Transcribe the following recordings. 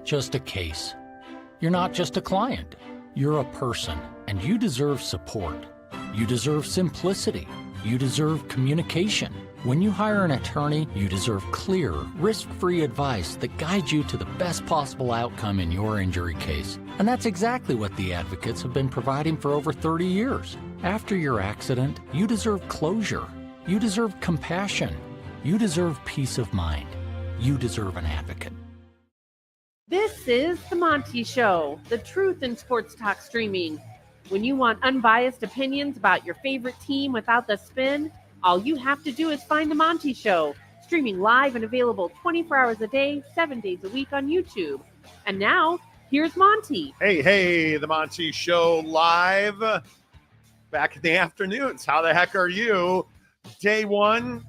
not just a case. You're not just a client. You're a person, and you deserve support. You deserve simplicity. You deserve communication. When you hire an attorney, you deserve clear, risk-free advice that guides you to the best possible outcome in your injury case. And that's exactly what the advocates have been providing for over 30 years. After your accident, you deserve closure. You deserve compassion. You deserve peace of mind. You deserve an advocate. This is The Monty Show, the truth in sports talk streaming. When you want unbiased opinions about your favorite team without the spin, all you have to do is find The Monty Show, streaming live and available 24 hours a day, 7 days a week on YouTube. And now, here's Monty. Hey, The Monty Show live back in the afternoons. How the heck are you? Day one,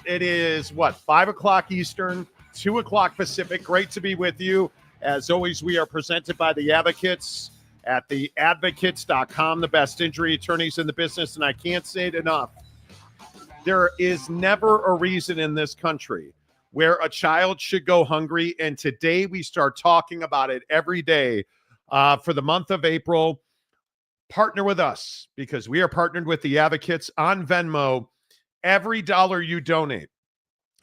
it is 5 o'clock Eastern, 2 o'clock Pacific. Great to be with you. As always, we are presented by the Advocates at theadvocates.com, the best injury attorneys in the business. And I can't say it enough. There is never a reason in this country where a child should go hungry. And today we start talking about it every day for the month of April. Partner with us because we are partnered with the Advocates on Venmo. Every dollar you donate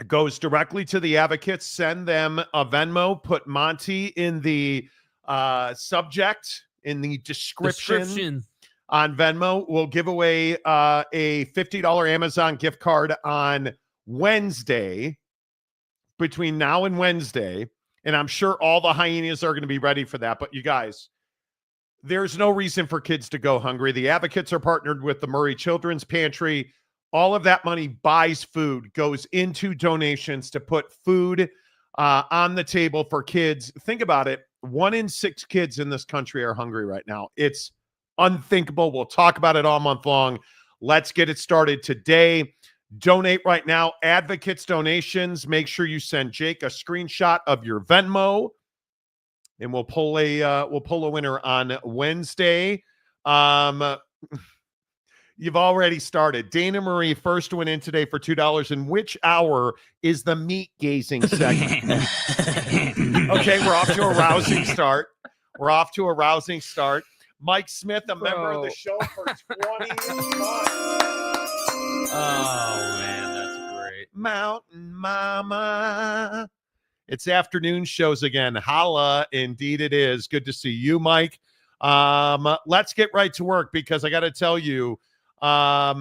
goes directly to the Advocates. Send them a Venmo. Put Monty in the subject, in the description. On Venmo. We'll give away a $50 Amazon gift card on Wednesday, between now and Wednesday. And I'm sure all the hyenas are going to be ready for that. But you guys, there's no reason for kids to go hungry. The Advocates are partnered with the Murray Children's Pantry. All of that money buys food, goes into donations to put food on the table for kids. Think about it. 1 in 6 kids in this country are hungry right now. It's unthinkable. We'll talk about it all month long. Let's get it started today. Donate right now. Advocates donations. Make sure you send Jake a screenshot of your Venmo, and we'll pull a winner on Wednesday. You've already started. Dana Marie first went in today for $2. And which hour is the meat gazing segment? Okay, we're off to a rousing start. Mike Smith, a member of the show for 20 months. Oh, man, that's great. Mountain Mama. It's afternoon shows again. Holla, indeed it is. Good to see you, Mike. Let's get right to work because I got to tell you, I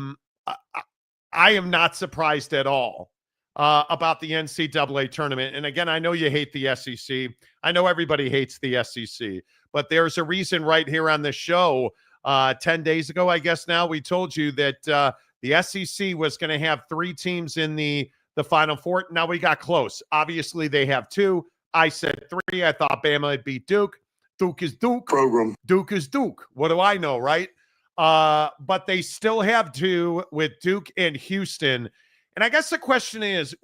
am not surprised at all about the NCAA tournament. And again, I know you hate the SEC. I know everybody hates the SEC. But there's a reason right here on this show. 10 days ago, I guess now, we told you that the SEC was going to have 3 teams in the Final Four. Now we got close. Obviously, they have 2. I said 3. I thought Bama would beat Duke. Duke is Duke. Duke is Duke. What do I know, right? But they still have 2 with Duke and Houston. And I guess the question is,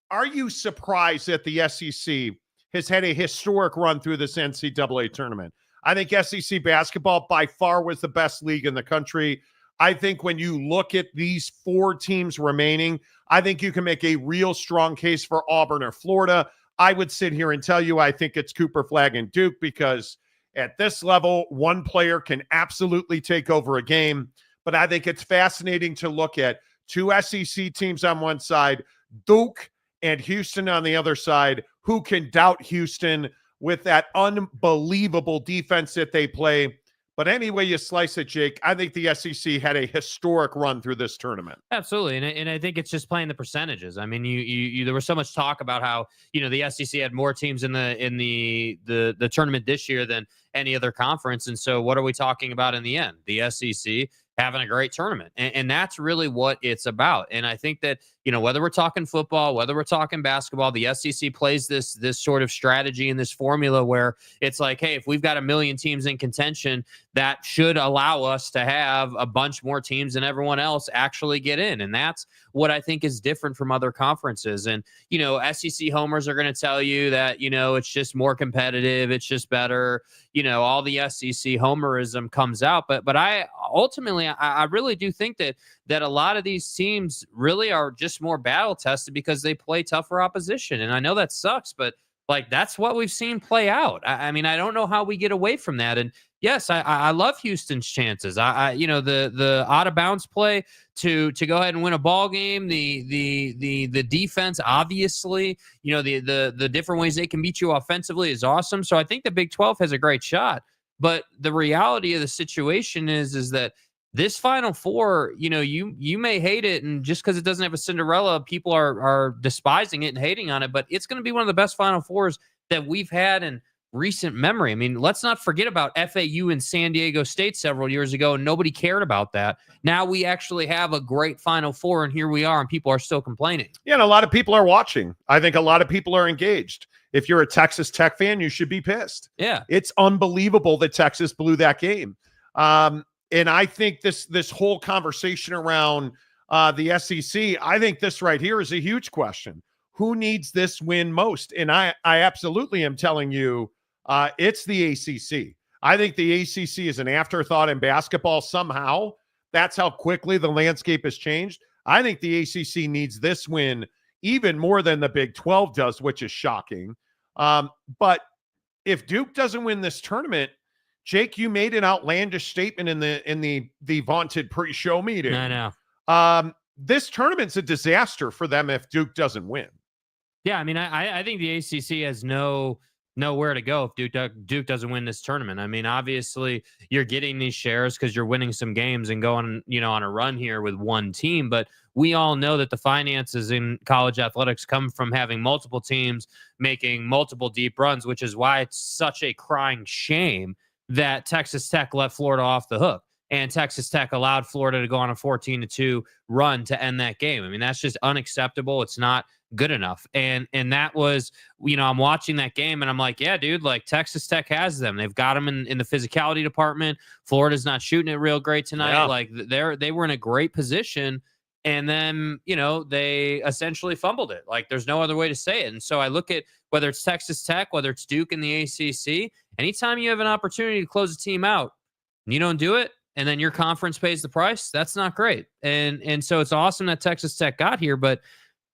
are you surprised that the SEC has had a historic run through this NCAA tournament? I think SEC basketball by far was the best league in the country. I think when you look at these 4 teams remaining, I think you can make a real strong case for Auburn or Florida. I would sit here and tell you I think it's Cooper Flagg and Duke because at this level, one player can absolutely take over a game. But I think it's fascinating to look at 2 SEC teams on one side, Duke and Houston on the other side. Who can doubt Houston with that unbelievable defense that they play? But anyway you slice it, Jake, I think the SEC had a historic run through this tournament. Absolutely, and I think it's just playing the percentages. I mean, you there was so much talk about how the SEC had more teams in the tournament this year than any other conference, and so what are we talking about in the end? The SEC having a great tournament, and that's really what it's about. And I think that whether we're talking football, whether we're talking basketball, the SEC plays this sort of strategy and this formula where it's like, hey, if we've got 1 million teams in contention, that should allow us to have a bunch more teams than everyone else actually get in. And that's what I think is different from other conferences. And, SEC homers are going to tell you that, it's just more competitive. It's just better. All the SEC homerism comes out. But I ultimately, I really do think that a lot of these teams really are just more battle tested because they play tougher opposition. And I know that sucks, but Like, that's what we've seen play out. I mean, I don't know how we get away from that. And yes, I love Houston's chances. The out of bounds play to go ahead and win a ball game, the defense, obviously, the different ways they can beat you offensively is awesome. So I think the Big 12 has a great shot. But the reality of the situation is that this Final Four, you may hate it, and just because it doesn't have a Cinderella, people are despising it and hating on it. But it's going to be one of the best Final Fours that we've had in recent memory. I mean, let's not forget about FAU and San Diego State several years ago, and nobody cared about that. Now we actually have a great Final Four, and here we are, and people are still complaining. Yeah, and a lot of people are watching. I think a lot of people are engaged. If you're a Texas Tech fan, you should be pissed. Yeah. It's unbelievable that Texas blew that game. And I think this whole conversation around the SEC, I think this right here is a huge question. Who needs this win most? And I absolutely am telling you, it's the ACC. I think the ACC is an afterthought in basketball somehow. That's how quickly the landscape has changed. I think the ACC needs this win even more than the Big 12 does, which is shocking. But if Duke doesn't win this tournament, Jake, you made an outlandish statement in the vaunted pre-show meeting. I know. This tournament's a disaster for them if Duke doesn't win. Yeah, I mean, I think the ACC has nowhere to go if Duke doesn't win this tournament. I mean, obviously, you're getting these shares because you're winning some games and going, on a run here with one team. But we all know that the finances in college athletics come from having multiple teams making multiple deep runs, which is why it's such a crying shame that Texas Tech let Florida off the hook, and Texas Tech allowed Florida to go on a 14-2 run to end that game. I mean, that's just unacceptable. It's not good enough. And that was, I'm watching that game and I'm like, yeah, dude, like Texas Tech has them. They've got them in the physicality department. Florida's not shooting it real great tonight. Yeah. Like they were in a great position. And then, they essentially fumbled it. Like, there's no other way to say it. And so I look at whether it's Texas Tech, whether it's Duke in the ACC, anytime you have an opportunity to close a team out and you don't do it, and then your conference pays the price, that's not great. And so it's awesome that Texas Tech got here. But,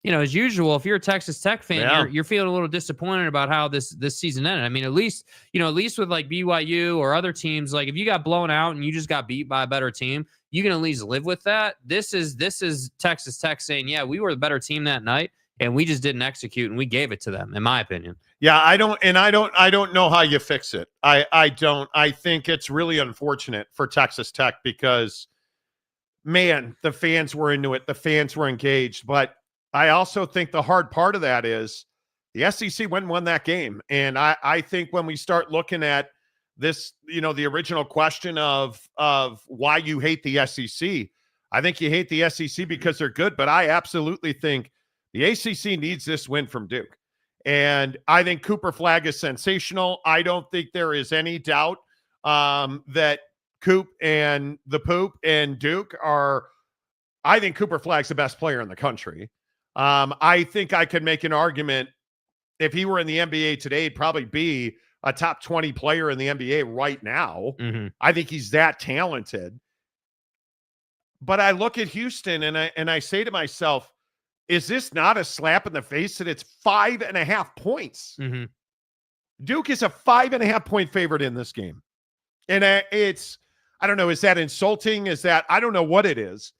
as usual, if you're a Texas Tech fan, you're feeling a little disappointed about how this season ended. I mean, at least with like BYU or other teams, like if you got blown out and you just got beat by a better team, you can at least live with that. This is Texas Tech saying, yeah, we were the better team that night and we just didn't execute and we gave it to them, in my opinion. Yeah, I don't know how you fix it. I don't. I think it's really unfortunate for Texas Tech because, man, the fans were into it. The fans were engaged. But I also think the hard part of that is the SEC went and won that game. And I think when we start looking at this, the original question of why you hate the SEC, I think you hate the SEC because they're good. But I absolutely think the ACC needs this win from Duke. And I think Cooper Flagg is sensational. I don't think there is any doubt that Coop and the Poop and Duke are – I think Cooper Flagg's the best player in the country. I think I could make an argument if he were in the NBA today, he'd probably be a top 20 player in the NBA right now. Mm-hmm. I think he's that talented. But I look at Houston and I say to myself, is this not a slap in the face that it's 5.5 points? Mm-hmm. Duke is a 5.5 point favorite in this game. And it's, I don't know, is that insulting? Is that, I don't know what it is.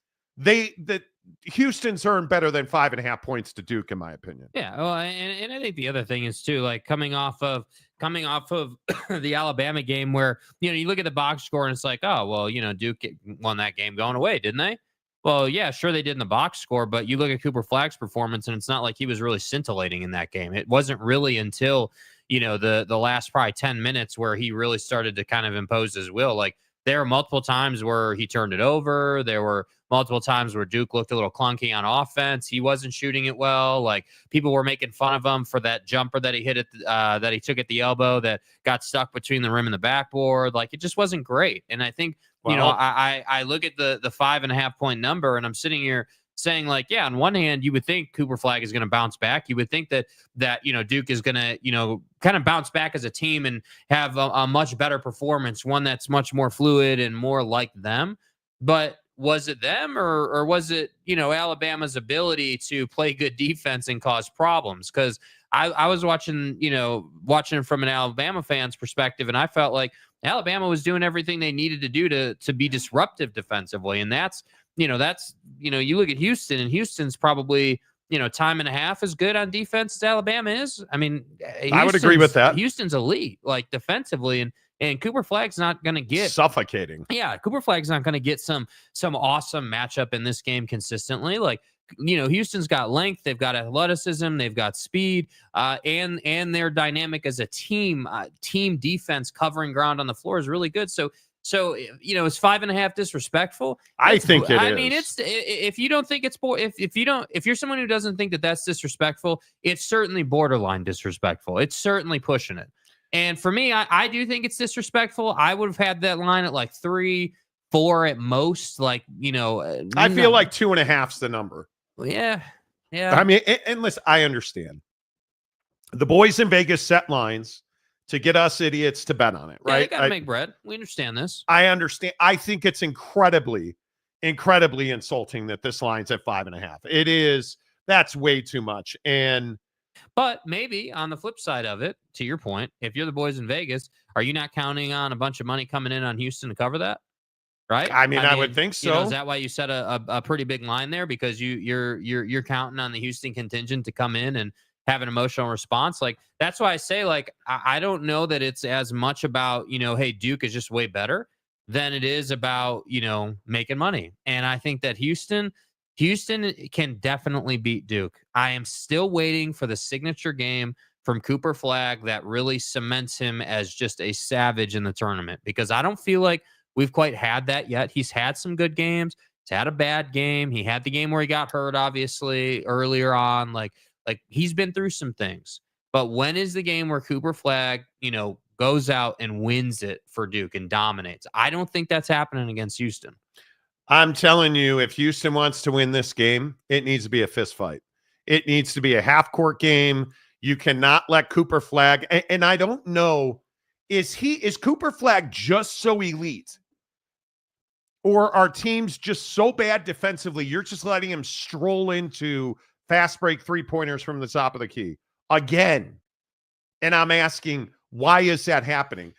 Houston's earned better than 5.5 points to Duke, in my opinion. Yeah. Well, and I think the other thing is too, like coming off of the Alabama game where, you look at the box score and it's like, oh, well, Duke won that game going away, didn't they? Well, yeah, sure they did in the box score, but you look at Cooper Flagg's performance and it's not like he was really scintillating in that game. It wasn't really until, the last probably 10 minutes where he really started to kind of impose his will. Like there were multiple times where he turned it over. There were multiple times where Duke looked a little clunky on offense. He wasn't shooting it well. Like people were making fun of him for that jumper that he hit that he took at the elbow that got stuck between the rim and the backboard. Like it just wasn't great. And I think, I look at the 5.5 point number and I'm sitting here saying like, yeah, on one hand, you would think Cooper Flagg is going to bounce back. You would think that Duke is going to, kind of bounce back as a team and have a much better performance, one that's much more fluid and more like them. But was it them or was it, Alabama's ability to play good defense and cause problems? Because I was watching from an Alabama fan's perspective, and I felt like Alabama was doing everything they needed to do to be disruptive defensively. And that's you look at Houston, and Houston's probably, time and a half as good on defense as Alabama is. I mean, I would agree with that. Houston's elite, like defensively, and Cooper Flagg's not going to get suffocating. Yeah, Cooper Flagg's not going to get some awesome matchup in this game consistently. Like, Houston's got length, they've got athleticism, they've got speed, and their dynamic as a team. Team defense covering ground on the floor is really good. So is 5.5 disrespectful? I think it is. I mean, if you don't think it's if you're someone who doesn't think that that's disrespectful, it's certainly borderline disrespectful. It's certainly pushing it. And for me, I do think it's disrespectful. I would have had that line at like 3, 4 at most. Like, I feel like 2.5's the number. Yeah. I mean, and listen, I understand. The boys in Vegas set lines to get us idiots to bet on it, right? Yeah, they got to make bread. We understand this. I understand. I think it's incredibly insulting that this line's at 5.5. It is. That's way too much. But maybe on the flip side of it, to your point, if you're the boys in Vegas, are you not counting on a bunch of money coming in on Houston to cover that? Right? I mean, I would think so. Is that why you set a pretty big line there? Because you're counting on the Houston contingent to come in and have an emotional response. Like, that's why I say, like, I don't know that it's as much about, hey, Duke is just way better than it is about, making money. And I think that Houston can definitely beat Duke. I am still waiting for the signature game from Cooper Flagg that really cements him as just a savage in the tournament, because I don't feel like we've quite had that yet. He's had some good games. He's had a bad game. He had the game where he got hurt, obviously, earlier on. Like he's been through some things. But when is the game where Cooper Flagg, goes out and wins it for Duke and dominates? I don't think that's happening against Houston. I'm telling you, if Houston wants to win this game, it needs to be a fist fight. It needs to be a half-court game. You cannot let Cooper Flagg, and I don't know, is Cooper Flagg just so elite? Or are teams just so bad defensively, you're just letting him stroll into fast break three-pointers from the top of the key again? And I'm asking, why is that happening?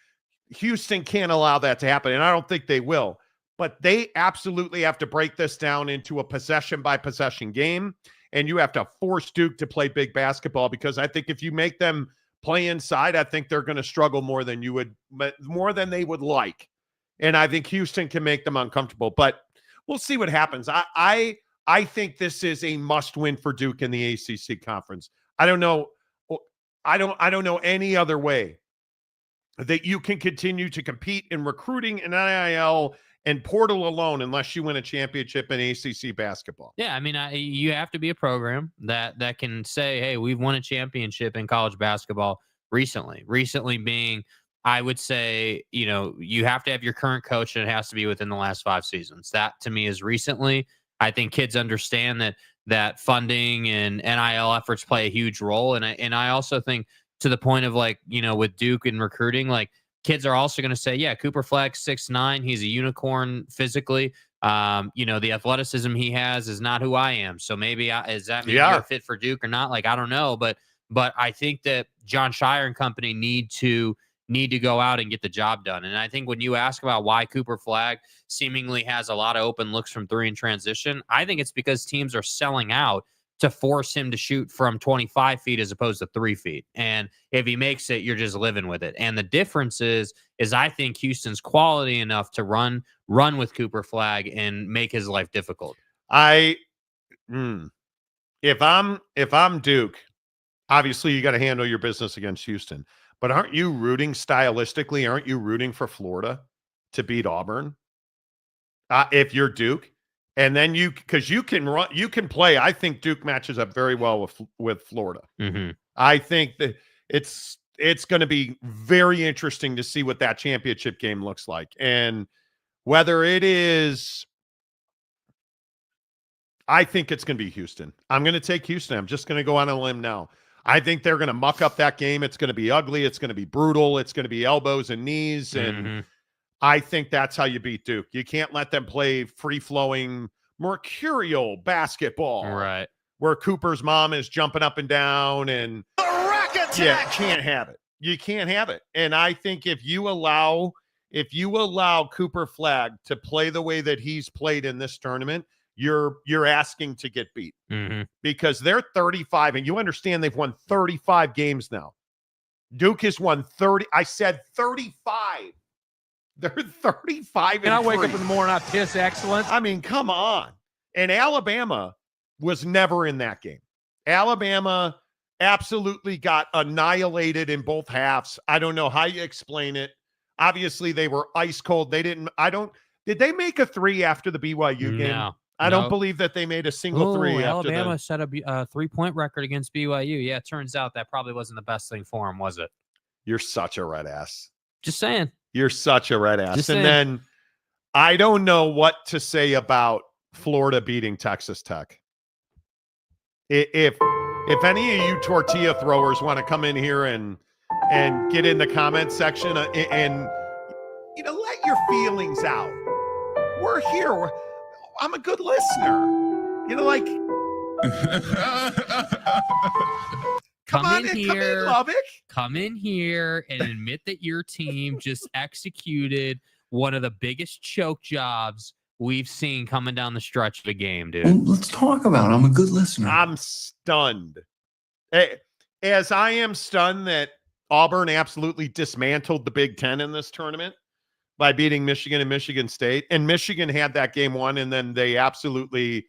Houston can't allow that to happen, and I don't think they will. But they absolutely have to break this down into a possession-by-possession game, and you have to force Duke to play big basketball, because I think if you make them play inside, I think they're going to struggle more than they would like. And I think Houston can make them uncomfortable. But we'll see what happens. I think this is a must-win for Duke in the ACC conference. I don't know any other way that you can continue to compete in recruiting and NIL and portal alone unless you win a championship in ACC basketball. Yeah, I mean, you have to be a program that can say, hey, we've won a championship in college basketball recently. Recently being, I would say, you have to have your current coach, and it has to be within the last 5 seasons. That, to me, is recently. I think kids understand that funding and NIL efforts play a huge role. And I also think, to the point of, like, with Duke and recruiting, like, kids are also going to say, yeah, Cooper Flagg, 6'9", he's a unicorn physically. The athleticism he has is not who I am. So maybe is that maybe you're fit for Duke or not? Like, I don't know, but I think that John Shire and company need to go out and get the job done. And I think when you ask about why Cooper Flagg seemingly has a lot of open looks from 3 in transition, I think it's because teams are selling out to force him to shoot from 25 feet as opposed to 3 feet. And if he makes it, you're just living with it. And the difference is I think Houston's quality enough to run with Cooper Flagg and make his life difficult. If I'm Duke, obviously you got to handle your business against Houston. But aren't you rooting stylistically? Aren't you rooting for Florida to beat Auburn? If you're Duke, and then because you can play. I think Duke matches up very well with Florida. Mm-hmm. I think that it's going to be very interesting to see what that championship game looks like, and whether it is. I think it's going to be Houston. I'm going to take Houston. I'm just going to go on a limb now. I think they're going to muck up that game. It's going to be ugly. It's going to be brutal. It's going to be elbows and knees. And I think that's how you beat Duke. You can't let them play free-flowing, mercurial basketball. Right. Where Cooper's mom is jumping up and down and attack. Yeah, can't have it. You can't have it. And I think if you allow Cooper Flagg to play the way that he's played in this tournament, you're asking to get beat because they're 35, and you understand they've won 35 games now. Duke has won 30. I said 35. They're 35. And I wake up in the morning, I piss excellence. I mean, come on. And Alabama was never in that game. Alabama absolutely got annihilated in both halves. I don't know how you explain it. Obviously, they were ice cold. Did they make a three after the BYU game? No. I don't believe that they made a single three. Alabama set a 3-point record against BYU. Yeah, it turns out that probably wasn't the best thing for him, was it? You're such a red ass. Just saying. You're such a red ass. Just and saying. then I don't know what to say about Florida beating Texas Tech. If any of you tortilla throwers want to come in here and get in the comment section and let your feelings out. We're here. I'm a good listener. Come in here, Lubbock. Come in here and admit that your team just executed one of the biggest choke jobs we've seen coming down the stretch of a game, dude. Well, let's talk about it. I'm a good listener. I'm stunned. As I am stunned that Auburn absolutely dismantled the Big Ten in this tournament by beating Michigan and Michigan State. And Michigan had that game won, and then they absolutely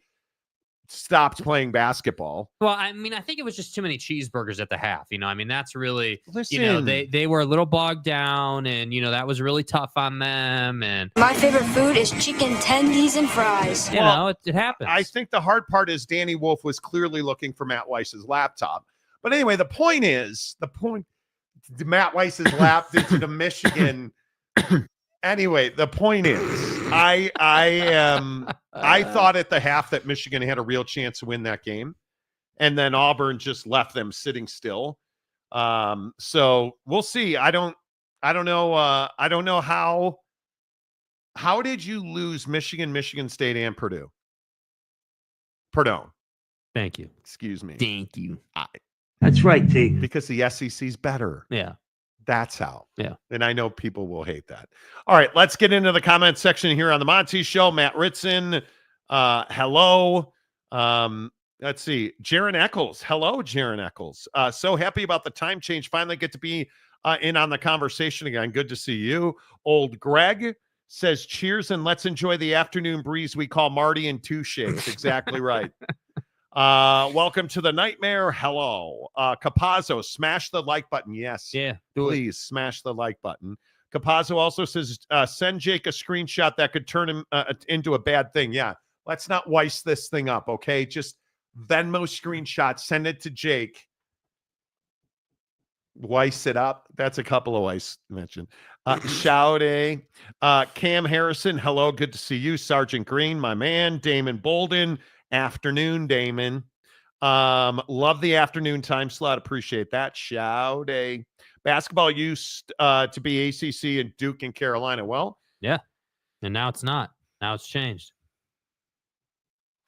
stopped playing basketball. Well, I mean, I think it was just too many cheeseburgers at the half. That's really, Listen, they were a little bogged down, and, that was really tough on them. And my favorite food is chicken tendies and fries. It happens. I think the hard part is Danny Wolf was clearly looking for Matt Weiss's laptop. But anyway, the point, Matt Weiss's lap into the Michigan. Anyway, the point is, I thought at the half that Michigan had a real chance to win that game, and then Auburn just left them sitting still. So we'll see. I don't know how did you lose Michigan, Michigan State, and Purdue? Purdue. Thank you. Excuse me. Thank you. That's right, T. Because the SEC's better. Yeah. That's how. Yeah. And I know people will hate that. All right, let's get into the comment section here on the Monty Show. Matt Ritson, hello. Let's see. Jaron Eccles. Hello, Jaron Eccles. So happy about the time change. Finally get to be in on the conversation again. Good to see you. Old Greg says, cheers and let's enjoy the afternoon breeze we call Marty and Two Shakes. Exactly right. Welcome to the nightmare. Hello. Capazzo, smash the like button. Yes. Yeah. Please smash the like button. Capazzo also says, send Jake a screenshot that could turn him into a bad thing. Yeah. Let's not Weiss this thing up. Okay. Just Venmo screenshot. Send it to Jake. Weiss it up. That's a couple of Weiss mentioned. Shoude. Cam Harrison. Hello. Good to see you. Sergeant Green, my man. Damon Bolden. Afternoon, Damon. Love the afternoon time slot. Appreciate that. Shoude. Basketball used to be ACC and Duke and Carolina. Well, yeah. And now it's not. Now it's changed.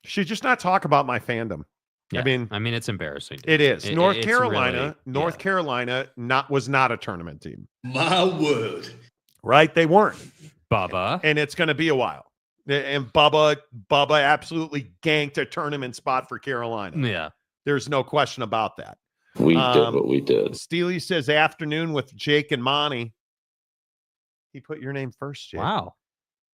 Should just not talk about my fandom. Yeah. I mean, it's embarrassing. It is. North Carolina was not a tournament team. My word. Right? They weren't. Bubba. And it's going to be a while. And Bubba absolutely ganked a tournament spot for Carolina. Yeah. There's no question about that. We did what we did. Steely says afternoon with Jake and Monty. He put your name first, Jake. Wow.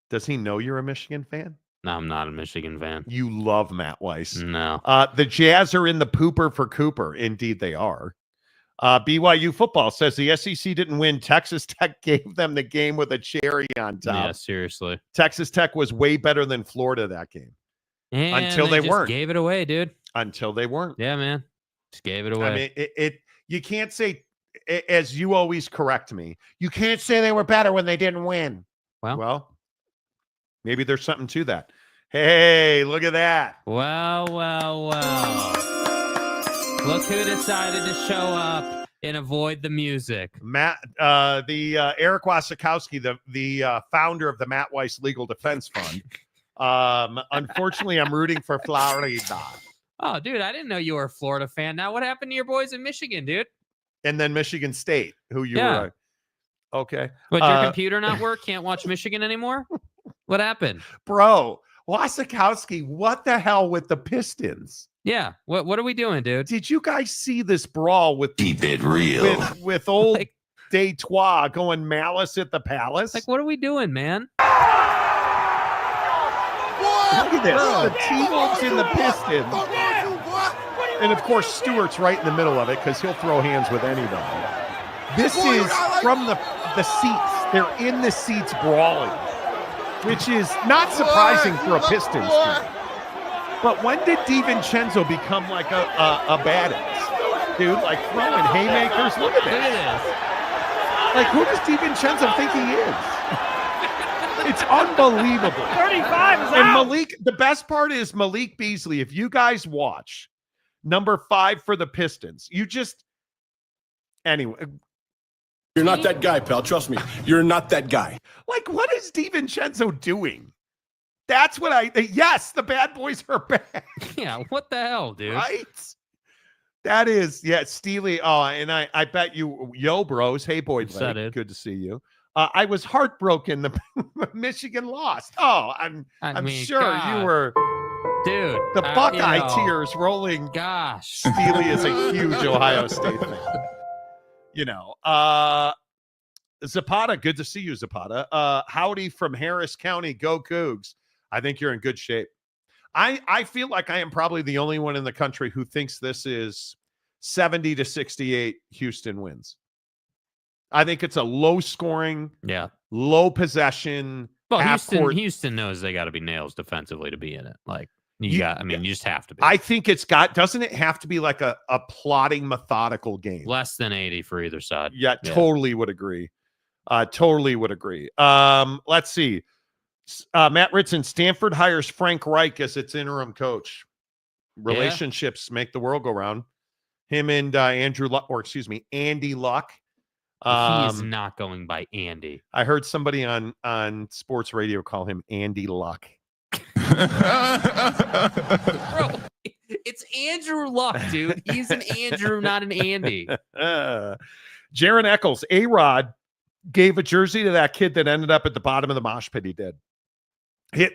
Does he know you're a Michigan fan? No, I'm not a Michigan fan. You love Matt Weiss. No. The Jazz are in the pooper for Cooper. Indeed, they are. BYU football says the SEC didn't win. Texas Tech gave them the game with a cherry on top. Yeah, seriously. Texas Tech was way better than Florida that game. And until they just weren't. Gave it away, dude. Until they weren't. Yeah, man. Just gave it away. I mean, you can't say, as you always correct me, you can't say they were better when they didn't win. Well, maybe there's something to that. Hey, look at that. Well. Look who decided to show up and avoid the music. Matt, Eric Wasikowski, the founder of the Matt Weiss Legal Defense Fund. Unfortunately, I'm rooting for Florida. Oh, dude, I didn't know you were a Florida fan. Now, what happened to your boys in Michigan, dude? And then Michigan State, who you were. Okay. But your computer not work? Can't watch Michigan anymore? What happened? Bro, Wasikowski, what the hell with the Pistons? Yeah. What are we doing, dude? Did you guys see this brawl with Keep it real. with old Detroit going malice at the Palace? Like, what are we doing, man? Look at this. The T-Wolves and the Pistons. And, of course, Stewart's right in the middle of it because he'll throw hands with anybody. This is from the seats. They're in the seats brawling, which is not surprising for a Pistons team. But when did DiVincenzo become like a badass? Dude, like throwing haymakers? Look at this. Like, who does DiVincenzo think he is? It's unbelievable. 35 is and out. Malik, the best part is Malik Beasley. If you guys watch number 5 for the Pistons, anyway. You're not that guy, pal. Trust me. You're not that guy. Like, what is DiVincenzo doing? That's what yes, the bad boys are back. Yeah, what the hell, dude? Right? That is, Steely. Oh, and I bet you, yo, bros. Hey, Boyd Lake, good to see you. I was heartbroken the Michigan lost. Oh, I'm sure God. You were, dude. The Buckeye tears rolling. Gosh, Steely is a huge Ohio State fan. Zapata, good to see you, Zapata. Howdy from Harris County. Go Cougs. I think you're in good shape. I feel like I am probably the only one in the country who thinks this is 70-68 Houston wins. I think it's a low scoring, low possession. Well, Houston knows they got to be nails defensively to be in it. Like you just have to be. I think doesn't it have to be like a plodding, methodical game? Less than 80 for either side. Yeah, totally would agree. Totally would agree. Let's see. Matt Ritson, Stanford hires Frank Reich as its interim coach. Relationships make the world go round. Him and Andy Luck. He is not going by Andy. I heard somebody on sports radio call him Andy Luck. Bro, it's Andrew Luck, dude. He's an Andrew, not an Andy. Jaron Eccles, A-Rod gave a jersey to that kid that ended up at the bottom of the mosh pit. He did.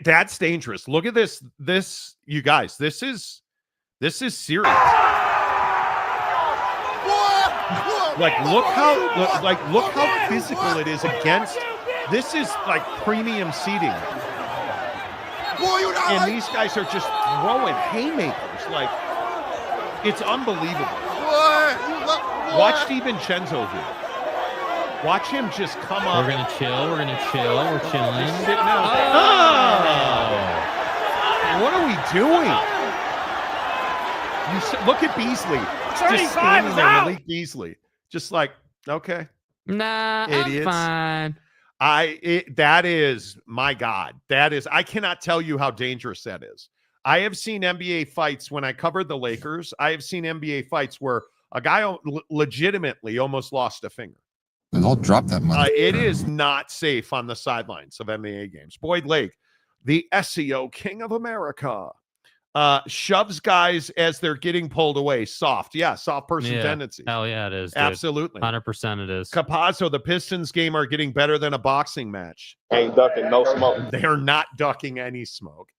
That's dangerous. Look at this. You guys, this is serious. Like, look how physical it is against. This is like premium seating. And these guys are just throwing haymakers. Like, it's unbelievable. Watch DiVincenzo here. Watch him just come up. We're going to chill. We're chilling. Sitting out. What are we doing? Look at Beasley. Just standing there, Malik Beasley. Just like, okay. Nah, idiots. I'm fine. That is, my God. I cannot tell you how dangerous that is. I have seen NBA fights when I covered the Lakers. I have seen NBA fights where a guy legitimately almost lost a finger. And I'll drop that money. It is not safe on the sidelines of NBA games. Boyd Lake, the SEO king of America, shoves guys as they're getting pulled away. Soft. Yeah, soft person tendency. Hell yeah, it is. Dude. Absolutely. 100% it is. Capazzo, the Pistons game are getting better than a boxing match. Ain't ducking no smoke. They're not ducking any smoke.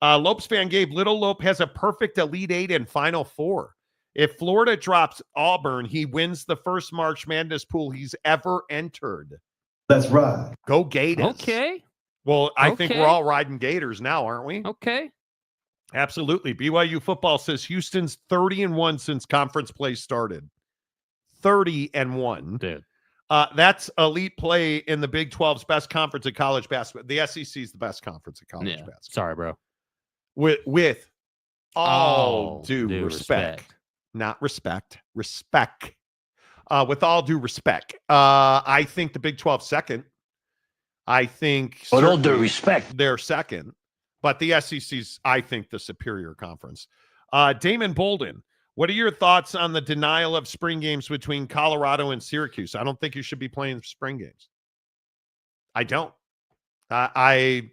Lopes fan Gabe, Little Lope has a perfect Elite Eight and Final Four. If Florida drops Auburn, he wins the first March Madness pool he's ever entered. That's right. Go Gators. Okay. Well, I think we're all riding Gators now, aren't we? Okay. Absolutely. BYU football says Houston's 30-1 since conference play started. 30-1. Dude. That's elite play in the Big 12's best conference of college basketball. The SEC is the best conference of college basketball. Sorry, bro. With all due respect. Not respect. Respect. With all due respect. I think the Big 12 second. I think with all due respect, they're second. But the SEC's, I think, the superior conference. Damon Bolden, what are your thoughts on the denial of spring games between Colorado and Syracuse? I don't think you should be playing spring games. I don't. I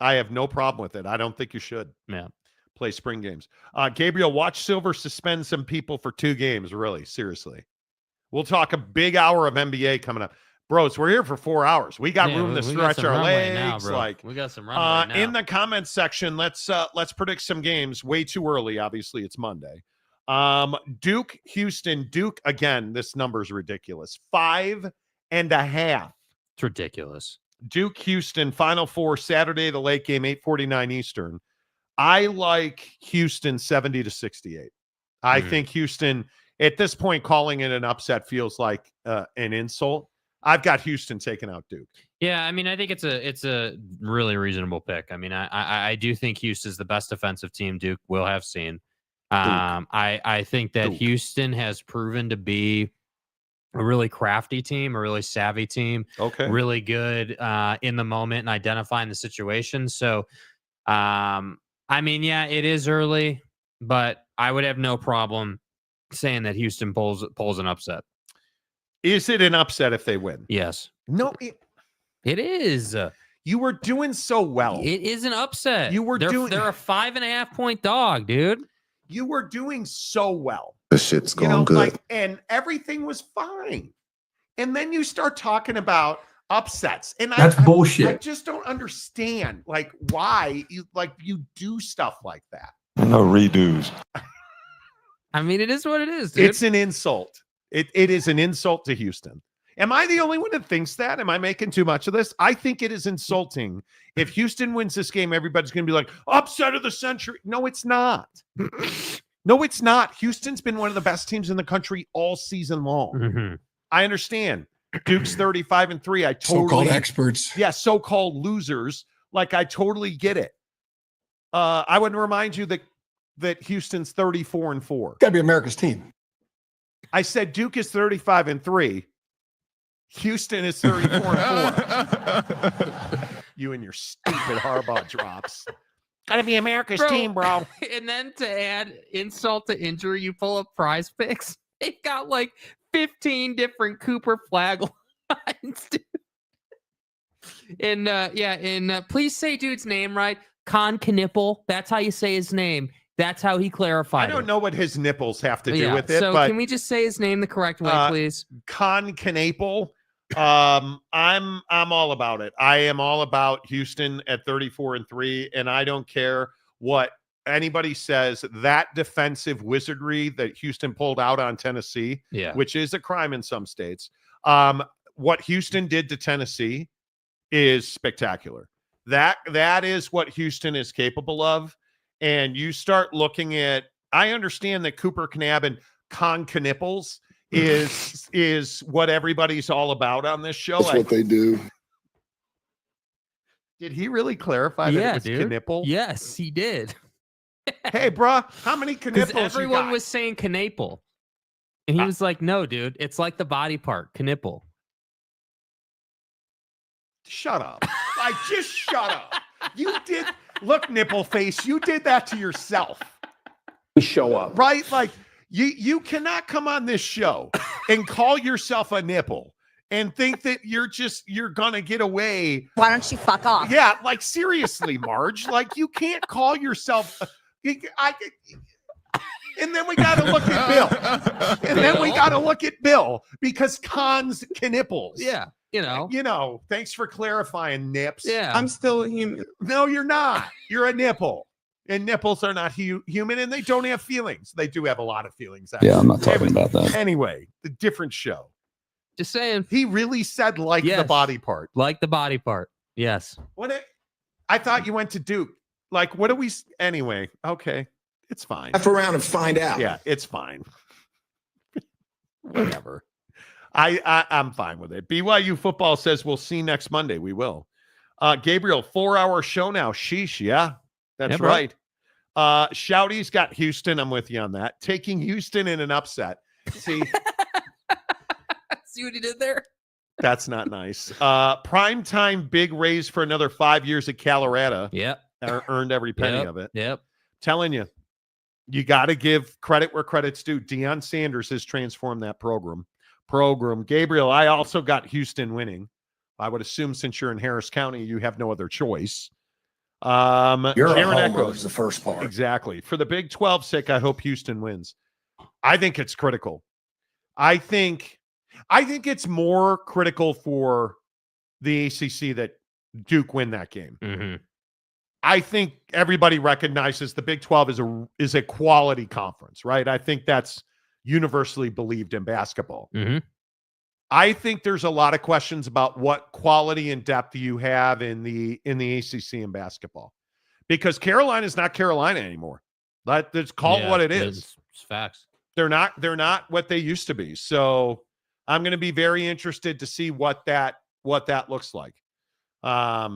have no problem with it. I don't think you should. Yeah. Play spring games. Gabriel, watch Silver suspend some people for 2 games. Really, seriously. We'll talk a big hour of NBA coming up. Bros, we're here for 4 hours. We got room to stretch our legs. We got some runway now. In the comments section, let's predict some games. Way too early. Obviously, it's Monday. Duke, Houston. Duke, again, this number's ridiculous. 5.5. It's ridiculous. Duke, Houston, Final Four, Saturday, the late game, 8:49 Eastern. I like Houston 70-68. I think Houston, at this point, calling it an upset feels like an insult. I've got Houston taking out Duke. Yeah, I mean, I think it's a really reasonable pick. I mean, I do think Houston's the best defensive team Duke will have seen. I think that Houston has proven to be a really crafty team, a really savvy team. Okay. Really good in the moment and identifying the situation. So, I mean, yeah, it is early, but I would have no problem saying that Houston pulls an upset. Is it an upset if they win? Yes. No, it is. You were doing so well. It is an upset. They're a 5.5 point dog, dude. You were doing so well. The shit's going good. And everything was fine. And then you start talking about upsets. And That's bullshit. I just don't understand why you do stuff like that. No redos. I mean, it is what it is, dude. It's an insult. It is an insult to Houston. Am I the only one that thinks that? Am I making too much of this? I think it is insulting. If Houston wins this game, everybody's going to be like, upset of the century. No, it's not. No, it's not. Houston's been one of the best teams in the country all season long. Mm-hmm. I understand. Duke's 35-3. I totally So-called experts. Yeah, so-called losers. I totally get it. I would remind you that Houston's 34-4. Got to be America's team. I said Duke is 35-3. Houston is 34-4. You and your stupid Harbaugh drops. Gotta be America's team, bro. And then to add insult to injury, you pull up PrizePicks. It got 15 different Cooper Flagg lines, dude. And please say dude's name right. Con Knipple. That's how you say his name. That's how he clarified. I don't know what his nipples have to do with it. So but can we just say his name the correct way, please? Con Knaple. I'm all about it. I am all about Houston at 34-3, and I don't care what anybody says. That defensive wizardry that Houston pulled out on Tennessee, which is a crime in some states. What Houston did to Tennessee is spectacular. That is what Houston is capable of. And you start looking at, I understand that Cooper Knab and Con Knipples is what everybody's all about on this show. That's what they do. Did he really clarify that it was Knipple? Yes, he did. Hey, bro, how many Knipples everyone you got? was saying Knaple. And he was like, no, dude, it's like the body part, Knipple. Shut up. Just shut up. You did. Look, nipple face, you did that to yourself. We show up. Right? You cannot come on this show and call yourself a nipple and think that you're gonna get away. Why don't you fuck off? Yeah, seriously, Marge. You can't call yourself and then we gotta look at Bill. And then we gotta look at Bill because Con's knipples. Yeah. Thanks for clarifying, Nips. Yeah. I'm still a human. No, you're not. You're a nipple. And nipples are not human, and they don't have feelings. They do have a lot of feelings. Actually. Yeah, I'm not talking about that. Anyway, the different show. Just saying. He really said the body part. Like the body part. Yes. I thought you went to Duke. What do we... Anyway, okay. It's fine. F around and find out. Yeah, it's fine. Whatever. I'm fine with it. BYU football says we'll see next Monday. We will. Gabriel, 4-hour show now. Sheesh, yeah. That's right. Shouty's got Houston. I'm with you on that. Taking Houston in an upset. See? See what he did there? That's not nice. Primetime big raise for another 5 years at Colorado. Yep. Earned every penny of it. Yep. Telling you, you got to give credit where credit's due. Deion Sanders has transformed that program. Gabriel, I also got Houston winning. I would assume since you're in Harris County, you have no other choice. You're a Aaron homer Echoes. is the first part. Exactly. For the Big 12 sake, I hope Houston wins. I think it's critical. I think I think it's more critical for the ACC that Duke win that game. Mm-hmm. I think everybody recognizes the Big 12 is a quality conference, right? I think that's universally believed in basketball. Mm-hmm. I think there's a lot of questions about what quality and depth you have in the ACC in basketball, because Carolina is not Carolina anymore. Let's call it what it is. It's facts. They're not what they used to be. So I'm going to be very interested to see what that looks like. I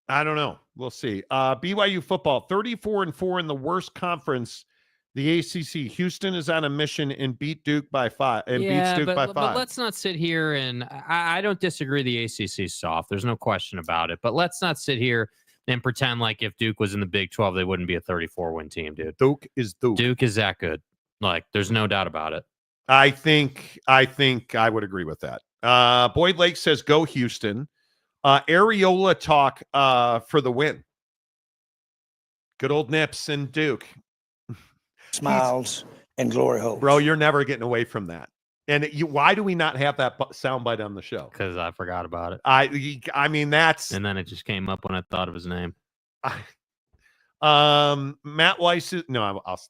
don't know. We'll see. BYU football, 34-4 in the worst conference, the ACC. Houston is on a mission and beat Duke by 5. Beats Duke by 5. But let's not sit here and I don't disagree. The ACC is soft. There's no question about it. But let's not sit here and pretend like if Duke was in the Big 12, they wouldn't be a 34-win team, dude. Duke is Duke. Duke is that good. Like, there's no doubt about it. I think I would agree with that. Boyd Lake says, go Houston. Areola talk for the win. Good old Nips and Duke. Smiles and glory holes. Bro, you're never getting away from that. And why do we not have that soundbite on the show? Because I forgot about it. I mean, that's... And then it just came up when I thought of his name. Matt Weiss is... No, I'll...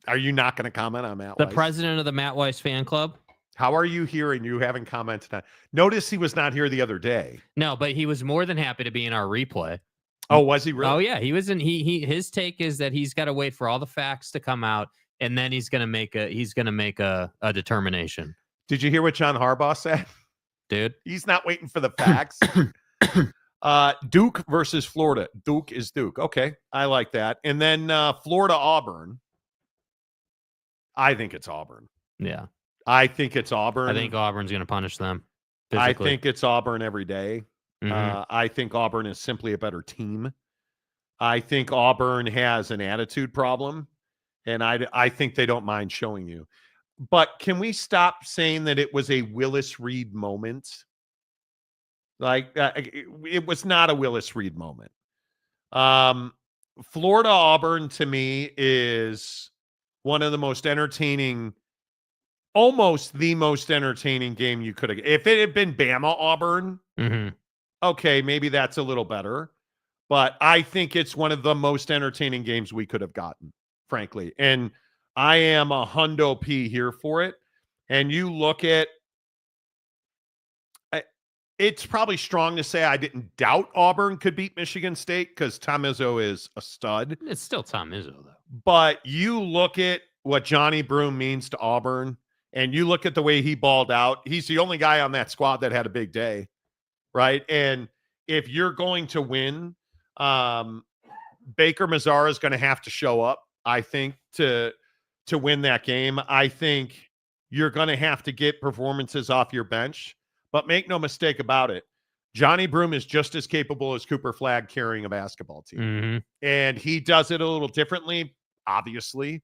Are you not going to comment on Matt Weiss? The president of the Matt Weiss fan club? How are you here and you haven't commented on? Notice he was not here the other day. No, but he was more than happy to be in our replay. Oh, was he really? Oh, yeah. He was in. His take is that he's got to wait for all the facts to come out, and then he's gonna make a determination. Did you hear what John Harbaugh said? Dude, he's not waiting for the facts. Duke versus Florida. Duke is Duke. Okay, I like that. And then Florida Auburn. I think it's Auburn. Yeah. I think it's Auburn. I think Auburn's going to punish them physically. I think it's Auburn every day. Mm-hmm. I think Auburn is simply a better team. I think Auburn has an attitude problem, and I think they don't mind showing you. But can we stop saying that it was a Willis Reed moment? Like, it was not a Willis Reed moment. Florida Auburn, to me, is one of the most entertaining, almost the most entertaining game you could have. If it had been Bama Auburn, okay, maybe that's a little better. But I think it's one of the most entertaining games we could have gotten, frankly. And I am a hundo P here for it. And you look at, it's probably strong to say I didn't doubt Auburn could beat Michigan State because Tom Izzo is a stud. It's still Tom Izzo, though. But you look at what Johnny Broome means to Auburn, and you look at the way he balled out. He's the only guy on that squad that had a big day, right? And if you're going to win, Baker Mazzara is going to have to show up, I think, to win that game. I think you're going to have to get performances off your bench. But make no mistake about it, Johnny Broome is just as capable as Cooper Flagg carrying a basketball team. Mm-hmm. And he does it a little differently, obviously.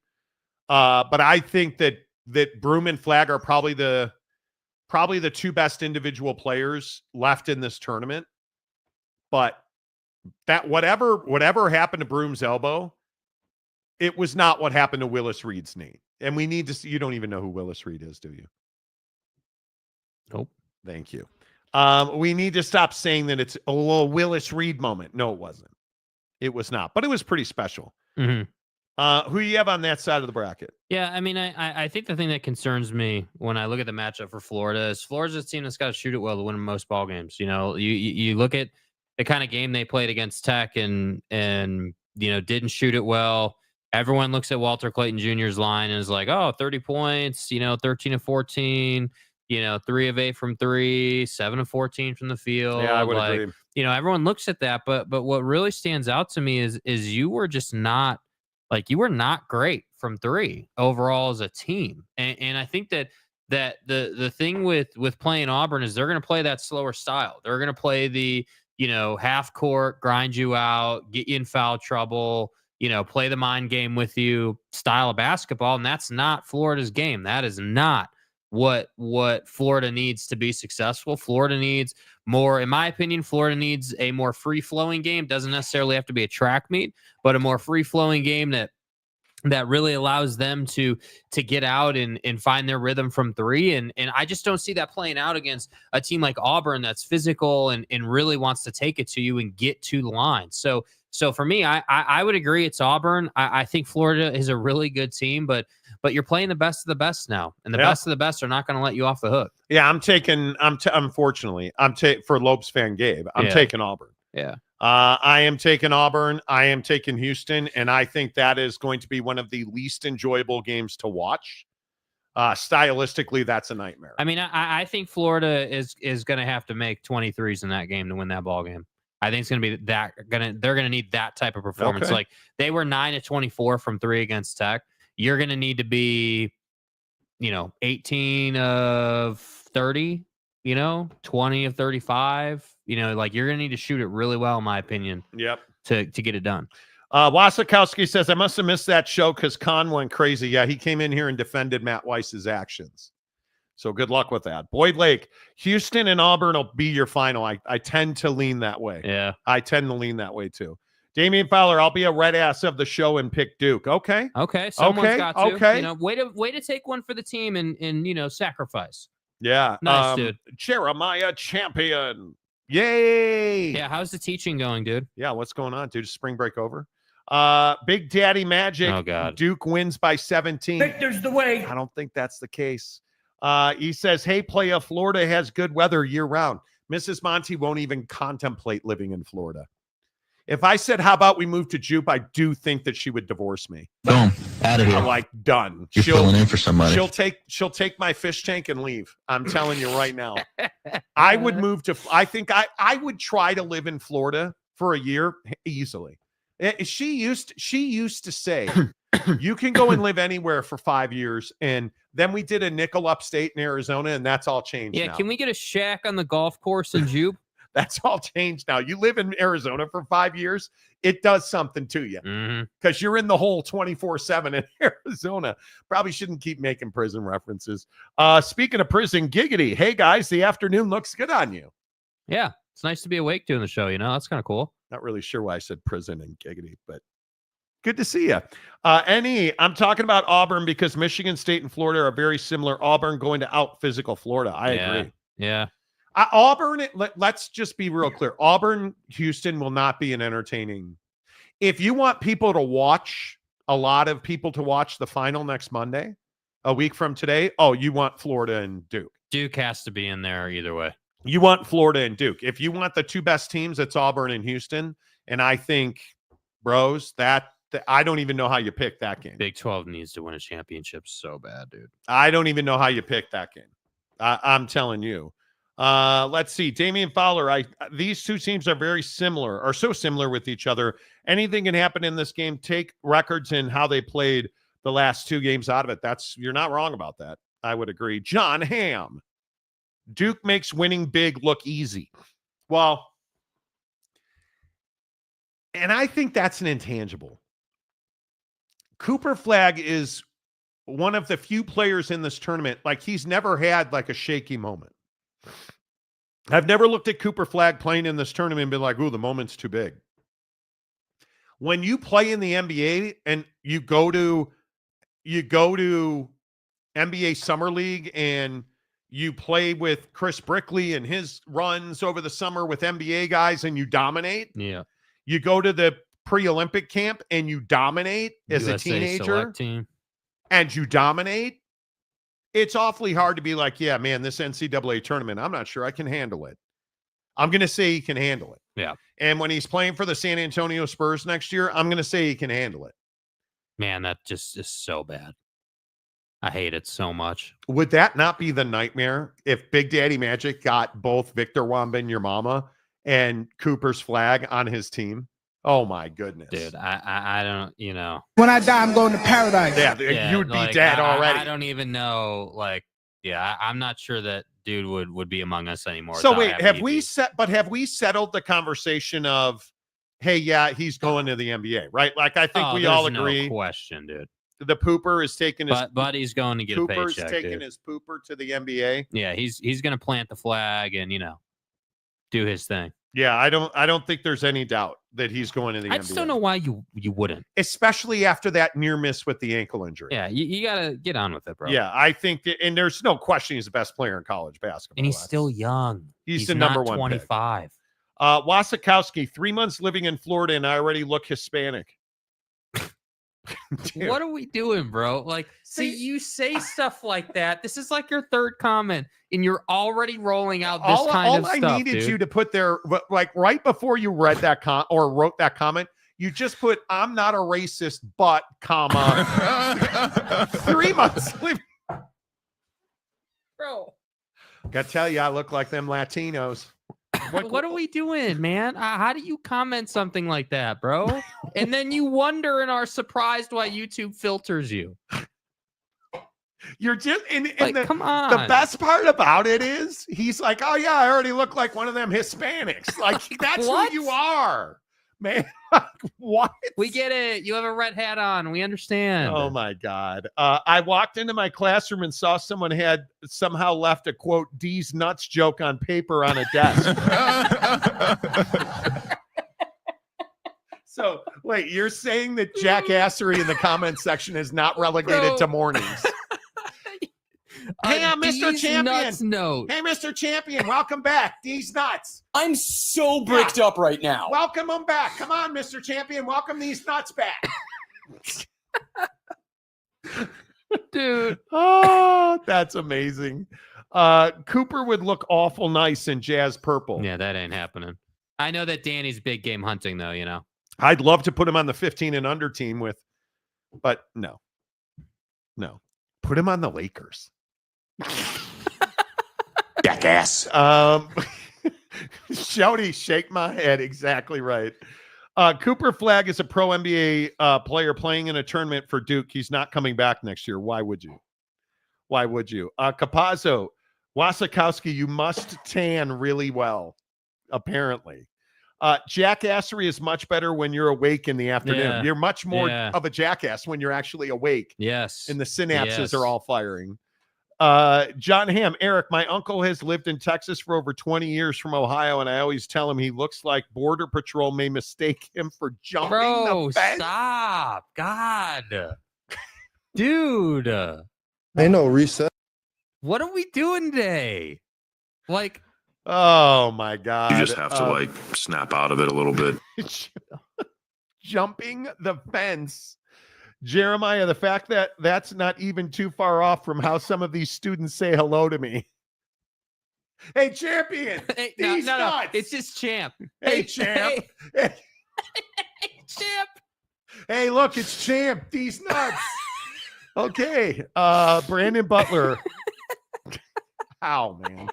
But I think that Broome and Flagg are probably the two best individual players left in this tournament. But that whatever happened to Broome's elbow, it was not what happened to Willis Reed's knee. And we need to see, you don't even know who Willis Reed is, do you? Nope. Thank you. We need to stop saying that it's a little Willis Reed moment. No, it wasn't. It was not. But it was pretty special. Mm-hmm. Who you have on that side of the bracket? Yeah, I mean, I think the thing that concerns me when I look at the matchup for Florida is Florida's a team that's got to shoot it well to win most ball games. You know, you look at the kind of game they played against Tech and didn't shoot it well. Everyone looks at Walter Clayton Jr.'s line and is like, oh, 30 points, 13 of 14, 3 of 8 from 3, 7 of 14 from the field. Yeah, I would agree. Everyone looks at that, but what really stands out to me is you were just not you were not great from 3 overall as a team. And I think that the thing with playing Auburn is they're going to play that slower style. They're going to play the, half court, grind you out, get you in foul trouble, play the mind game with you style of basketball. And that's not Florida's game. That is not what Florida needs to be successful. Florida needs more, in my opinion, Florida needs a more free-flowing game. Doesn't necessarily have to be a track meet, but a more free-flowing game that that really allows them to get out and find their rhythm from three. And I just don't see that playing out against a team like Auburn that's physical and really wants to take it to you and get to the line. So for me, I would agree it's Auburn. I think Florida is a really good team, but you're playing the best of the best now, and the best of the best are not going to let you off the hook. Yeah, unfortunately, for Lopes fan Gabe, I'm taking Auburn. Yeah. I am taking Auburn. I am taking Houston, and I think that is going to be one of the least enjoyable games to watch. Stylistically, that's a nightmare. I mean, I think Florida is going to have to make 23s in that game to win that ball game. I think it's going to be they're going to need that type of performance. Okay. Like they were 9 of 24 from three against Tech. You're going to need to be, 18 of 30, 20 of 35, like you're going to need to shoot it really well, in my opinion. Yep. To get it done. Wasikowski says, I must have missed that show because Khan went crazy. Yeah, he came in here and defended Matt Weiss's actions. So good luck with that. Boyd Lake, Houston and Auburn will be your final. I tend to lean that way. Yeah. I tend to lean that way too. Damian Fowler, I'll be a red ass of the show and pick Duke. Okay. Someone's got to. Okay. Way to take one for the team and sacrifice. Yeah. Nice, dude. Jeremiah Champion. Yay. Yeah. How's the teaching going, dude? Yeah. What's going on, dude? Is spring break over? Big Daddy Magic. Oh, God. Duke wins by 17. Victor's the way. I don't think that's the case. He says, hey, playa, Florida has good weather year round. Mrs. Monty won't even contemplate living in Florida. If I said, how about we move to Jupe, I do think that she would divorce me. Boom. Out of here. I'm like, done. You're filling in for somebody. She'll take my fish tank and leave. I'm telling you right now. I would move to, I think I would try to live in Florida for a year easily. She used to say, you can go and live anywhere for 5 years. And then we did a nickel upstate in Arizona, and that's all changed now. Can we get a shack on the golf course in Jupe? That's all changed now. You live in Arizona for 5 years, it does something to you because you're in the hole 24/7 in Arizona. Probably shouldn't keep making prison references. Speaking of prison, giggity. Hey, guys, the afternoon looks good on you. Yeah, it's nice to be awake doing the show. That's kind of cool. Not really sure why I said prison and giggity, but good to see you. I'm talking about Auburn because Michigan State and Florida are very similar. Auburn going to out physical Florida. I agree. Yeah. Auburn, let's just be real clear. Auburn, Houston will not be an entertaining. If you want people to watch, a lot of people to watch the final next Monday, a week from today, you want Florida and Duke. Duke has to be in there either way. You want Florida and Duke. If you want the two best teams, it's Auburn and Houston. And I think, bros, I don't even know how you pick that game. Big 12 needs to win a championship so bad, dude. I don't even know how you pick that game. I'm telling you. Let's see. Damian Fowler, these two teams are so similar with each other. Anything can happen in this game. Take records and how they played the last two games out of it. You're not wrong about that. I would agree. John Hamm. Duke makes winning big look easy. Well, and I think that's an intangible. Cooper Flagg is one of the few players in this tournament. Like, he's never had like a shaky moment. I've never looked at Cooper Flagg playing in this tournament and been like, ooh, the moment's too big. When you play in the NBA and you go to NBA Summer League and you play with Chris Brickley and his runs over the summer with NBA guys and you dominate. Yeah. You go to the pre-Olympic camp and you dominate as USA a teenager select team. and you dominate. It's awfully hard to be like, yeah, man, this NCAA tournament, I'm not sure I can handle it. I'm going to say he can handle it. Yeah. And when he's playing for the San Antonio Spurs next year, I'm going to say he can handle it. Man, that just is so bad. I hate it so much. Would that not be the nightmare if Big Daddy Magic got both Victor Wembanyama and Cooper's Flagg on his team? Oh my goodness. Dude, I don't, When I die, I'm going to paradise. Yeah, you'd be dead already. I don't even know, I'm not sure that dude would be among us anymore. So wait, have we settled the conversation of, hey, yeah, he's going to the NBA, right? Like, I think we all agree. No question, dude. The pooper is taking his Buddy's going to get a paycheck. Cooper's taking his pooper to the NBA. Yeah, he's going to plant the flag and, do his thing. Yeah, I don't think there's any doubt that he's going to the NBA. I just don't know why you wouldn't. Especially after that near miss with the ankle injury. Yeah, you got to get on with it, bro. Yeah, I think that, and there's no question he's the best player in college basketball. And he's still young. He's the number one 25. Wasikowski, 3 months living in Florida, and I already look Hispanic. What are we doing, bro? Like, see, you say stuff like that. This is like your third comment, and you're already rolling out this kind of stuff. All I needed you to put there, like right before you read that or wrote that comment, you just put, I'm not a racist, but, comma, 3 months living. Bro. Gotta tell you, I look like them Latinos. What are we doing, man? How do you comment something like that, bro? And then you wonder and are surprised why YouTube filters you. You're just come on. The best part about it is he's like, oh yeah, I already look like one of them Hispanics. Like that's who you are, man. What? We get it. You have a red hat on. We understand. Oh my God. I walked into my classroom and saw someone had somehow left a quote D's nuts joke on paper on a desk. So wait, you're saying that jackassery in the comments section is not relegated to mornings? Hey, I'm Mr. Champion. Note. Hey, Mr. Champion, welcome back. These nuts. I'm so bricked up right now. Welcome them back. Come on, Mr. Champion. Welcome these nuts back. Dude. Oh, that's amazing. Cooper would look awful nice in jazz purple. Yeah, that ain't happening. I know that Danny's big game hunting, though, you know. I'd love to put him on the 15 and under team but no. Put him on the Lakers. Jackass. Shouty, shake my head. Exactly right. Cooper Flagg is a pro NBA player playing in a tournament for Duke. He's not coming back next year. Why would you? Capazzo, Wasikowski, you must tan really well, apparently. Jackassery is much better when you're awake in the afternoon. Yeah. You're much more of a jackass when you're actually awake. Yes. And the synapses are all firing. John Hamm, Eric, my uncle has lived in Texas for over 20 years from Ohio, and I always tell him he looks like Border Patrol may mistake him for jumping the fence. Stop. God. Dude. Ain't no reset. What are we doing today? Like, oh my God. You just have to snap out of it a little bit. Jumping the fence. Jeremiah, the fact that that's not even too far off from how some of these students say hello to me. Hey, champion. Hey, these nuts. It's just champ. Hey, champ. Hey, champ. Hey, look, it's champ. These nuts. Okay. Brandon Butler. Ow, man.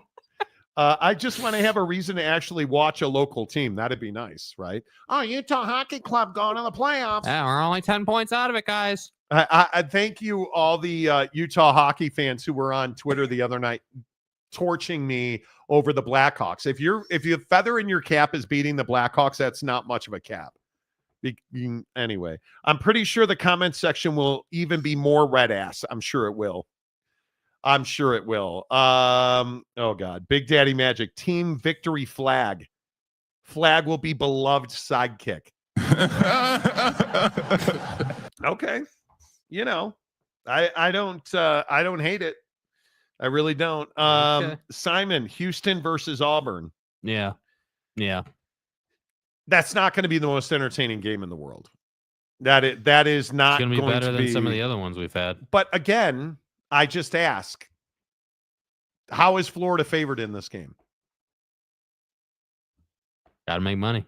I just want to have a reason to actually watch a local team. That'd be nice, right? Oh, Utah Hockey Club going to the playoffs. Yeah, we're only 10 points out of it, guys. I thank you, all the Utah hockey fans who were on Twitter the other night torching me over the Blackhawks. If your feather in your cap is beating the Blackhawks, that's not much of a cap. Anyway, I'm pretty sure the comment section will even be more red ass. I'm sure it will. Oh God, Big Daddy Magic, Team Victory Flag. Flag will be beloved sidekick. Okay. You know, I don't hate it. I really don't. Okay. Simon, Houston versus Auburn. Yeah. That's not going to be the most entertaining game in the world. That is not going to be better than be some of the other ones we've had. But again, I just ask, how is Florida favored in this game? Got to make money.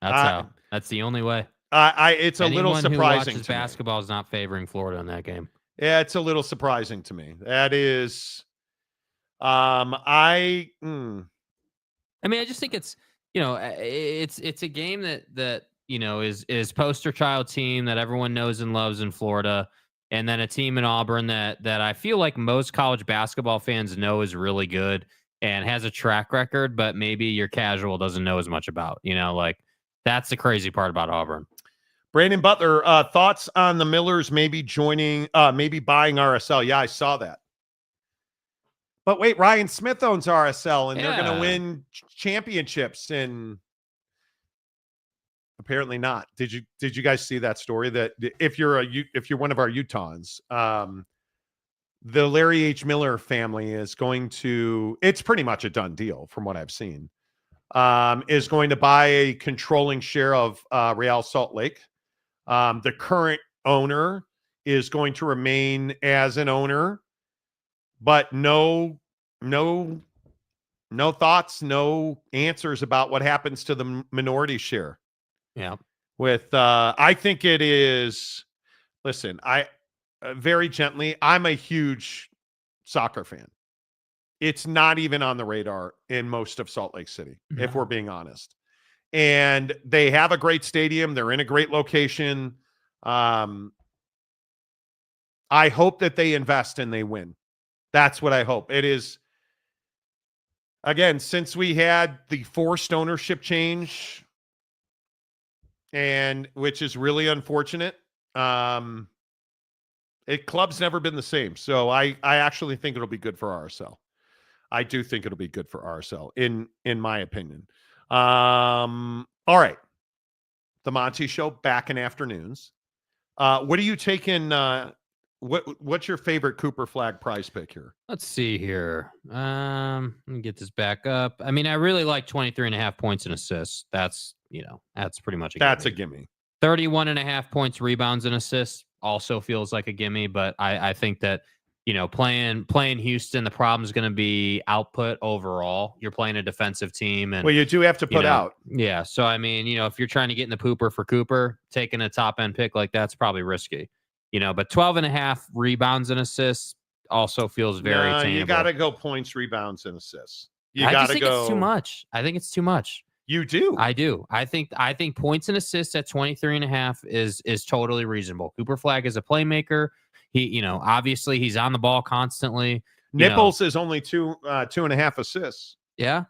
That's how. That's the only way. It's a Anyone little surprising. Who watches basketball is not favoring Florida in that game. Yeah, it's a little surprising to me. That is, I mean, I just think it's, it's a game that is poster child team that everyone knows and loves in Florida. And then a team in Auburn that I feel like most college basketball fans know is really good and has a track record, but maybe your casual doesn't know as much about. That's the crazy part about Auburn. Brandon Butler, thoughts on the Millers maybe buying RSL? Yeah, I saw that. But wait, Ryan Smith owns RSL, and they're going to win championships. And Apparently not. Did you guys see that story that if you're one of our Utahns, the Larry H. Miller family is going to, it's pretty much a done deal from what I've seen, is going to buy a controlling share of Real Salt Lake. The current owner is going to remain as an owner, but no thoughts, no answers about what happens to the minority share. Yeah. With I think it is, listen, I very gently, I'm a huge soccer fan. It's not even on the radar in most of Salt Lake City, if we're being honest. And they have a great stadium. They're in a great location. I hope that they invest and they win. That's what I hope. It is, again, since we had the forced ownership change, and which is really unfortunate, club's never been the same. So I actually think it'll be good for RSL. I do think it'll be good for RSL in my opinion. All right. The Monty Show back in afternoons. What are you taking? What's your favorite Cooper Flagg prize pick here? Let's see here. Let me get this back up. I mean, I really like 23.5 points and assists. That's pretty much a gimme. 31.5 points, rebounds, and assists also feels like a gimme, but I think that, playing Houston, the problem is going to be output overall. You're playing a defensive team, and you do have to put out. Yeah. So I mean, if you're trying to get in the pooper for Cooper, taking a top end pick like that's probably risky. But 12.5 rebounds and assists also feels very attainable. You got to go points, rebounds, and assists. I just think it's too much. I think it's too much. You do? I do. I think points and assists at 23.5 is totally reasonable. Cooper Flagg is a playmaker. He, obviously he's on the ball constantly. Nipples is only 2.5 assists. Yeah.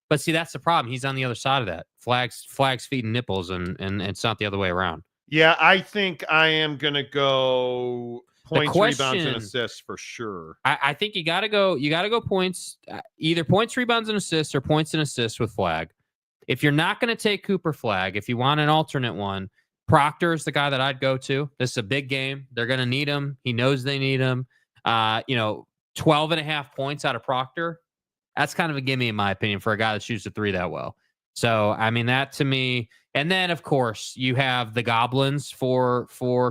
But see, that's the problem. He's on the other side of that. Flagg's feeding Nipples, and it's not the other way around. Yeah, I think I am going to go points, rebounds, and assists for sure. I think you got to go points, either points, rebounds, and assists, or points and assists with Flagg. If you're not going to take Cooper Flagg, if you want an alternate one, Proctor is the guy that I'd go to. This is a big game. They're going to need him. He knows they need him. 12.5 points out of Proctor. That's kind of a gimme, in my opinion, for a guy that shoots the three that well. So, I mean, that to me, and then, of course, you have the Goblins for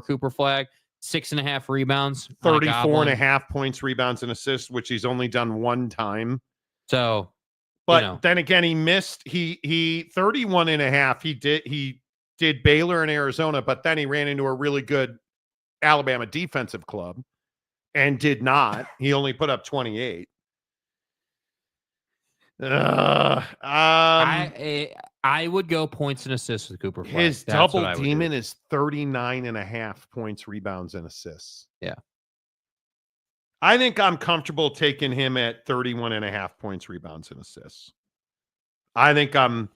Cooper Flagg, 6.5 rebounds, 34.5 points, rebounds, and assists, which he's only done one time. So, but then again, he missed. He 31.5. He did Baylor and Arizona, but then he ran into a really good Alabama defensive club and did not. He only put up 28. I would go points and assists with Cooper Flagg. His double demon is 39.5 points, rebounds, and assists. Yeah. I think I'm comfortable taking him at 31.5 points, rebounds, and assists. I think I'm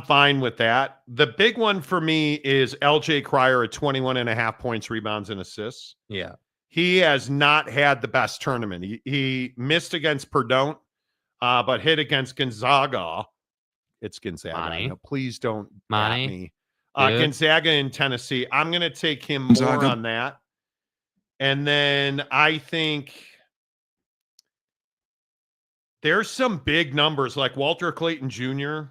fine with that. The big one for me is LJ Cryer at 21.5 points, rebounds, and assists. Yeah. He has not had the best tournament. He missed against Perdon't, but hit against Gonzaga. It's Gonzaga. No, please don't at me. Gonzaga in Tennessee. I'm going to take him more on that. And then I think there's some big numbers like Walter Clayton Jr.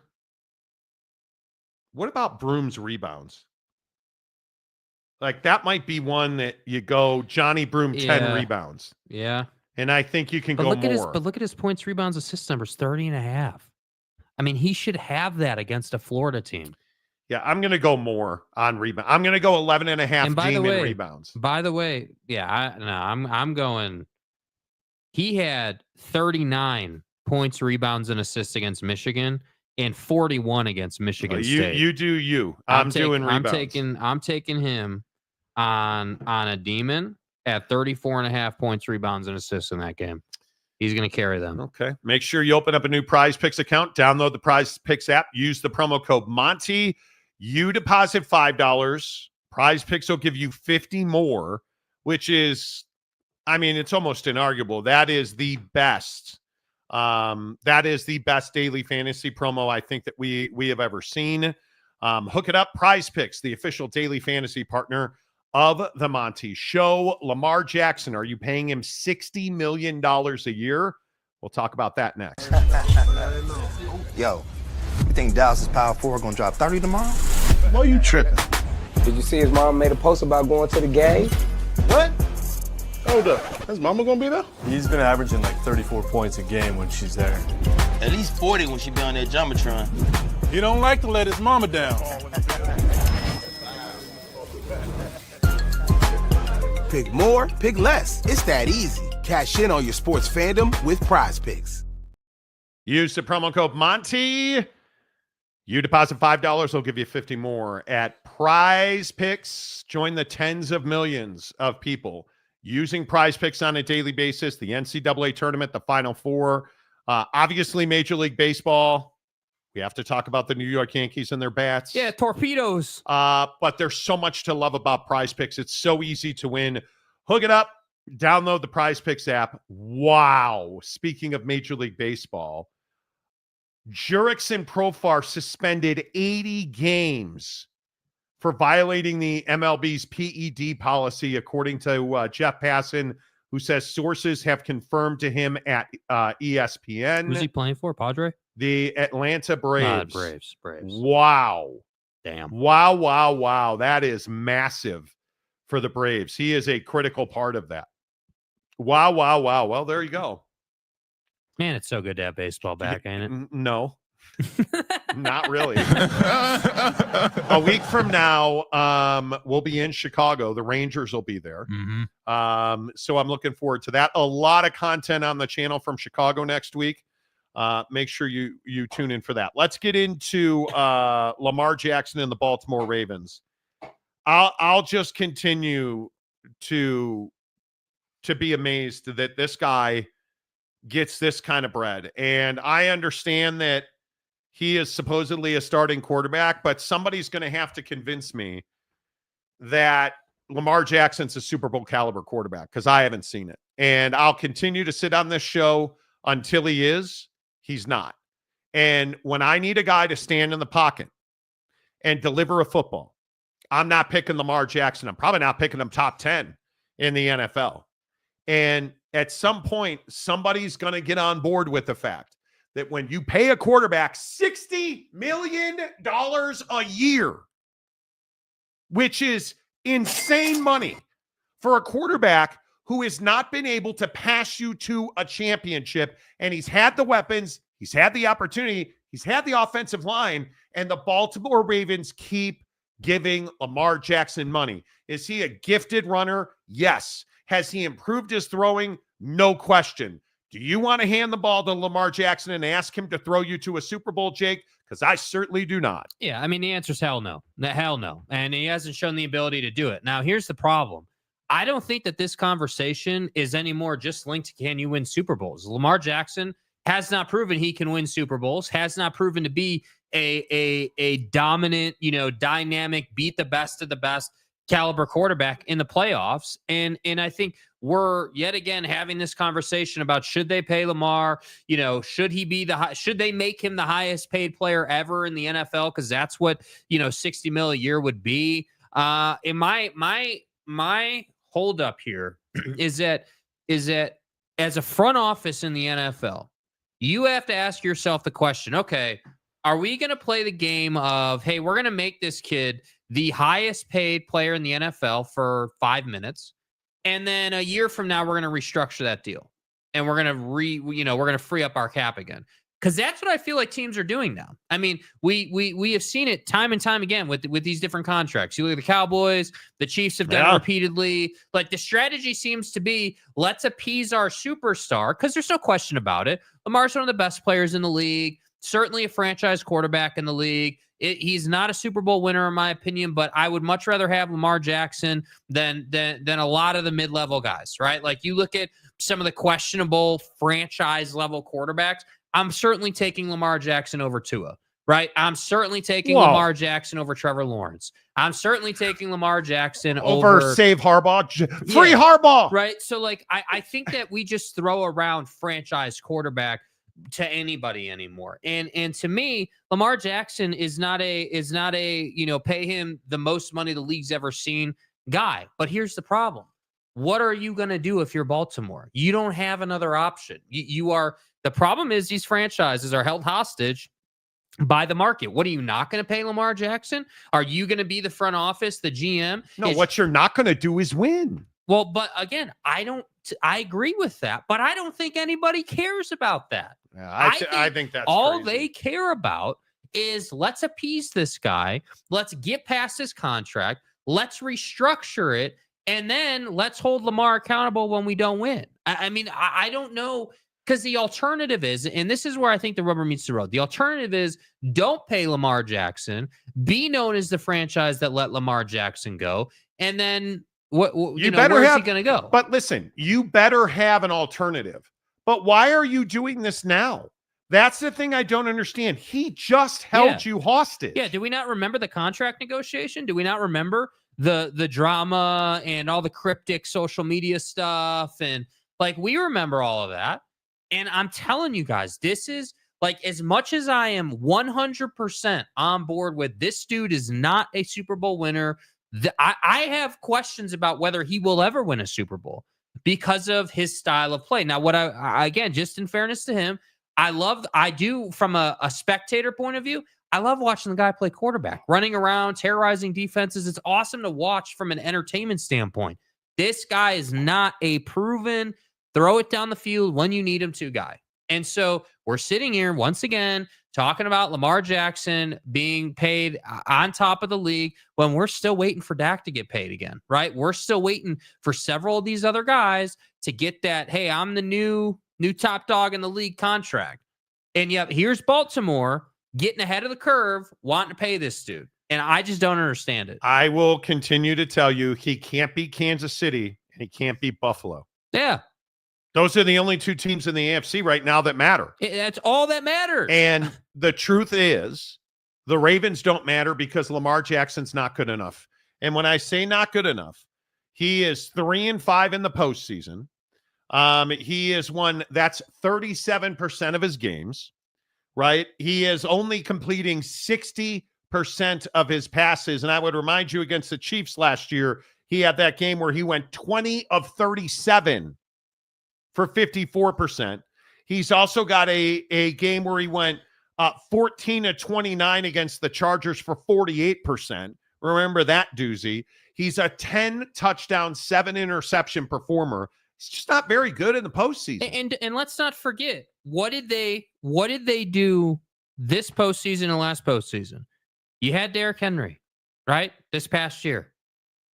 What about Broom's rebounds? Like that might be one that you go Johnny Broom 10 rebounds. Yeah. And I think you can go more. But look at his points, rebounds, assist numbers, 30.5. I mean, he should have that against a Florida team. Yeah, I'm going to go more on rebound. I'm going to go 11.5 demon rebounds. By the way, I'm going. He had 39 points, rebounds, and assists against Michigan, and 41 against Michigan State. You do you. I'm doing rebounds. I'm taking him on a demon at 34.5 points, rebounds, and assists in that game. He's going to carry them. Okay. Make sure you open up a new PrizePicks account. Download the PrizePicks app. Use the promo code Monty. You deposit $5. PrizePicks will give you 50 more, which is, I mean, it's almost inarguable. That is the best. That is the best daily fantasy promo I think that we have ever seen. Hook it up. PrizePicks, the official daily fantasy partner of the Monty Show. Lamar Jackson, are you paying him $60 million a year? We'll talk about that next. Yo, you think Dallas's Power 4 gonna drop 30 tomorrow? Why you tripping? Did you see his mom made a post about going to the game? What? Hold up. His mama gonna be there? He's been averaging like 34 points a game when she's there. At least 40 when she be on that Jumbotron. He don't like to let his mama down. Pick more, pick less. It's that easy. Cash in on your sports fandom with PrizePicks. Use the promo code Monty. You deposit $5, they'll give you 50 more at PrizePicks. Join the tens of millions of people using PrizePicks on a daily basis. The NCAA Tournament, the Final Four. Obviously, Major League Baseball. We have to talk about the New York Yankees and their bats. Yeah, torpedoes. But there's so much to love about PrizePicks. It's so easy to win. Hook it up. Download the PrizePicks app. Wow. Speaking of Major League Baseball, Jurickson Profar suspended 80 games for violating the MLB's PED policy, according to Jeff Passan, who says sources have confirmed to him at ESPN. Who's he playing for? Padre? The Atlanta Braves. Braves. Wow. Damn. Wow. That is massive for the Braves. He is a critical part of that. Wow. Well, there you go. Man, it's so good to have baseball back, ain't it? No, not really. A week from now, we'll be in Chicago. The Rangers will be there. Mm-hmm. So I'm looking forward to that. A lot of content on the channel from Chicago next week. Make sure you tune in for that. Let's get into Lamar Jackson and the Baltimore Ravens. I'll just continue to be amazed that this guy gets this kind of bread. And I understand that he is supposedly a starting quarterback, but somebody's going to have to convince me that Lamar Jackson's a Super Bowl caliber quarterback, because I haven't seen it. And I'll continue to sit on this show until he is. He's not. And when I need a guy to stand in the pocket and deliver a football, I'm not picking Lamar Jackson. I'm probably not picking him top 10 in the NFL. And at some point, somebody's going to get on board with the fact that when you pay a quarterback $60 million a year, which is insane money for a quarterback who has not been able to pass you to a championship, and he's had the weapons, he's had the opportunity, he's had the offensive line, and the Baltimore Ravens keep giving Lamar Jackson money. Is he a gifted runner? Yes. Has he improved his throwing? No question. Do you want to hand the ball to Lamar Jackson and ask him to throw you to a Super Bowl, Jake? Because I certainly do not. Yeah, I mean, the answer is hell no. Hell no. And he hasn't shown the ability to do it. Now, here's the problem. I don't think that this conversation is anymore just linked to can you win Super Bowls. Lamar Jackson has not proven he can win Super Bowls, has not proven to be a dominant, dynamic, beat the best of the best caliber quarterback in the playoffs. And I think we're yet again having this conversation about should they pay Lamar, should he be should they make him the highest paid player ever in the NFL? Cause that's what, $60 million a year would be. In my hold up here is that as a front office in the NFL, you have to ask yourself the question, okay, are we going to play the game of, hey, we're going to make this kid the highest paid player in the NFL for 5 minutes, and then a year from now we're going to restructure that deal, and we're going to free up our cap again? Because that's what I feel like teams are doing now. I mean, we have seen it time and time again with these different contracts. You look at the Cowboys, the Chiefs have done it repeatedly. Like, the strategy seems to be, let's appease our superstar, because there's no question about it. Lamar's one of the best players in the league, certainly a franchise quarterback in the league. He's not a Super Bowl winner, in my opinion, but I would much rather have Lamar Jackson than a lot of the mid-level guys, right? Like, you look at some of the questionable franchise-level quarterbacks, I'm certainly taking Lamar Jackson over Tua, right? I'm certainly taking Lamar Jackson over Trevor Lawrence. I'm certainly taking Lamar Jackson over save Harbaugh, free Harbaugh, right? So, like, I think that we just throw around franchise quarterback to anybody anymore. And to me, Lamar Jackson is not a pay him the most money the league's ever seen guy. But here's the problem. What are you going to do if you're Baltimore? You don't have another option. The problem is these franchises are held hostage by the market. What are you not going to pay Lamar Jackson? Are you going to be the front office, the GM? No, what you're not going to do is win. Well, but again, I agree with that, but I don't think anybody cares about that. Yeah, I think that's all crazy. They care about is let's appease this guy. Let's get past his contract. Let's restructure it. And then let's hold Lamar accountable when we don't win. I don't know, because the alternative is, and this is where I think the rubber meets the road. The alternative is don't pay Lamar Jackson, be known as the franchise that let Lamar Jackson go, and then where's he going to go? But listen, you better have an alternative. But why are you doing this now? That's the thing I don't understand. He just held you hostage. Yeah, do we not remember the contract negotiation? Do we not remember the drama and all the cryptic social media stuff? And we remember all of that. And I'm telling you guys, this is as much as I am 100% on board with this dude is not a Super Bowl winner. I have questions about whether he will ever win a Super Bowl because of his style of play. Now, what I again, just in fairness to him, I do from a spectator point of view, I love watching the guy play quarterback, running around, terrorizing defenses. It's awesome to watch from an entertainment standpoint. This guy is not a proven throw it down the field when you need him to guy. And so we're sitting here once again talking about Lamar Jackson being paid on top of the league when we're still waiting for Dak to get paid again, right? We're still waiting for several of these other guys to get that, hey, I'm the new top dog in the league contract. And yet here's Baltimore getting ahead of the curve, wanting to pay this dude. And I just don't understand it. I will continue to tell you he can't beat Kansas City and he can't beat Buffalo. Yeah. Those are the only two teams in the AFC right now that matter. That's all that matters. And the truth is, the Ravens don't matter because Lamar Jackson's not good enough. And when I say not good enough, he is 3-5 in the postseason. He has won, that's 37% of his games, right? He is only completing 60% of his passes. And I would remind you, against the Chiefs last year, he had that game where he went 20 of 37 for 54%. He's also got a game where he went 14 of 29 against the Chargers for 48%. Remember that doozy. He's a 10 touchdown, 7 interception performer. It's just not very good in the postseason. And let's not forget, what did they do this postseason and last postseason? You had Derrick Henry, right? This past year.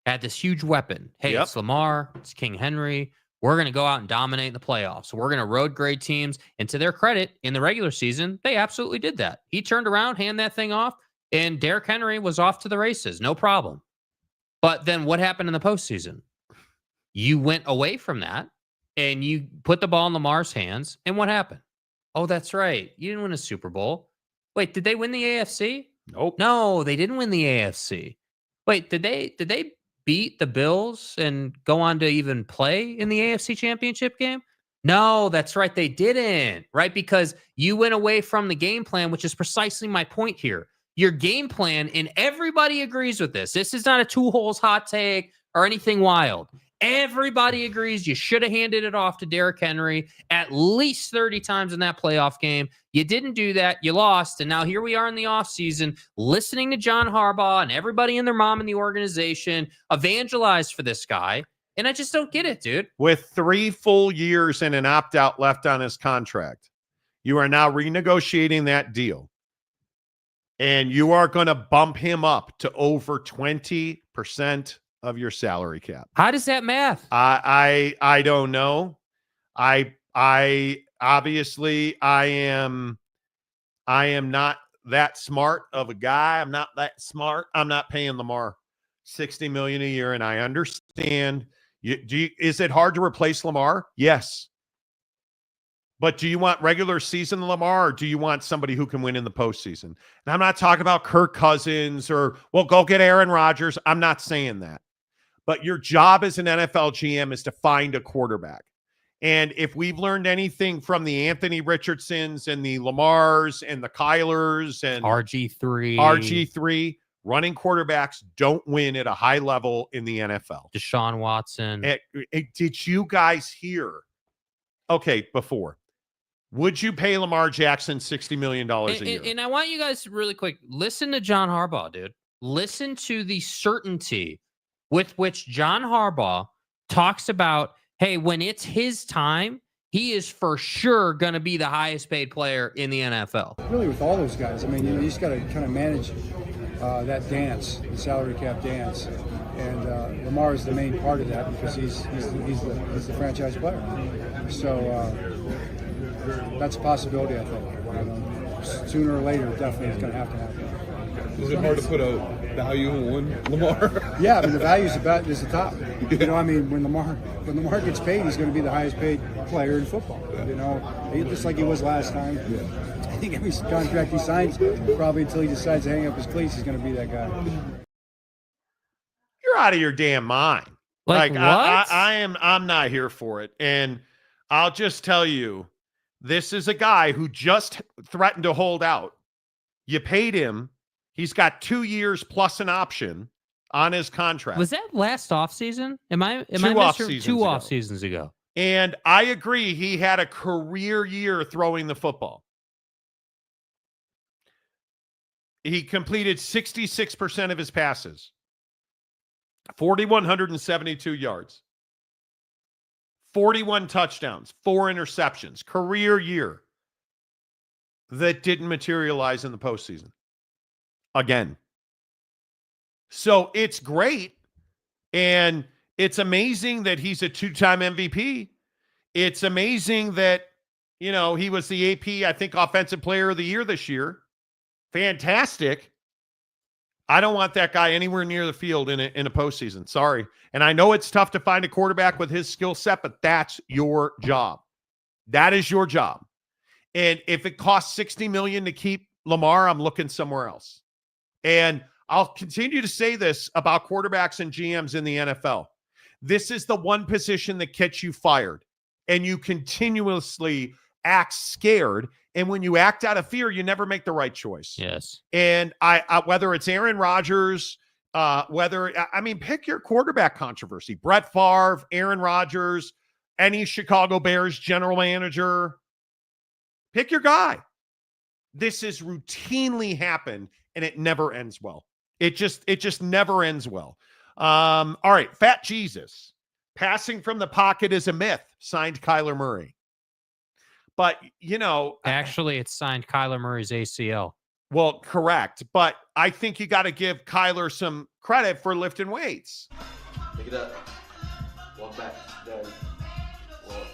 Had this huge weapon. Hey, It's Lamar, it's King Henry. We're going to go out and dominate in the playoffs. We're going to road grade teams. And to their credit, in the regular season, they absolutely did that. He turned around, handed that thing off, and Derrick Henry was off to the races. No problem. But then what happened in the postseason? You went away from that, and you put the ball in Lamar's hands, and what happened? Oh, that's right. You didn't win a Super Bowl. Wait, did they win the AFC? Nope. No, they didn't win the AFC. Wait, did they beat the Bills and go on to even play in the AFC Championship game? No, that's right. They didn't, right? Because you went away from the game plan, which is precisely my point here. Your game plan, and everybody agrees with this. This is not a two holes hot take or anything wild. Everybody agrees you should have handed it off to Derrick Henry at least 30 times in that playoff game. You didn't do that. You lost. And now here we are in the offseason listening to John Harbaugh and everybody and their mom in the organization evangelize for this guy. And I just don't get it, dude. With 3 full years and an opt-out left on his contract, you are now renegotiating that deal. And you are going to bump him up to over 20% of your salary cap. How does that math? I don't know. I obviously I am not that smart of a guy. I'm not that smart. I'm not paying Lamar $60 million a year, and I understand. Is it hard to replace Lamar? Yes. But do you want regular season Lamar, or do you want somebody who can win in the postseason? And I'm not talking about Kirk Cousins or, well, go get Aaron Rodgers. I'm not saying that. But your job as an NFL GM is to find a quarterback. And if we've learned anything from the Anthony Richardsons and the Lamars and the Kylers and RG3, running quarterbacks don't win at a high level in the NFL. Deshaun Watson. Did you guys hear? Okay, before. Would you pay Lamar Jackson $60 million a year? And I want you guys really quick, listen to John Harbaugh, dude. Listen to the certainty with which John Harbaugh talks about, hey, when it's his time, he is for sure going to be the highest paid player in the NFL. Really, with all those guys, I mean, you just got to kind of manage that dance, the salary cap dance. And Lamar is the main part of that because he's the franchise player. So that's a possibility, I think. Sooner or later, definitely it's going to happen. Is it hard to put a value on Lamar? Yeah, I mean, the value is the top. You know, I mean, when Lamar gets paid, he's going to be the highest paid player in football. You know, just like he was last time. Yeah. I think every contract he signs, probably until he decides to hang up his cleats, he's going to be that guy. You're out of your damn mind. Like what? I'm not here for it. And I'll just tell you, this is a guy who just threatened to hold out. You paid him. He's got 2 years plus an option on his contract. Was that last offseason? Am I two off seasons ago? And I agree, he had a career year throwing the football. He completed 66% of his passes, 4,172 yards, 41 touchdowns, 4 interceptions, career year that didn't materialize in the postseason. Again. So it's great. And it's amazing that he's a 2-time MVP. It's amazing that, you know, he was the AP, I think, Offensive Player of the Year this year. Fantastic. I don't want that guy anywhere near the field in a postseason. Sorry. And I know it's tough to find a quarterback with his skill set, but that's your job. That is your job. And if it costs $60 million to keep Lamar, I'm looking somewhere else. And I'll continue to say this about quarterbacks and GMs in the NFL. This is the one position that gets you fired, and you continuously act scared. And when you act out of fear, you never make the right choice. Yes. And I whether it's Aaron Rodgers, pick your quarterback controversy. Brett Favre, Aaron Rodgers, any Chicago Bears general manager. Pick your guy. This has routinely happened, and it never ends well. It just never ends well. All right, Fat Jesus. Passing from the pocket is a myth, signed Kyler Murray. But, you know. Actually, it's signed Kyler Murray's ACL. Well, correct. But I think you got to give Kyler some credit for lifting weights. Pick it up. Walk back. There. Walk.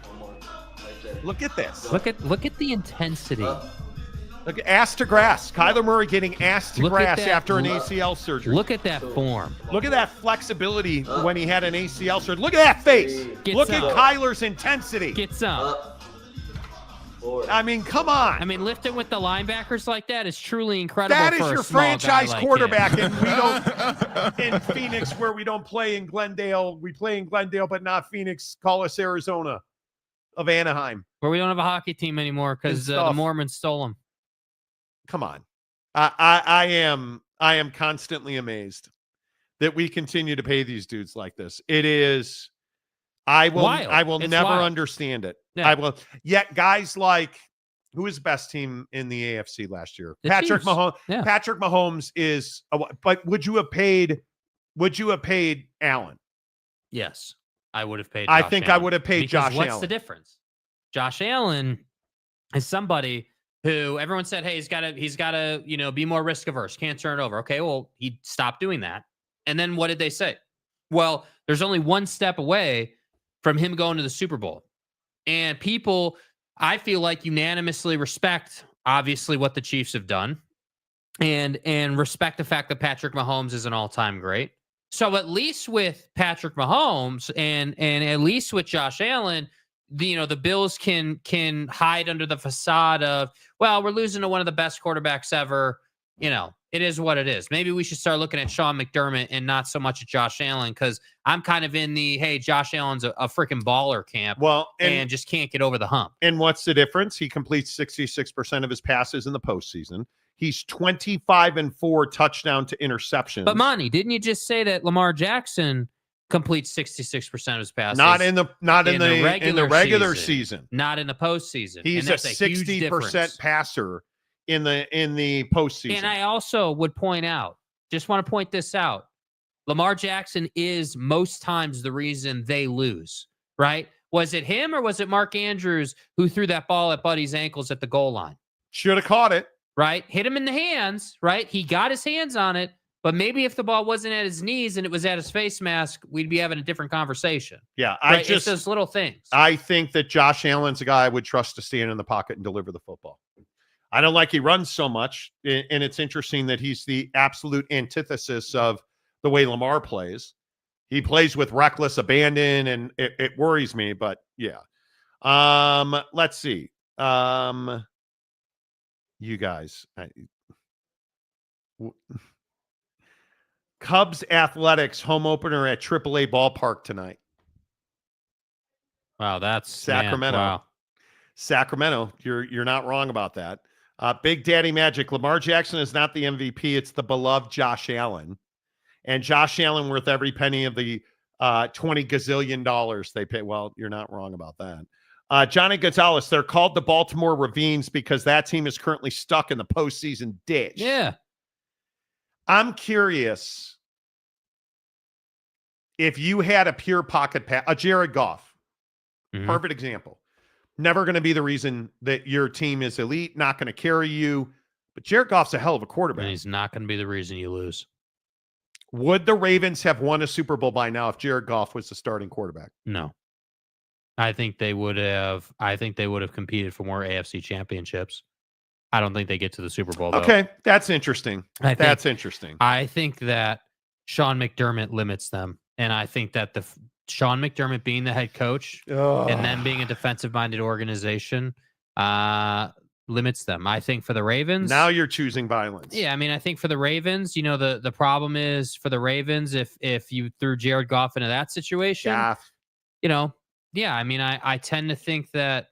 One more. Right there. Look at this. Look at the intensity. Look, ass to grass. Kyler Murray getting ass to grass after an ACL surgery. Look at that form. Look at that flexibility when he had an ACL surgery. Look at that face. Look at Kyler's intensity. Get some. I mean, come on. I mean, lifting with the linebackers like that is truly incredible. That is your franchise quarterback, and we don't in Phoenix, where we don't play in Glendale. We play in Glendale, but not Phoenix. Call us Arizona of Anaheim, where we don't have a hockey team anymore because the Mormons stole them. Come on. I am constantly amazed that we continue to pay these dudes like this. It is, I will never understand it. Yeah. I will. Yet guys like, who was the best team in the AFC last year? Patrick Mahomes. Yeah. Patrick Mahomes is, but would you have paid Allen? Yes, I would have paid. I think Allen. I would have paid Josh Allen. What's the difference? Josh Allen is somebody who everyone said, hey, he's got to, be more risk averse. Can't turn it over. Okay, well, he stopped doing that. And then what did they say? Well, there's only one step away from him going to the Super Bowl. And people, I feel like, unanimously respect, obviously, what the Chiefs have done and respect the fact that Patrick Mahomes is an all-time great. So at least with Patrick Mahomes and at least with Josh Allen, the Bills can hide under the facade of, well, we're losing to one of the best quarterbacks ever. it is what it is. Maybe we should start looking at Sean McDermott and not so much at Josh Allen, because I'm kind of in the, hey, Josh Allen's a freaking baller camp. Well, and just can't get over the hump. And what's the difference? He completes 66% of his passes in the postseason. He's 25-4 touchdown to interceptions. But Monty, didn't you just say that Lamar Jackson completes 66% of his passes? Not in the regular season. Not in the postseason. He's a 60% passer in the postseason. And I also would point out, just want to point this out, Lamar Jackson is most times the reason they lose, right? Was it him or was it Mark Andrews who threw that ball at Buddy's ankles at the goal line? Should have caught it. Right? Hit him in the hands, right? He got his hands on it, but maybe if the ball wasn't at his knees and it was at his face mask, we'd be having a different conversation. Yeah, right? It's those little things. I think that Josh Allen's a guy I would trust to stand in the pocket and deliver the football. I don't like he runs so much, and it's interesting that he's the absolute antithesis of the way Lamar plays. He plays with reckless abandon, and it worries me, but yeah. Let's see. You guys. Cubs Athletics home opener at AAA Ballpark tonight. Wow, that's Sacramento. Man, wow. Sacramento, you're not wrong about that. Big Daddy Magic. Lamar Jackson is not the MVP. It's the beloved Josh Allen. And Josh Allen worth every penny of the $20 gazillion they pay. Well, you're not wrong about that. Johnny Gonzalez, they're called the Baltimore Ravines because that team is currently stuck in the postseason ditch. Yeah. I'm curious if you had a pure pocket pass, a Jared Goff, perfect example. Never going to be the reason that your team is elite, not going to carry you. But Jared Goff's a hell of a quarterback. And he's not going to be the reason you lose. Would the Ravens have won a Super Bowl by now if Jared Goff was the starting quarterback? No. I think they would have competed for more AFC championships. I don't think they get to the Super Bowl, though. Okay, that's interesting. That's interesting. I think that Sean McDermott limits them. And I think that Sean McDermott being the head coach and then being a defensive-minded organization limits them. I think for the Ravens... Now you're choosing violence. Yeah, I mean, I think for the Ravens, the problem is for the Ravens, if you threw Jared Goff into that situation, yeah, I mean, I tend to think that,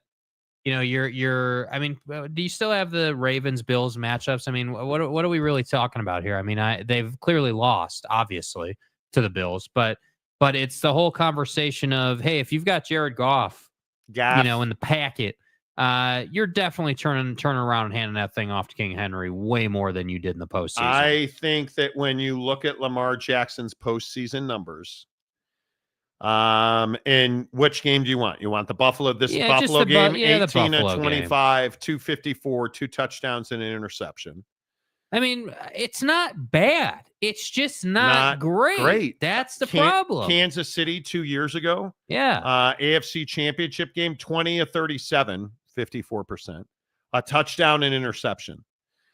you're. I mean, do you still have the Ravens-Bills matchups? I mean, what are we really talking about here? I mean, they've clearly lost, obviously, to the Bills, but it's the whole conversation of, hey, if you've got Jared Goff, in the packet, you're definitely turning around and handing that thing off to King Henry way more than you did in the postseason. I think that when you look at Lamar Jackson's postseason numbers. And which game do you want? You want the Buffalo Buffalo game? 18 of 25, 254, 2 touchdowns and an interception. I mean, it's not bad. It's just not great. That's the problem. Kansas City 2 years ago. Yeah. AFC Championship game, 20 of 37, 54%. A touchdown and interception.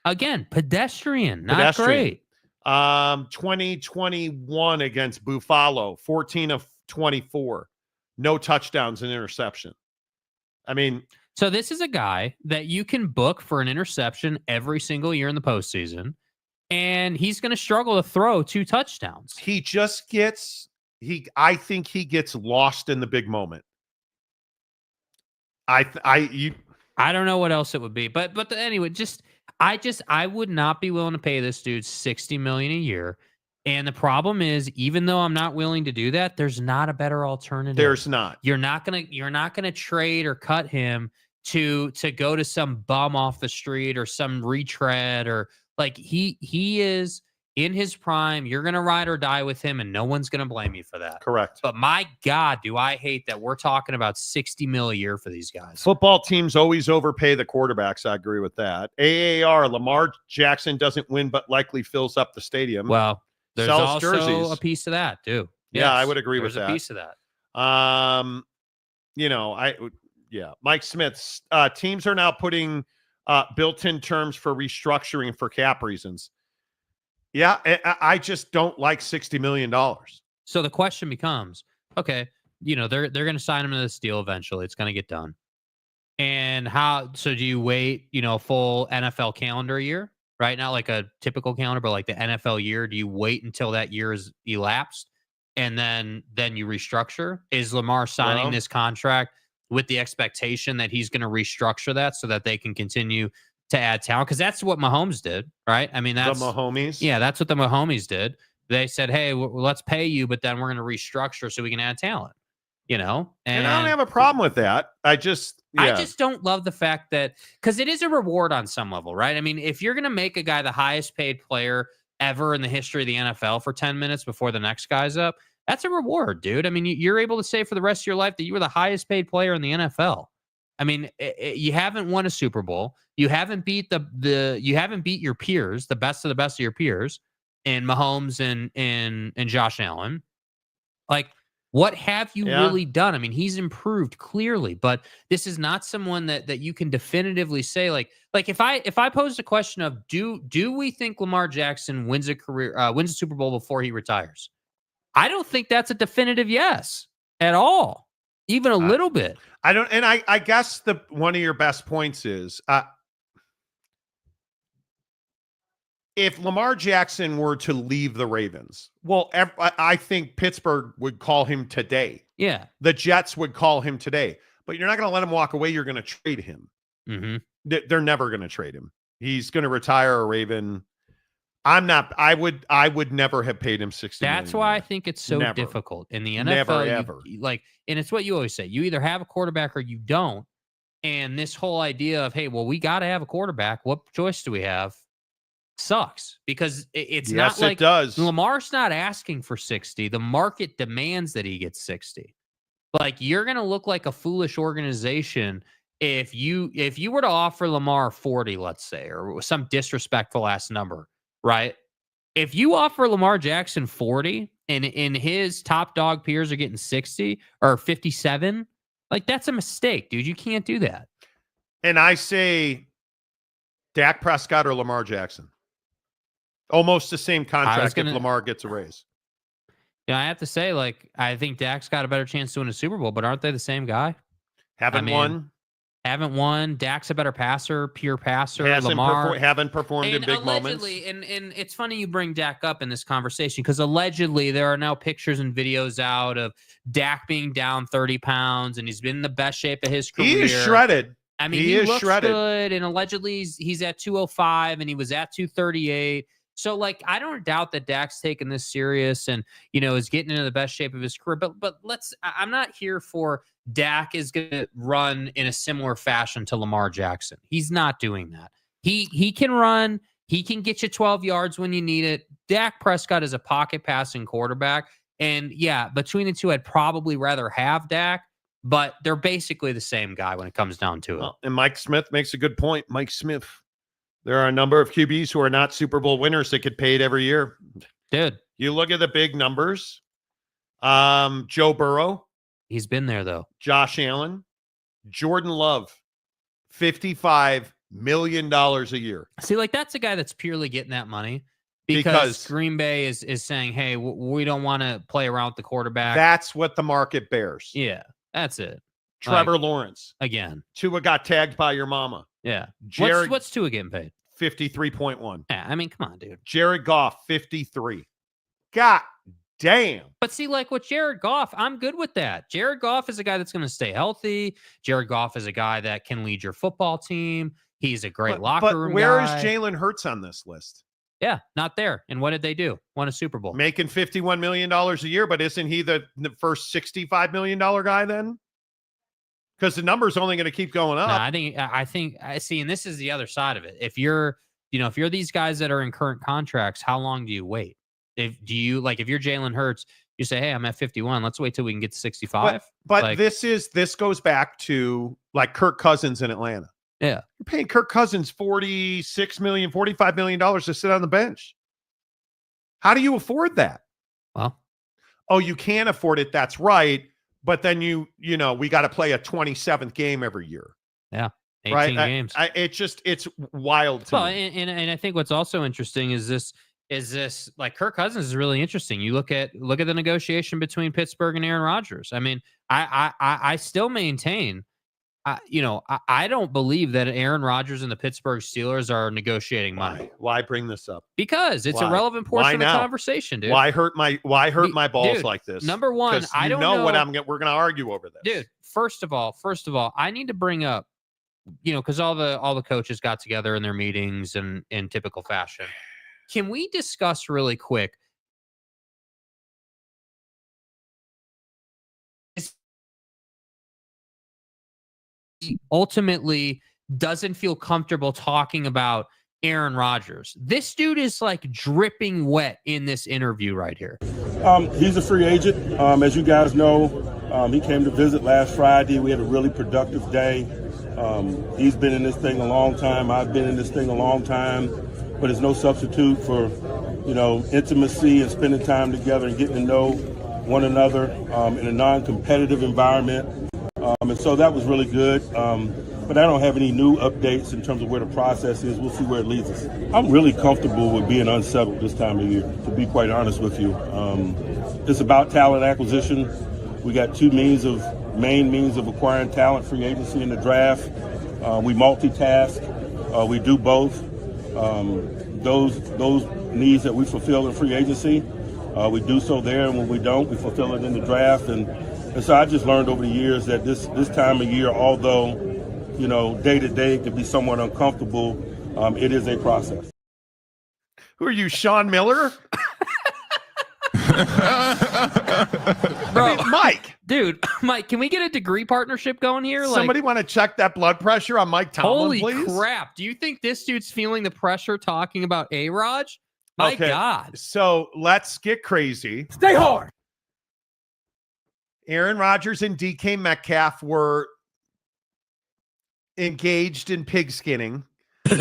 Again, pedestrian, not great. 2021 against Buffalo, 14 of 24, no touchdowns and interception. I mean, so this is a guy that you can book for an interception every single year in the postseason, and he's going to struggle to throw 2 touchdowns. I think he gets lost in the big moment. I don't know what else it would be, but anyway, I would not be willing to pay this dude $60 million a year. And the problem is, even though I'm not willing to do that, there's not a better alternative. There's not. You're not gonna trade or cut him to go to some bum off the street or some retread, or like he is in his prime. You're gonna ride or die with him, and no one's gonna blame you for that. Correct. But my God, do I hate that we're talking about $60 million a year for these guys. Football teams always overpay the quarterbacks. I agree with that. AAR, Lamar Jackson doesn't win, but likely fills up the stadium. Well, there's also jerseys. a piece of that too. Yes, yeah, I would agree with that. There's a piece of that. Mike Smith. Teams are now putting built-in terms for restructuring for cap reasons. Yeah, I just don't like $60 million. So the question becomes, okay, they're going to sign him to this deal eventually. It's going to get done. And so do you wait, full NFL calendar year, right? Not like a typical calendar, but like the NFL year. Do you wait until that year is elapsed and then you restructure? Is Lamar signing this contract with the expectation that he's going to restructure that so that they can continue to add talent? Because that's what Mahomes did, right? I mean, that's the Mahomes. Yeah, that's what the Mahomes did. They said, hey, let's pay you, but then we're going to restructure so we can add talent, And I don't have a problem with that. I just don't love the fact that, because it is a reward on some level, right? I mean, if you're going to make a guy the highest paid player ever in the history of the NFL for 10 minutes before the next guy's up, that's a reward, dude. I mean, you're able to say for the rest of your life that you were the highest paid player in the NFL. I mean, you haven't won a Super Bowl. You haven't beat you haven't beat your peers, the best of your peers, in Mahomes and Josh Allen. Like, what have you really done? I mean, he's improved clearly, but this is not someone that you can definitively say like if I posed a question of do we think Lamar Jackson wins a Super Bowl before he retires? I don't think that's a definitive yes at all, even a little bit. I don't, and I guess one of your best points is if Lamar Jackson were to leave the Ravens, well, I think Pittsburgh would call him today. Yeah. The Jets would call him today. But you're not going to let him walk away. You're going to trade him. Mm-hmm. They're never going to trade him. He's going to retire a Raven. I'm not. I would never have paid him $60 million. That's why I think it's so difficult in the NFL. Never, ever. And it's what you always say. You either have a quarterback or you don't. And this whole idea of, hey, well, we got to have a quarterback. What choice do we have? Sucks, because it's not like it does. Lamar's not asking for 60. The market demands that he gets 60. Like, you're going to look like a foolish organization if you were to offer Lamar 40, let's say, or some disrespectful ass number, right? If you offer Lamar Jackson 40 and his top dog peers are getting 60 or 57, like, that's a mistake, dude. You can't do that. And I say Dak Prescott or Lamar Jackson. Almost the same contract if Lamar gets a raise. Yeah, I have to say, like, I think Dak's got a better chance to win a Super Bowl, but aren't they the same guy? Haven't won. Dak's a better passer, pure passer. Lamar haven't performed in big moments. And it's funny you bring Dak up in this conversation, because allegedly there are now pictures and videos out of Dak being down 30 pounds, and he's been in the best shape of his career. He is shredded. I mean, he looks good, and allegedly he's at 205, and he was at 238. So, like, I don't doubt that Dak's taking this serious and, is getting into the best shape of his career. But I'm not here for Dak is going to run in a similar fashion to Lamar Jackson. He's not doing that. He can run. He can get you 12 yards when you need it. Dak Prescott is a pocket passing quarterback. And, yeah, between the two, I'd probably rather have Dak. But they're basically the same guy when it comes down to it. Well, and Mike Smith makes a good point. Mike Smith. There are a number of QBs who are not Super Bowl winners that get paid every year. Dude. You look at the big numbers. Joe Burrow. He's been there, though. Josh Allen. Jordan Love. $55 million a year. See, like, that's a guy that's purely getting that money because Green Bay is saying, hey, we don't want to play around with the quarterback. That's what the market bears. Yeah, that's it. Trevor Lawrence. Again. Tua got tagged by your mama. Yeah. Jared, what's Tua getting paid? 53.1. Yeah, I mean, come on, dude. Jared Goff, 53. God damn. But see, like with Jared Goff, I'm good with that. Jared Goff is a guy that's going to stay healthy. Jared Goff is a guy that can lead your football team. He's a great locker room where guy. is Jalen Hurts on this list? Yeah, not there. And what did they do? Won a Super Bowl. Making $51 million a year, but isn't he the first $65 million guy then? Because the number's only going to keep going up. No, I think I see, and this is the other side of it. If you're these guys that are in current contracts, how long do you wait? If you're Jalen Hurts, you say, hey, I'm at 51. Let's wait till we can get to 65. But this goes back to like Kirk Cousins in Atlanta. Yeah. You're paying Kirk Cousins $46 million, $45 million to sit on the bench. How do you afford that? Well, you can afford it. That's right. But then we got to play a 27th game every year. Yeah. 18 games. It's wild to me. And I think what's also interesting is this like Kirk Cousins is really interesting. You look at the negotiation between Pittsburgh and Aaron Rodgers. I mean, I still maintain I don't believe that Aaron Rodgers and the Pittsburgh Steelers are negotiating money. Why bring this up? Because it's a relevant portion of the conversation, dude. Why hurt my balls like this? Number one, I don't know what we're going to argue over this. Dude, first of all, I need to bring up, because all the coaches got together in their meetings and in typical fashion. Can we discuss really quick? Ultimately doesn't feel comfortable talking about Aaron Rodgers. This dude is like dripping wet in this interview right here. He's a free agent. As you guys know, he came to visit last Friday. We had a really productive day. He's been in this thing a long time. I've been in this thing a long time, but it's no substitute for, intimacy and spending time together and getting to know one another in a non-competitive environment. And so that was really good. But I don't have any new updates in terms of where the process is. We'll see where it leads us. I'm really comfortable with being unsettled this time of year, to be quite honest with you. It's about talent acquisition. We got two main means of acquiring talent: free agency and the draft. We multitask. We do both. Those needs that we fulfill in free agency, we do so there, and when we don't, we fulfill it in the draft. And so I just learned over the years that this time of year, although, day to day can be somewhat uncomfortable, it is a process. Who are you, Sean Miller? Bro, Mike. Dude, Mike, can we get a degree partnership going here? Somebody want to check that blood pressure on Mike Tomlin, please? Holy crap. Do you think this dude's feeling the pressure talking about A-Rod? My God. So let's get crazy. Stay hard. Aaron Rodgers and DK Metcalf were engaged in pig skinning. That's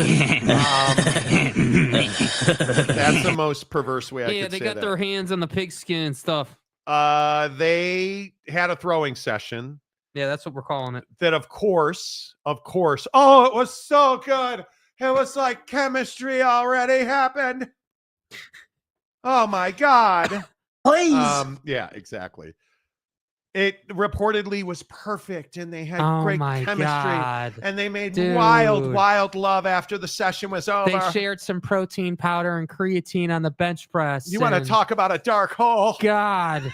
the most perverse way I could say that. Yeah, they got their hands on the pigskin and stuff. They had a throwing session. Yeah, that's what we're calling it. That, of course. Oh, it was so good. It was like chemistry already happened. Oh, my God. Please. Yeah, exactly. It reportedly was perfect, and they had great chemistry. God. And they made wild love after the session was over. They shared some protein powder and creatine on the bench press. You want to talk about a dark hole? God.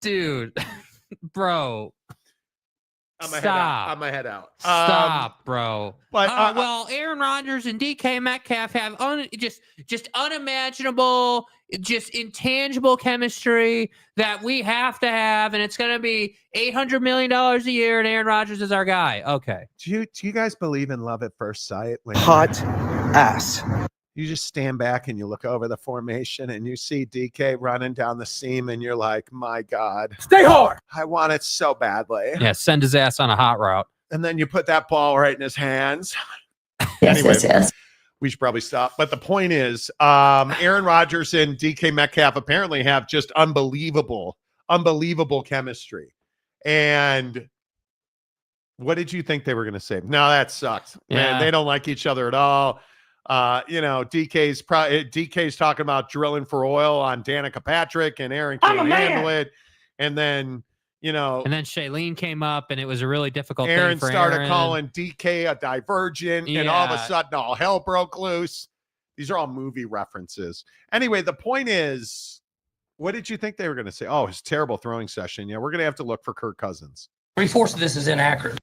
Dude. Bro. Stop. I'm my head out. Stop, bro. But well, Aaron Rodgers and DK Metcalf have just unimaginable, just intangible chemistry that we have to have, and it's going to be $800 million a year, and Aaron Rodgers is our guy. Okay. Do you guys believe in love at first sight? Hot ass. You just stand back and you look over the formation and you see DK running down the seam and you're like, my God. Stay hard. I want it so badly. Yeah, send his ass on a hot route. And then you put that ball right in his hands. Yes. We should probably stop. But the point is, Aaron Rodgers and DK Metcalf apparently have just unbelievable chemistry. And what did you think they were going to say? No, that sucks. Yeah. Man, they don't like each other at all. DK's talking about drilling for oil on Danica Patrick, and Aaron can't handle it. And then, and then Shailene came up, and it was a really difficult Aaron thing for started Aaron. calling DK a divergent, and all of a sudden all hell broke loose. These are all movie references. Anyway, the point is, what did you think they were going to say? Oh, it's a terrible throwing session. Yeah, we're going to have to look for Kirk Cousins. 3/4 of this is inaccurate.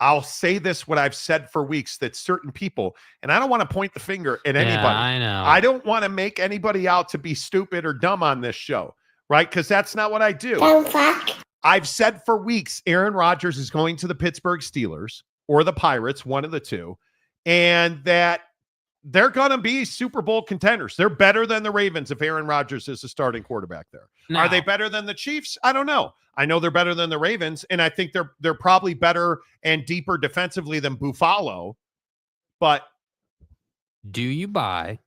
I'll say this, what I've said for weeks, that certain people, and I don't want to point the finger at anybody. I know. I don't want to make anybody out to be stupid or dumb on this show, right? Because that's not what I do. I've said for weeks, Aaron Rodgers is going to the Pittsburgh Steelers or the Pirates, one of the two, and that they're going to be Super Bowl contenders. They're better than the Ravens if Aaron Rodgers is the starting quarterback there. No. Are they better than the Chiefs? I don't know. I know they're better than the Ravens, and I think they're probably better and deeper defensively than Buffalo. But do you buy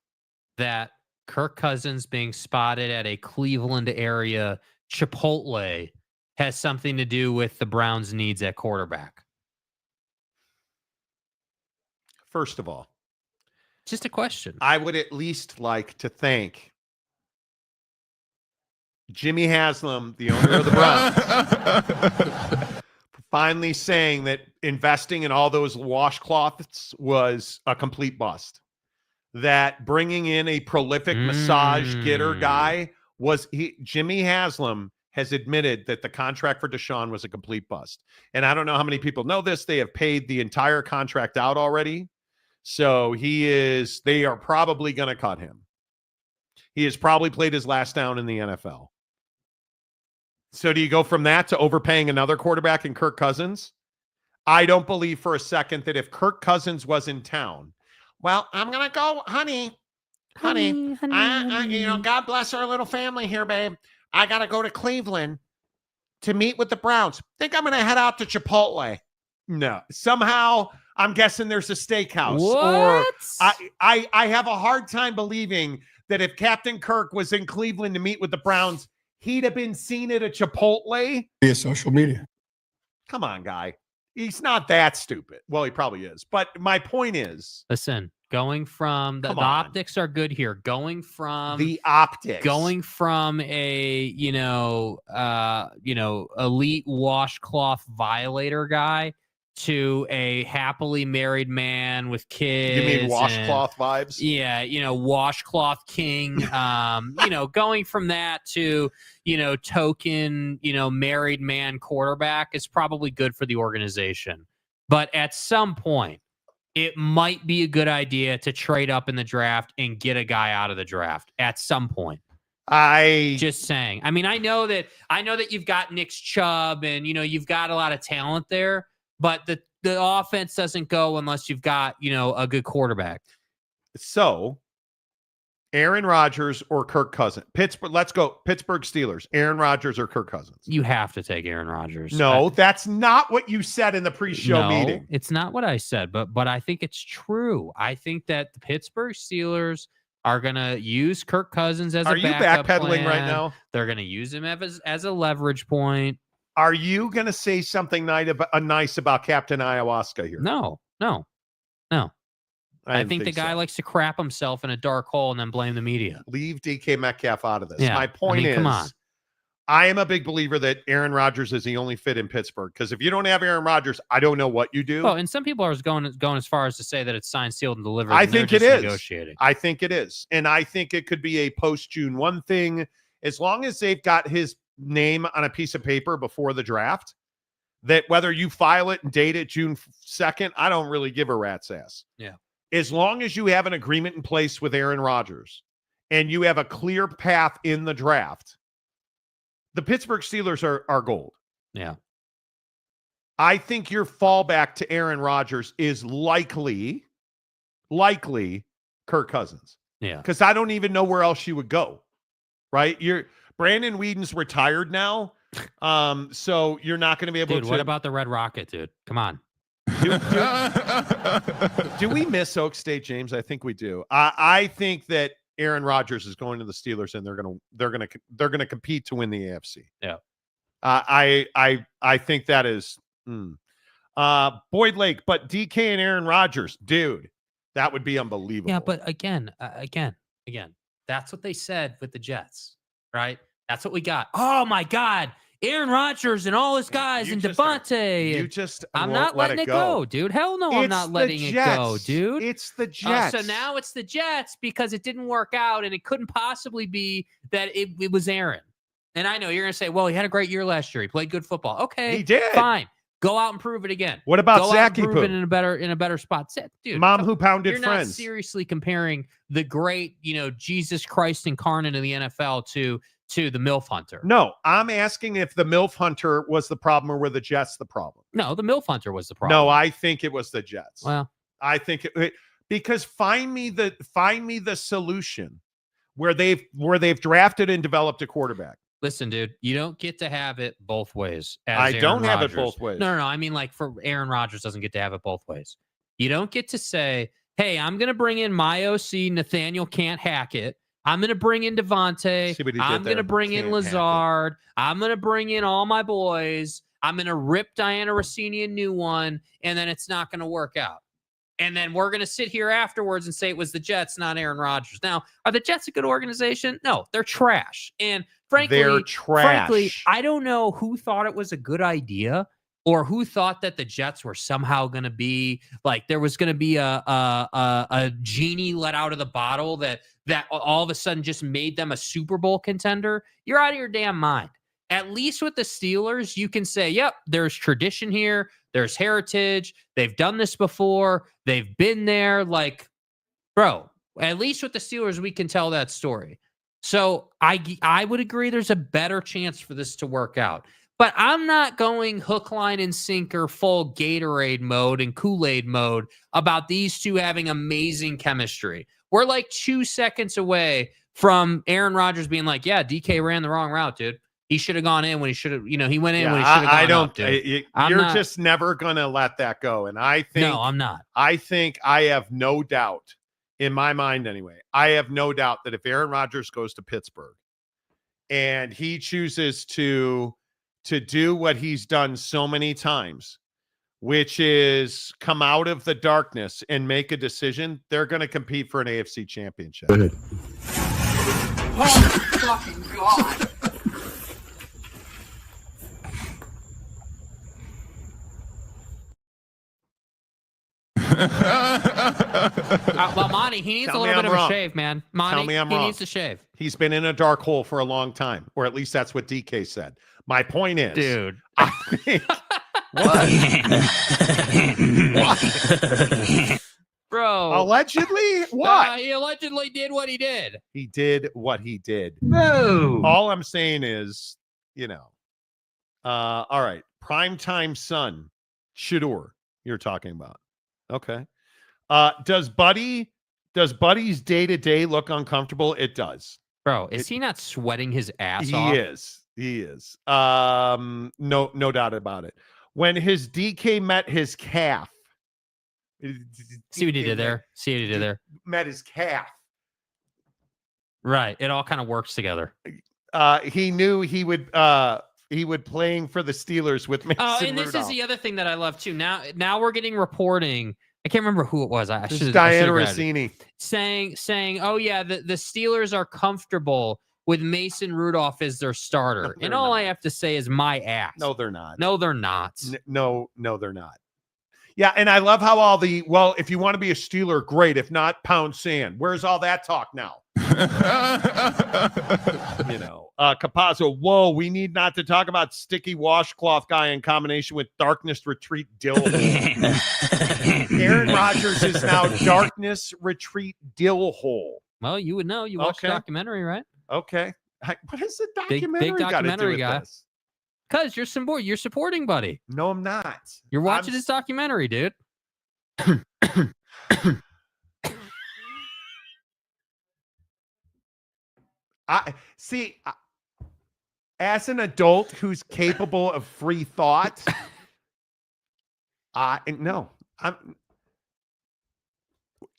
that Kirk Cousins being spotted at a Cleveland area Chipotle has something to do with the Browns' needs at quarterback? First of all, just a question. I would at least like to thank Jimmy Haslam, the owner of the Browns, finally saying that investing in all those washcloths was a complete bust. That bringing in a prolific massage getter guy Jimmy Haslam has admitted that the contract for Deshaun was a complete bust. And I don't know how many people know this. They have paid the entire contract out already. So they are probably going to cut him. He has probably played his last down in the NFL. So do you go from that to overpaying another quarterback in Kirk Cousins? I don't believe for a second that if Kirk Cousins was in town, well, I'm going to go, honey, God bless our little family here, babe. I got to go to Cleveland to meet with the Browns. Think I'm going to head out to Chipotle. No, somehow I'm guessing there's a steakhouse. What? Or I have a hard time believing that if Captain Kirk was in Cleveland to meet with the Browns, he'd have been seen at a Chipotle. Via social media. Come on, guy. He's not that stupid. Well, he probably is. But my point is, listen, going from the optics are good here. Going from a elite washcloth violator guy to a happily married man with kids. You mean washcloth vibes? Yeah, washcloth king. Going from that to, token, married man quarterback is probably good for the organization. But at some point, it might be a good idea to trade up in the draft and get a guy out of the draft at some point. Just saying. I mean, I know that you've got Nick Chubb and, you've got a lot of talent there. But the offense doesn't go unless you've got, a good quarterback. So, Aaron Rodgers or Kirk Cousins? Let's go. Pittsburgh Steelers. Aaron Rodgers or Kirk Cousins? You have to take Aaron Rodgers. No, that's not what you said in the pre-show meeting. It's not what I said, but I think it's true. I think that the Pittsburgh Steelers are going to use Kirk Cousins as a backup. Are you backpedaling right now? They're going to use him as a leverage point. Are you going to say something nice about Captain Ayahuasca here? No. I think the guy likes to crap himself in a dark hole and then blame the media. Leave DK Metcalf out of this. Yeah, my point is, come on. I am a big believer that Aaron Rodgers is the only fit in Pittsburgh. Because if you don't have Aaron Rodgers, I don't know what you do. Oh, and some people are going as far as to say that it's signed, sealed, and delivered. I think it is. Negotiating. I think it is. And I think it could be a post-June 1 thing. As long as they've got his name on a piece of paper before the draft, that whether you file it and date it June 2nd, I don't really give a rat's ass. Yeah. As long as you have an agreement in place with Aaron Rodgers and you have a clear path in the draft, the Pittsburgh Steelers are gold. Yeah. I think your fallback to Aaron Rodgers is likely Kirk Cousins. Yeah. Because I don't even know where else you would go. Right? Brandon Whedon's retired now. So you're not going to be able to. Dude, what about the Red Rocket, dude? Come on. Do we miss Oak State, James? I think we do. I think that Aaron Rodgers is going to the Steelers, and they're gonna compete to win the AFC. Yeah. I think that is Boyd Lake, but DK and Aaron Rodgers, dude, that would be unbelievable. Yeah, but again, that's what they said with the Jets, right? That's what we got. Oh my God. Aaron Rodgers and all his guys and Devontae. I'm not letting it go, dude. Hell no, I'm not letting it go, dude. It's the Jets. So now it's the Jets because it didn't work out, and it couldn't possibly be that it was Aaron. And I know you're going to say, well, he had a great year last year. He played good football. Okay. He did. Fine. Go out and prove it again. What about Go Zachy out and prove it in a better spot. Dude, Mom who pounded you're friends. Not seriously comparing the great, Jesus Christ incarnate of the NFL to the MILF Hunter. No, I'm asking if the MILF Hunter was the problem or were the Jets the problem? No, the MILF Hunter was the problem. No, I think it was the Jets. Well, I think because find me the solution where they've drafted and developed a quarterback. Listen, dude, you don't get to have it both ways. I don't have it both ways. No. I mean, like, for Aaron Rodgers doesn't get to have it both ways. You don't get to say, hey, I'm going to bring in my OC, Nathaniel Can't Hackett. I'm going to bring in Devontae. I'm going to bring in Lazard. I'm going to bring in all my boys. I'm going to rip Diana Rossini a new one, and then it's not going to work out. And then we're going to sit here afterwards and say it was the Jets, not Aaron Rodgers. Now, are the Jets a good organization? No, they're trash. And frankly, I don't know who thought it was a good idea or who thought that the Jets were somehow going to be like there was going to be a genie let out of the bottle that all of a sudden just made them a Super Bowl contender? You're out of your damn mind. At least with the Steelers, you can say, yep, there's tradition here. There's heritage. They've done this before. They've been there. Like, bro, at least with the Steelers, we can tell that story. So I would agree there's a better chance for this to work out. But I'm not going hook, line, and sinker full Gatorade mode and Kool-Aid mode about these two having amazing chemistry. We're like 2 seconds away from Aaron Rodgers being like, yeah, DK ran the wrong route, dude. He should have gone in when he should have, he went in when he should have gone up, dude. You're just never going to let that go. And I think, no, I'm not. I think I have no doubt in my mind anyway. I have no doubt that if Aaron Rodgers goes to Pittsburgh and he chooses to do what he's done so many times, which is come out of the darkness and make a decision, they're going to compete for an AFC championship. Go ahead. Oh, fucking God. Well, Monty, he needs a little bit of a shave, man. Monty, he needs to shave. He's been in a dark hole for a long time, or at least that's what DK said. My point is, dude, I think what? Bro, allegedly, what? He allegedly did what he did. He did what he did. No. All I'm saying is, all right, primetime son, Shador, you're talking about. Okay. Does Buddy's day-to-day look uncomfortable? It does. Bro, is he not sweating his ass off? He is. No doubt about it. When his DK met his calf. See what he did there? Met his calf. Right. It all kind of works together. He knew he would playing for the Steelers with Mason and this Rudolph. is the other thing that I love too. Now we're getting reporting. I can't remember who it was. I should Diana Rossini saying, oh yeah, the Steelers are comfortable with Mason Rudolph as their starter. And all I have to say is my ass. No, they're not. No, they're not. No, they're not. Yeah, and I love how if you want to be a Steeler, great. If not, pound sand. Where's all that talk now? Capazzo, whoa, we need not to talk about sticky washcloth guy in combination with darkness retreat dill hole. Aaron Rodgers is now darkness retreat dill hole. Well, you would know. You watched the documentary, right? Okay. What is the documentary big documentary got to do with guy. this? Because you're supporting, buddy. No, I'm not. You're watching this documentary, dude. As an adult who's capable of free thought, I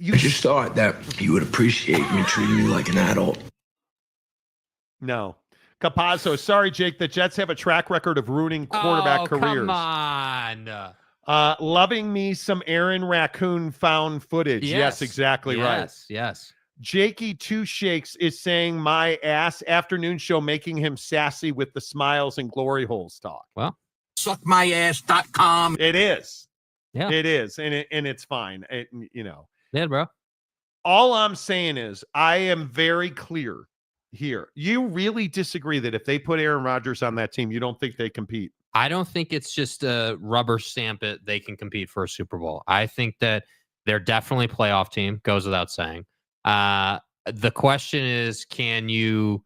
just thought that you would appreciate me treating me like an adult. No. Capazzo, sorry, Jake. The Jets have a track record of ruining quarterback careers. Come on. Loving me some Aaron Raccoon found footage. Yes, exactly right. Yes. Jakey Two Shakes is saying my ass afternoon show making him sassy with the smiles and glory holes talk. Well, suckmyass.com. It is. Yeah. It is. And it's fine. Yeah, bro. All I'm saying is I am very clear here. You really disagree that if they put Aaron Rodgers on that team, you don't think they compete? I don't think it's just a rubber stamp it. They can compete for a Super Bowl. I think that they're definitely a playoff team, goes without saying. The question is, can you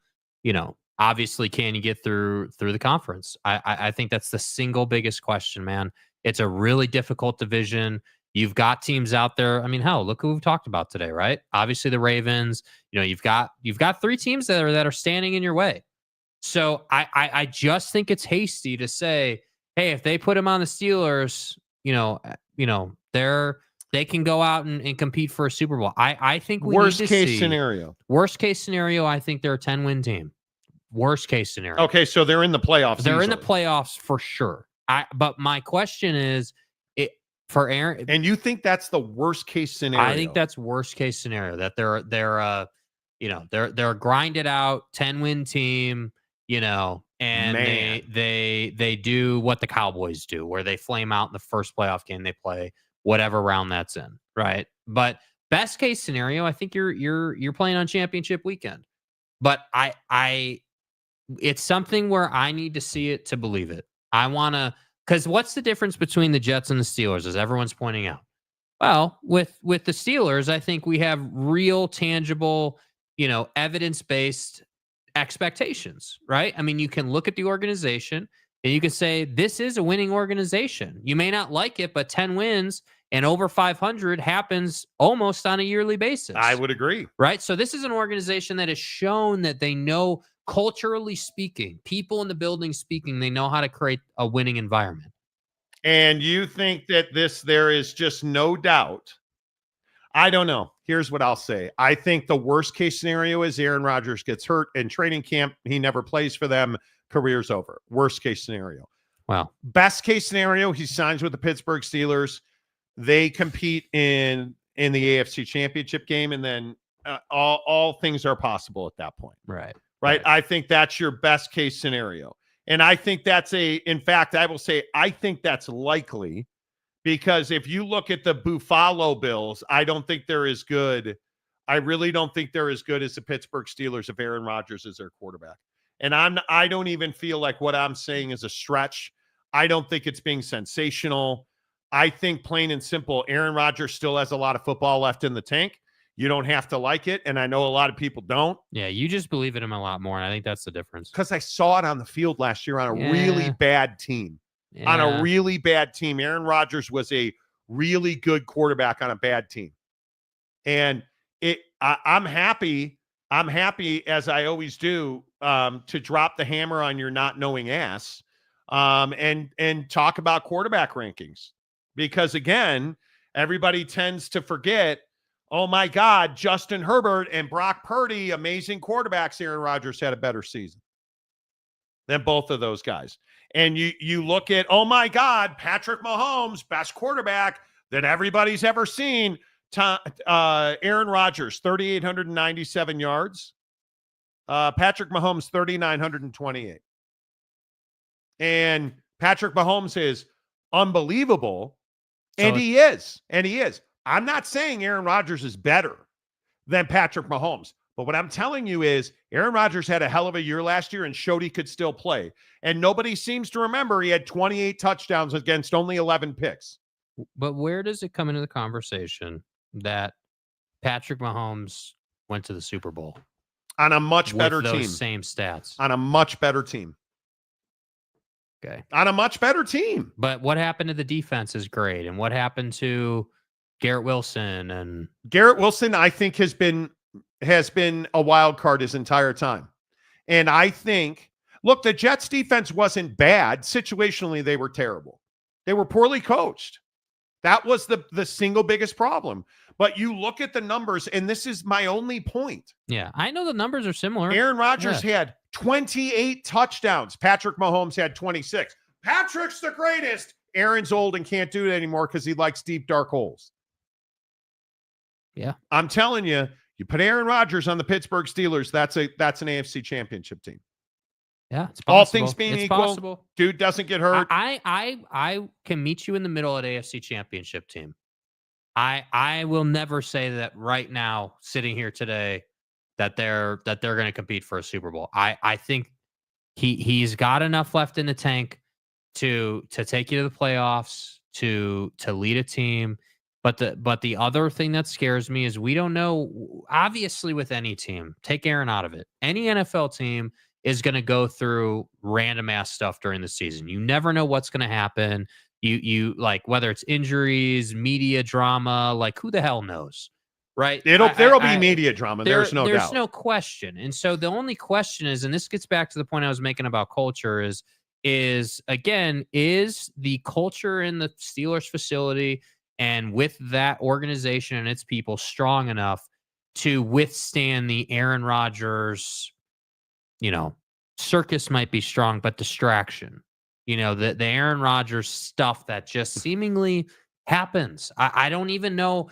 obviously can you get through the conference? I think that's the single biggest question, man. It's a really difficult division. You've got teams out there. I mean, hell, look who we've talked about today, right? Obviously the Ravens, you've got 3 teams that are standing in your way. So I just think it's hasty to say, hey, if they put him on the Steelers, they can go out and compete for a Super Bowl. I think worst case scenario. Worst case scenario, I think they're a 10-win team. Worst case scenario. Okay, so they're in the playoffs. They're in the playoffs for sure. But my question is, for Aaron, and you think that's the worst case scenario? I think that's worst case scenario. That they're a grinded out 10-win team. and they do what the Cowboys do, where they flame out in the first playoff game they play, whatever round that's in, right? But best case scenario, I think you're playing on championship weekend. But it's something where I need to see it to believe it. I want to, because what's the difference between the Jets and the Steelers, as everyone's pointing out? Well, with the Steelers, I think we have real, tangible, evidence-based expectations, right? I mean, you can look at the organization and you can say, this is a winning organization. You may not like it, but 10 wins and over 500 happens almost on a yearly basis. I would agree. Right? So this is an organization that has shown that they know, culturally speaking, people in the building speaking, they know how to create a winning environment. And you think that there is just no doubt. I don't know. Here's what I'll say. I think the worst case scenario is Aaron Rodgers gets hurt in training camp. He never plays for them. Career's over. Worst case scenario. Wow. Best case scenario, he signs with the Pittsburgh Steelers. They compete in the AFC Championship game, and then all things are possible at that point. Right. I think that's your best case scenario. And I think in fact, I will say, I think that's likely, because if you look at the Buffalo Bills, I don't think they're as good. I really don't think they're as good as the Pittsburgh Steelers if Aaron Rodgers is their quarterback. And I don't even feel like what I'm saying is a stretch. I don't think it's being sensational. I think plain and simple, Aaron Rodgers still has a lot of football left in the tank. You don't have to like it, and I know a lot of people don't. Yeah, you just believe in him a lot more, and I think that's the difference. Because I saw it on the field last year on a really bad team. Yeah. On a really bad team. Aaron Rodgers was a really good quarterback on a bad team. And I'm happy, as I always do, to drop the hammer on your not knowing ass and talk about quarterback rankings. Because, again, everybody tends to forget, oh, my God, Justin Herbert and Brock Purdy, amazing quarterbacks. Aaron Rodgers had a better season than both of those guys. And you look at, oh, my God, Patrick Mahomes, best quarterback that everybody's ever seen. Aaron Rodgers, 3,897 yards. Patrick Mahomes, 3,928. And Patrick Mahomes is unbelievable. And he is. I'm not saying Aaron Rodgers is better than Patrick Mahomes. But what I'm telling you is Aaron Rodgers had a hell of a year last year and showed he could still play. And nobody seems to remember he had 28 touchdowns against only 11 picks. But where does it come into the conversation that Patrick Mahomes went to the Super Bowl? On a much better team. Same stats. On a much better team. Okay. On a much better team. But what happened to the defense is great. And what happened to Garrett Wilson? And Garrett Wilson, I think, has been a wild card his entire time. And I think, look, the Jets defense wasn't bad. Situationally, they were terrible. They were poorly coached. That was the single biggest problem. But you look at the numbers, and this is my only point. Yeah, I know the numbers are similar. Aaron Rodgers had 28 touchdowns. Patrick Mahomes had 26. Patrick's the greatest. Aaron's old and can't do it anymore because he likes deep, dark holes. Yeah. I'm telling you, you put Aaron Rodgers on the Pittsburgh Steelers, that's an AFC Championship team. Yeah, it's possible. All things being it's equal, possible. Dude doesn't get hurt. I can meet you in the middle at AFC Championship team. I will never say that right now, sitting here today, that they're going to compete for a Super Bowl. I think he's got enough left in the tank to take you to the playoffs, to lead a team. But the other thing that scares me is we don't know. Obviously, with any team, take Aaron out of it. Any NFL team is going to go through random ass stuff during the season. You never know what's going to happen. You like, whether it's injuries, media drama, like who the hell knows, right? There'll be media drama. There's no doubt. There's no question. And so the only question is, and this gets back to the point I was making about culture is the culture in the Steelers facility and with that organization and its people strong enough to withstand the Aaron Rodgers, circus might be strong, but distraction. The Aaron Rodgers stuff that just seemingly happens. I don't even know.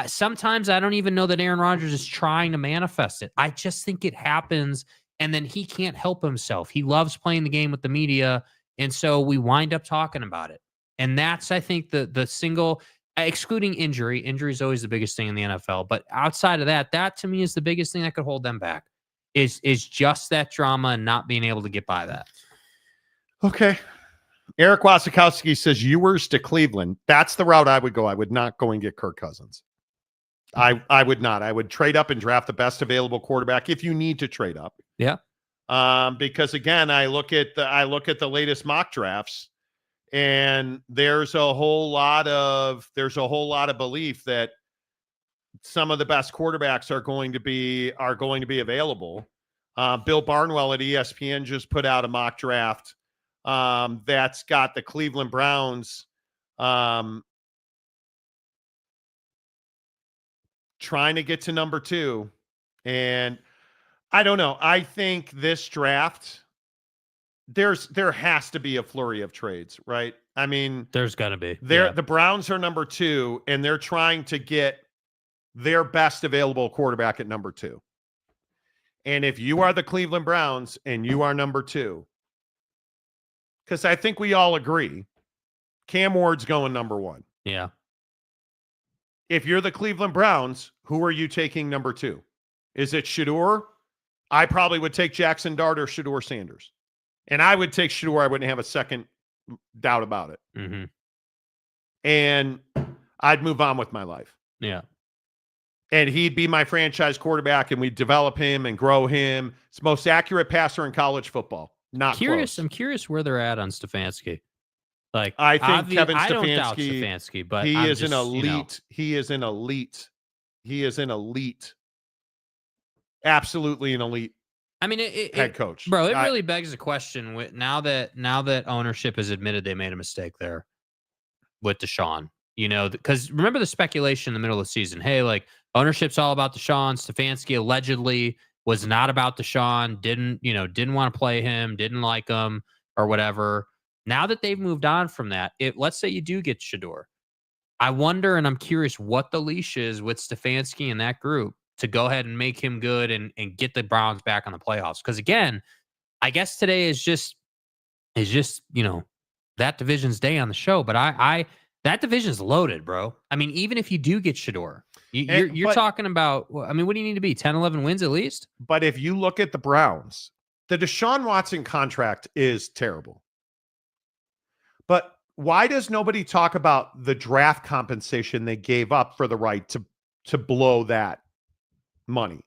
Sometimes I don't even know that Aaron Rodgers is trying to manifest it. I just think it happens And then he can't help himself. He loves playing the game with the media. And so we wind up talking about it. And that's, I think, the single, excluding injury. Injury is always the biggest thing in the NFL. But outside of that, that to me is the biggest thing that could hold them back is just that drama and not being able to get by that. Okay. Eric Wasikowski says Ewers to Cleveland. That's the route I would go. I would not go and get Kirk Cousins. I would not. I would trade up and draft the best available quarterback if you need to trade up. Yeah. Because again, I look at the latest mock drafts, and there's a whole lot of belief that some of the best quarterbacks are going to be available. Bill Barnwell at ESPN just put out a mock draft that's got the Cleveland Browns trying to get to number 2. And I don't know. I think this draft, there has to be a flurry of trades, right? I mean, there's got to be. The Browns are number 2, and they're trying to get their best available quarterback at number 2. And if you are the Cleveland Browns and you are number 2, because I think we all agree, Cam Ward's going number 1. Yeah. If you're the Cleveland Browns, who are you taking number 2? Is it Shedeur? I probably would take Jackson Dart or Shedeur Sanders. And I would take Shedeur. I wouldn't have a second doubt about it. Mm-hmm. And I'd move on with my life. Yeah. And he'd be my franchise quarterback, and we'd develop him and grow him. It's the most accurate passer in college football. Not close. I'm curious where they're at on Stefanski. Like, I think Kevin I don't doubt Stefanski, Stefanski, but he I'm is just, an elite. you know. He is an elite. He is an elite. Absolutely an elite. I mean, head coach, bro. It really begs the question. Now that ownership has admitted they made a mistake there with Deshaun, you know, because remember the speculation in the middle of the season. Hey, like ownership's all about Deshaun. Stefanski allegedly was not about Deshaun. Didn't want to play him. Didn't like him or whatever. Now that they've moved on from that, let's say you do get Shedeur. I wonder, and I'm curious what the leash is with Stefanski and that group to go ahead and make him good and get the Browns back on the playoffs. Because again, I guess today is just that division's day on the show. But I that division's loaded, bro. I mean, even if you do get Shedeur, you're talking about. I mean, what do you need to be? 10, 11 wins at least. But if you look at the Browns, the Deshaun Watson contract is terrible. But why does nobody talk about the draft compensation they gave up for the right to blow that money?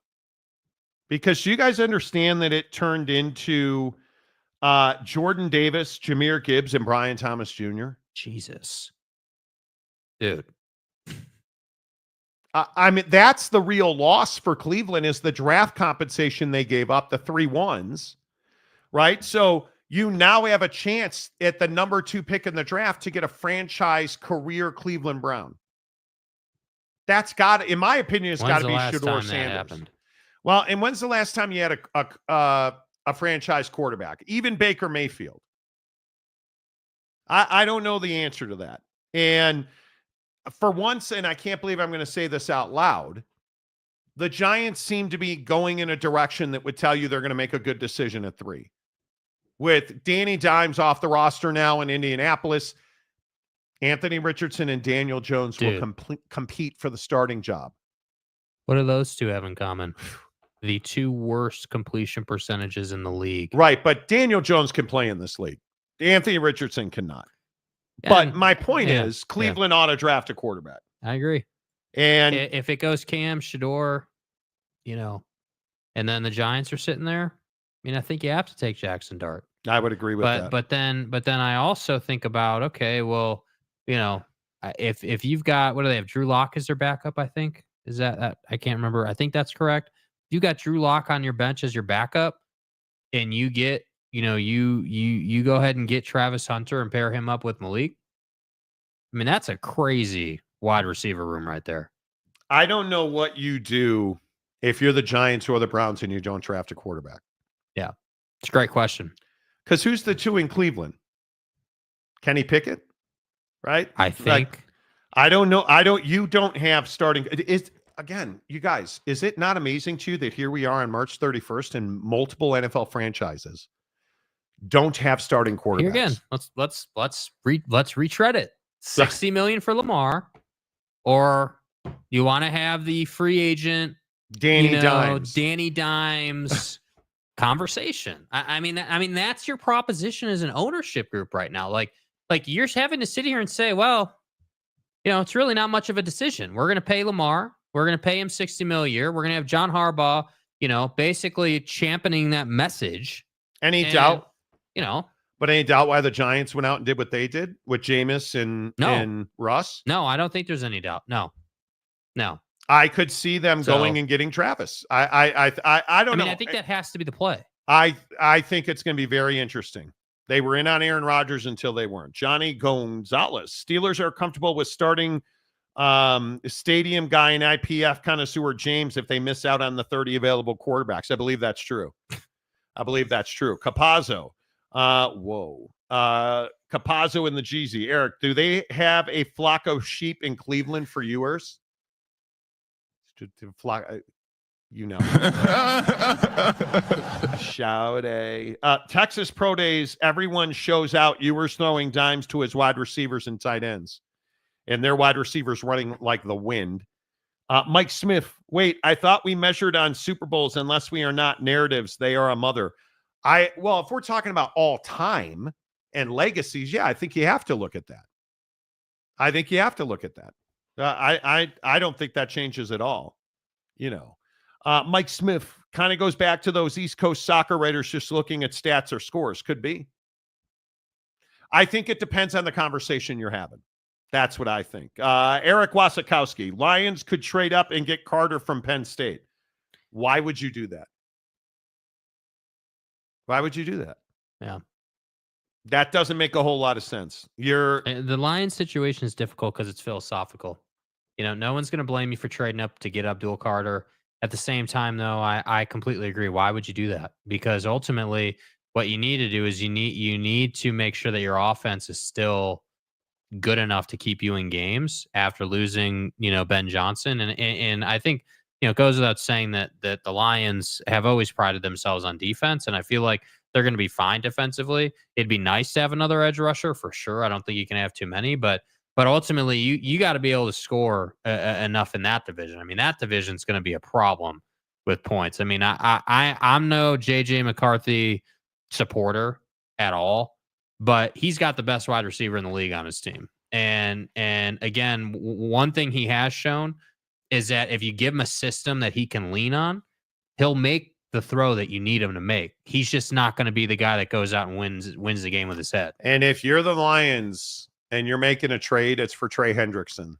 Because you guys understand that it turned into Jordan Davis, Jahmyr Gibbs, and Brian Thomas Jr. Jesus. Dude. I mean, that's the real loss for Cleveland is the draft compensation they gave up, the 3 1s, right? So you now have a chance at the number 2 pick in the draft to get a franchise career Cleveland Brown. That's got, in my opinion, it's got to be Shedeur Sanders. Well, and when's the last time you had a franchise quarterback? Even Baker Mayfield. I don't know the answer to that. And for once, and I can't believe I'm going to say this out loud, the Giants seem to be going in a direction that would tell you they're going to make a good decision at 3. With Danny Dimes off the roster now in Indianapolis, Anthony Richardson and Daniel Jones will compete for the starting job. What do those two have in common? The 2 worst completion percentages in the league. Right, but Daniel Jones can play in this league. Anthony Richardson cannot. But my point is Cleveland ought to draft a quarterback. I agree. And if it goes Cam, Shedeur, and then the Giants are sitting there, I mean, I think you have to take Jackson Dart. I would agree with that. But then I also think about, okay, well, if you've got, what do they have? Drew Lock is their backup, I think. Is that I can't remember. I think that's correct. If you got Drew Lock on your bench as your backup and you get, you go ahead and get Travis Hunter and pair him up with Malik. I mean, that's a crazy wide receiver room right there. I don't know what you do if you're the Giants or the Browns and you don't draft a quarterback. Yeah. It's a great question. Because who's the 2 in Cleveland? Kenny Pickett? Right? I think. I don't know. You don't have starting. again, you guys, is it not amazing to you that here we are on March 31st and multiple NFL franchises don't have starting quarterbacks? Here again, let's retread it. 60 million for Lamar, or you want to have the free agent Danny Dimes conversation. I mean that's your proposition as an ownership group right now. Like you're having to sit here and say, well, it's really not much of a decision. We're going to pay Lamar. We're going to pay him 60 mil a year. We're going to have John Harbaugh, basically championing that message. Any doubt? But any doubt why the Giants went out and did what they did with Jameis and Russ? No, I don't think there's any doubt. No. I could see them going and getting Travis. I don't know. I think that has to be the play. I think it's going to be very interesting. They were in on Aaron Rodgers until they weren't. Johnny Gonzalez. Steelers are comfortable with starting stadium guy and IPF connoisseur James if they miss out on the 30 available quarterbacks. I believe that's true. Capazzo. Capazzo and the Jeezy. Eric, do they have a flock of sheep in Cleveland for yours? Shout Texas Pro Days, everyone shows out. Ewers throwing dimes to his wide receivers and tight ends, and their wide receivers running like the wind. Mike Smith, wait, I thought we measured on Super Bowls unless we are not narratives. They are a mother. If we're talking about all time and legacies, I think you have to look at that. I don't think that changes at all. Mike Smith kind of goes back to those East Coast soccer writers just looking at stats or scores. Could be. I think it depends on the conversation you're having. That's what I think. Eric Wasikowski, Lions could trade up and get Carter from Penn State. Why would you do that? Yeah. That doesn't make a whole lot of sense. The Lions situation is difficult because it's philosophical. No one's going to blame you for trading up to get Abdul Carter. At the same time, though, I completely agree. Why would you do that? Because ultimately, what you need to do is you need to make sure that your offense is still good enough to keep you in games after losing, Ben Johnson. And I think, it goes without saying that the Lions have always prided themselves on defense, and I feel like they're going to be fine defensively. It'd be nice to have another edge rusher for sure. I don't think you can have too many, but ultimately you got to be able to score enough in that division. I mean, that division's going to be a problem with points. I mean, I'm no JJ McCarthy supporter at all, but he's got the best wide receiver in the league on his team. And again, one thing he has shown is that if you give him a system that he can lean on, he'll make the throw that you need him to make. He's just not going to be the guy that goes out and wins the game with his head. And if you're the Lions and you're making a trade, it's for Trey Hendrickson.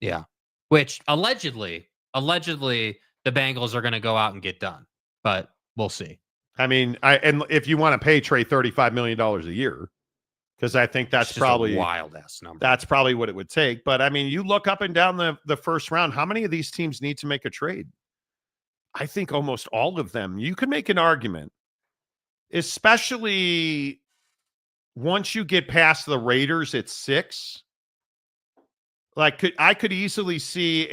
Yeah. Which allegedly the Bengals are going to go out and get done, but we'll see. I mean, and if you want to pay Trey $35 million a year, because I think that's probably a wild ass number. That's probably what it would take. But I mean, you look up and down the first round, how many of these teams need to make a trade? I think almost all of them. You could make an argument, especially once you get past the Raiders at 6. I could easily see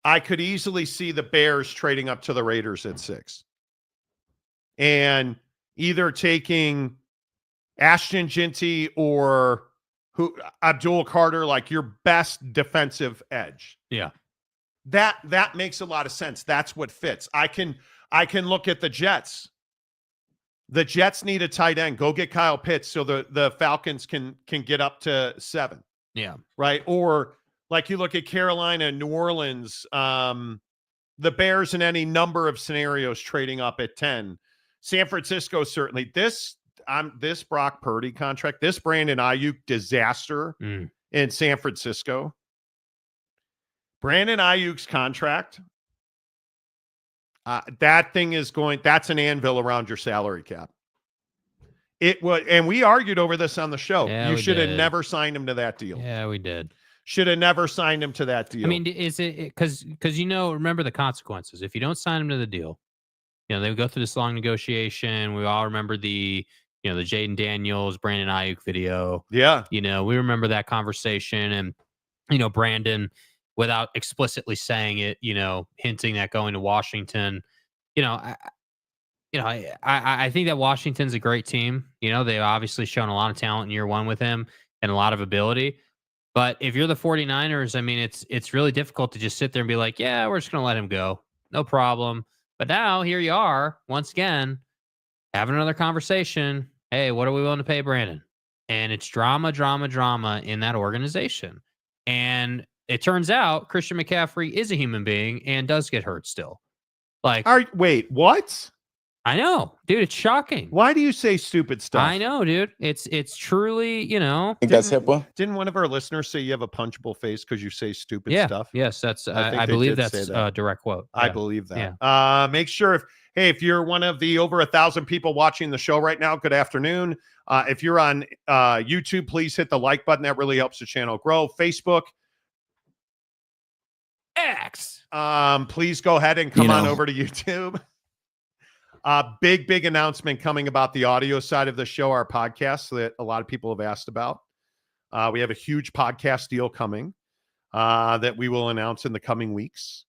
the Bears trading up to the Raiders at 6. And either taking Ashton Ginty or Abdul Carter, like your best defensive edge. Yeah. That makes a lot of sense. That's what fits. I can look at the Jets. The Jets need a tight end. Go get Kyle Pitts so the Falcons can get up to 7. Yeah. Right. Or like you look at Carolina, New Orleans, the Bears in any number of scenarios trading up at 10. San Francisco, certainly. This Brock Purdy contract, this Brandon Ayuk disaster in San Francisco. Brandon Ayuk's contract, that's an anvil around your salary cap. It would, and we argued over this on the show. Yeah, you should have never signed him to that deal. Yeah, we did. Should have never signed him to that deal. I mean, is it because remember the consequences. If you don't sign him to the deal, they would go through this long negotiation. We all remember the Jaden Daniels, Brandon Ayuk video. Yeah. We remember that conversation, and Brandon without explicitly saying it, hinting at going to Washington. I think that Washington's a great team. They've obviously shown a lot of talent in year one with him and a lot of ability. But if you're the 49ers, I mean, it's really difficult to just sit there and be like, yeah, we're just going to let him go. No problem. But now here you are, once again, having another conversation. Hey, what are we willing to pay Brandon? And it's drama in that organization. And it turns out Christian McCaffrey is a human being and does get hurt still. Wait, what? I know, dude. It's shocking. Why do you say stupid stuff? I know, dude. It's truly, I think that's HIPAA. Didn't one of our listeners say you have a punchable face because you say stupid stuff? Yes, that's. I believe that's a direct quote. I believe that. Yeah. Make sure if you're one of the over 1,000 people watching the show right now, good afternoon. If you're on YouTube, please hit the like button. That really helps the channel grow. Facebook, X. Please go ahead and come on over to YouTube. Big announcement coming about the audio side of the show, our podcast that a lot of people have asked about. We have a huge podcast deal coming that we will announce in the coming weeks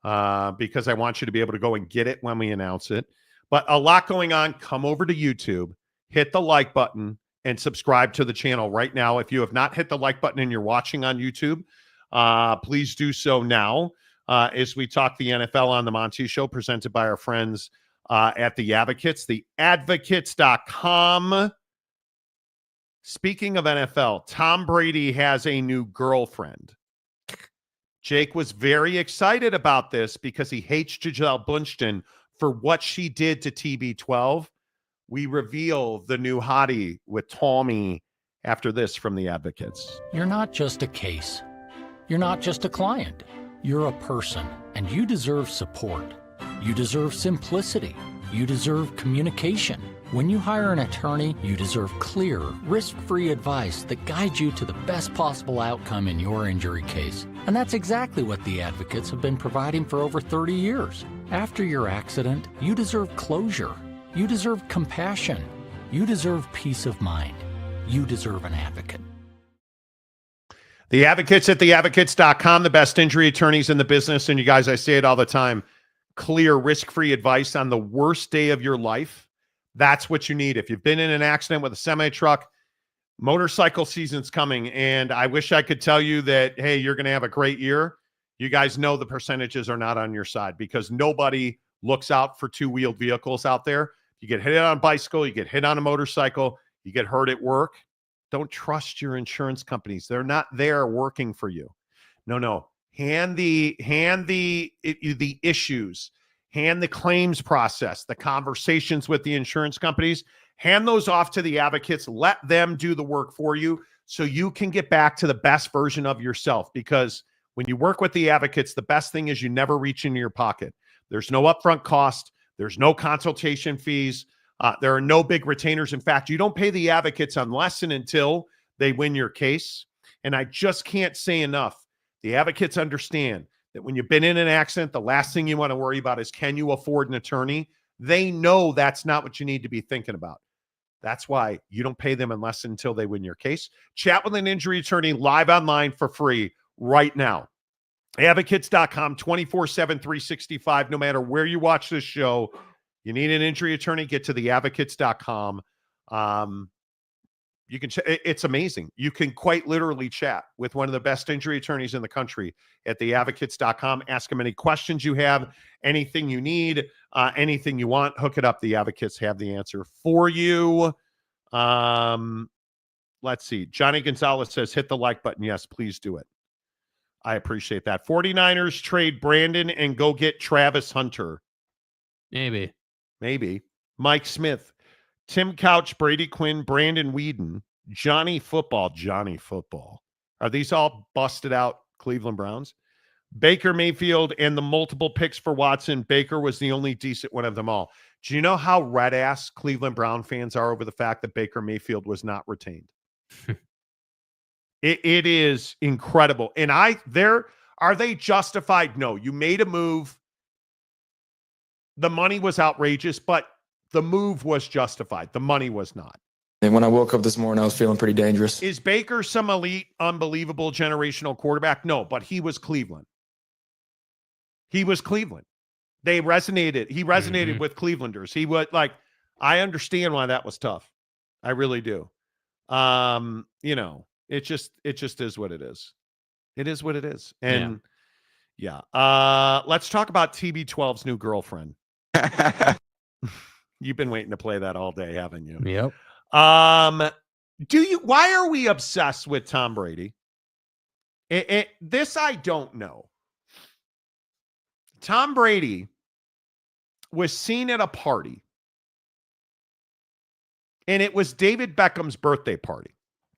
because I want you to be able to go and get it when we announce it. But a lot going on. Come over to YouTube, hit the like button, and subscribe to the channel right now. If you have not hit the like button and you're watching on YouTube, please do so now as we talk the NFL on the Monty Show, presented by our friends at The Advocates, theadvocates.com. Speaking of NFL, Tom Brady has a new girlfriend. Jake was very excited about this because he hates Gisele Bündchen for what she did to TB12. We reveal the new hottie with Tommy after this from The Advocates. You're not just a case. You're not just a client. You're a person, and you deserve support. You deserve simplicity. You deserve communication. When you hire an attorney, you deserve clear, risk-free advice that guides you to the best possible outcome in your injury case. And that's exactly what the Advocates have been providing for over 30 years. After your accident, you deserve closure. You deserve compassion. You deserve peace of mind. You deserve an advocate. The Advocates at theadvocates.com, the best injury attorneys in the business. And you guys, I say it all the time, clear, risk-free advice on the worst day of your life. That's what you need. If you've been in an accident with a semi-truck, motorcycle season's coming, and I wish I could tell you that, hey, you're going to have a great year. You guys know the percentages are not on your side because nobody looks out for two-wheeled vehicles out there. You get hit on a bicycle, you get hit on a motorcycle, you get hurt at work. Don't trust your insurance companies. They're not there working for you. No. Hand the issues, hand the claims process, the conversations with the insurance companies, hand those off to the Advocates. Let them do the work for you so you can get back to the best version of yourself. Because when you work with the Advocates, the best thing is you never reach into your pocket. There's no upfront cost. There's no consultation fees. There are no big retainers. In fact, you don't pay the Advocates unless and until they win your case. And I just can't say enough. The Advocates understand that when you've been in an accident, the last thing you want to worry about is, can you afford an attorney? They know that's not what you need to be thinking about. That's why you don't pay them unless until they win your case. Chat with an injury attorney live online for free right now. Advocates.com, 24/7, 365. No matter where you watch this show, you need an injury attorney, get to theadvocates.com. You can it's amazing. You can quite literally chat with one of the best injury attorneys in the country at theadvocates.com. Ask them any questions you have, anything you need, anything you want. Hook it up. The Advocates have the answer for you. Let's see. Johnny Gonzalez says, hit the like button. Yes, please do it. I appreciate that. 49ers trade Brandon and go get Travis Hunter. Maybe. Mike Smith, Tim Couch, Brady Quinn, Brandon Whedon, Johnny Football. Are these all busted out Cleveland Browns? Baker Mayfield and the multiple picks for Watson. Baker was the only decent one of them all. Do you know how red-ass Cleveland Brown fans are over the fact that Baker Mayfield was not retained? It is incredible. And are they justified? No, you made a move. The money was outrageous, but the move was justified. The money was not. And when I woke up this morning, I was feeling pretty dangerous. Is Baker some elite, unbelievable generational quarterback? No, but he was Cleveland. He was Cleveland. They resonated. He resonated with Clevelanders. He would I understand why that was tough. I really do. It just is what it is. It is what it is. And let's talk about TB12's new girlfriend. You've been waiting to play that all day, haven't you? Yep. Why are we obsessed with Tom Brady? This I don't know. Tom Brady was seen at a party, and it was David Beckham's birthday party.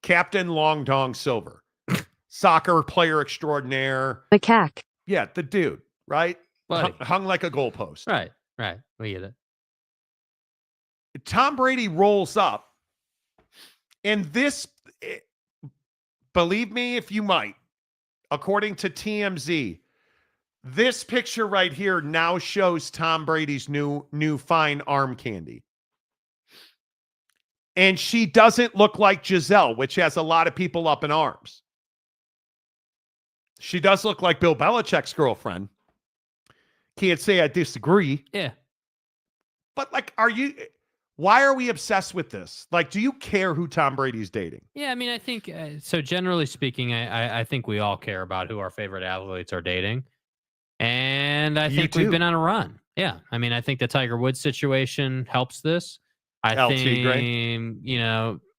Captain Long Dong Silver, soccer player extraordinaire. The cack. Yeah, the dude, right? Buddy. Hung like a goalpost. Right. We get it. Tom Brady rolls up, and this, believe me if you might, according to TMZ, this picture right here now shows Tom Brady's new fine arm candy. And she doesn't look like Giselle, which has a lot of people up in arms. She does look like Bill Belichick's girlfriend. Can't say I disagree. Yeah. But why are we obsessed with this? Do you care who Tom Brady's dating? Yeah, I mean, I think, so generally speaking, I think we all care about who our favorite athletes are dating. And I think we've been on a run. Yeah. I mean, I think the Tiger Woods situation helps this. I think,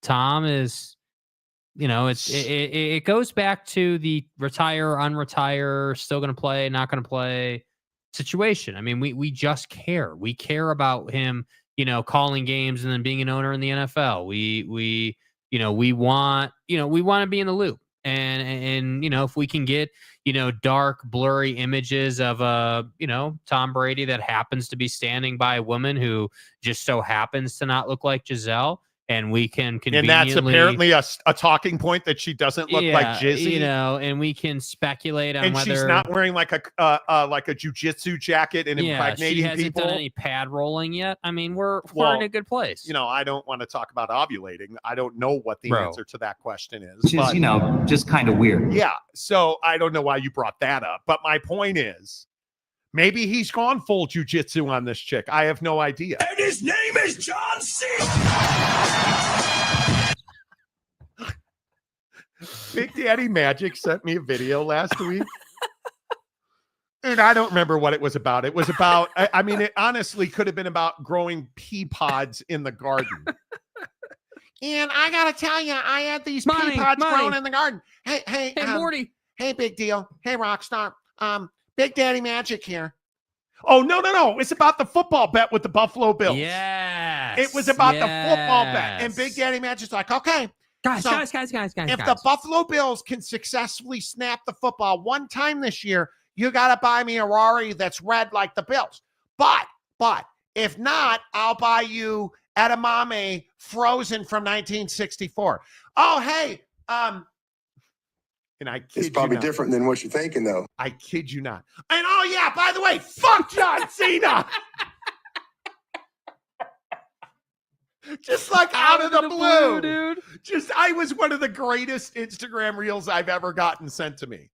Tom is, it goes back to the retire, unretire, still going to play, not going to play situation. I mean, we just care. We care about him, calling games and then being an owner in the NFL. We want to be in the loop. And if we can get, dark, blurry images of Tom Brady that happens to be standing by a woman who just so happens to not look like Giselle, and we can conveniently... And that's apparently a talking point that she doesn't look like Jizzy. And we can speculate on whether... And she's not wearing like a jiu-jitsu jacket and impregnating she hasn't people. Done any pad rolling yet. I mean, we're in a good place. I don't want to talk about ovulating. I don't know what the answer to that question is. Which is, just kind of weird. Yeah, so I don't know why you brought that up. But my point is, maybe he's gone full jiu-jitsu on this chick. I have no idea. And his name is John C. Big Daddy Magic sent me a video last week. And I don't remember what it was about. It was about, I mean, it honestly could have been about growing pea pods in the garden. And I got to tell you, I had these pea pods grown in the garden. Hey, Morty. Hey, big deal. Hey, Rockstar. Big Daddy Magic here. Oh, no. It's about the football bet with the Buffalo Bills. Yes. It was about the football bet. And Big Daddy Magic's like, okay. Guys. If the Buffalo Bills can successfully snap the football one time this year, you got to buy me a Rari that's red like the Bills. But if not, I'll buy you edamame frozen from 1964. Oh, hey, and I kid it's probably you not. Different than what you're thinking, though. I kid you not. And oh yeah, by the way, fuck John Cena. Just like out of the blue, dude. I was one of the greatest Instagram reels I've ever gotten sent to me.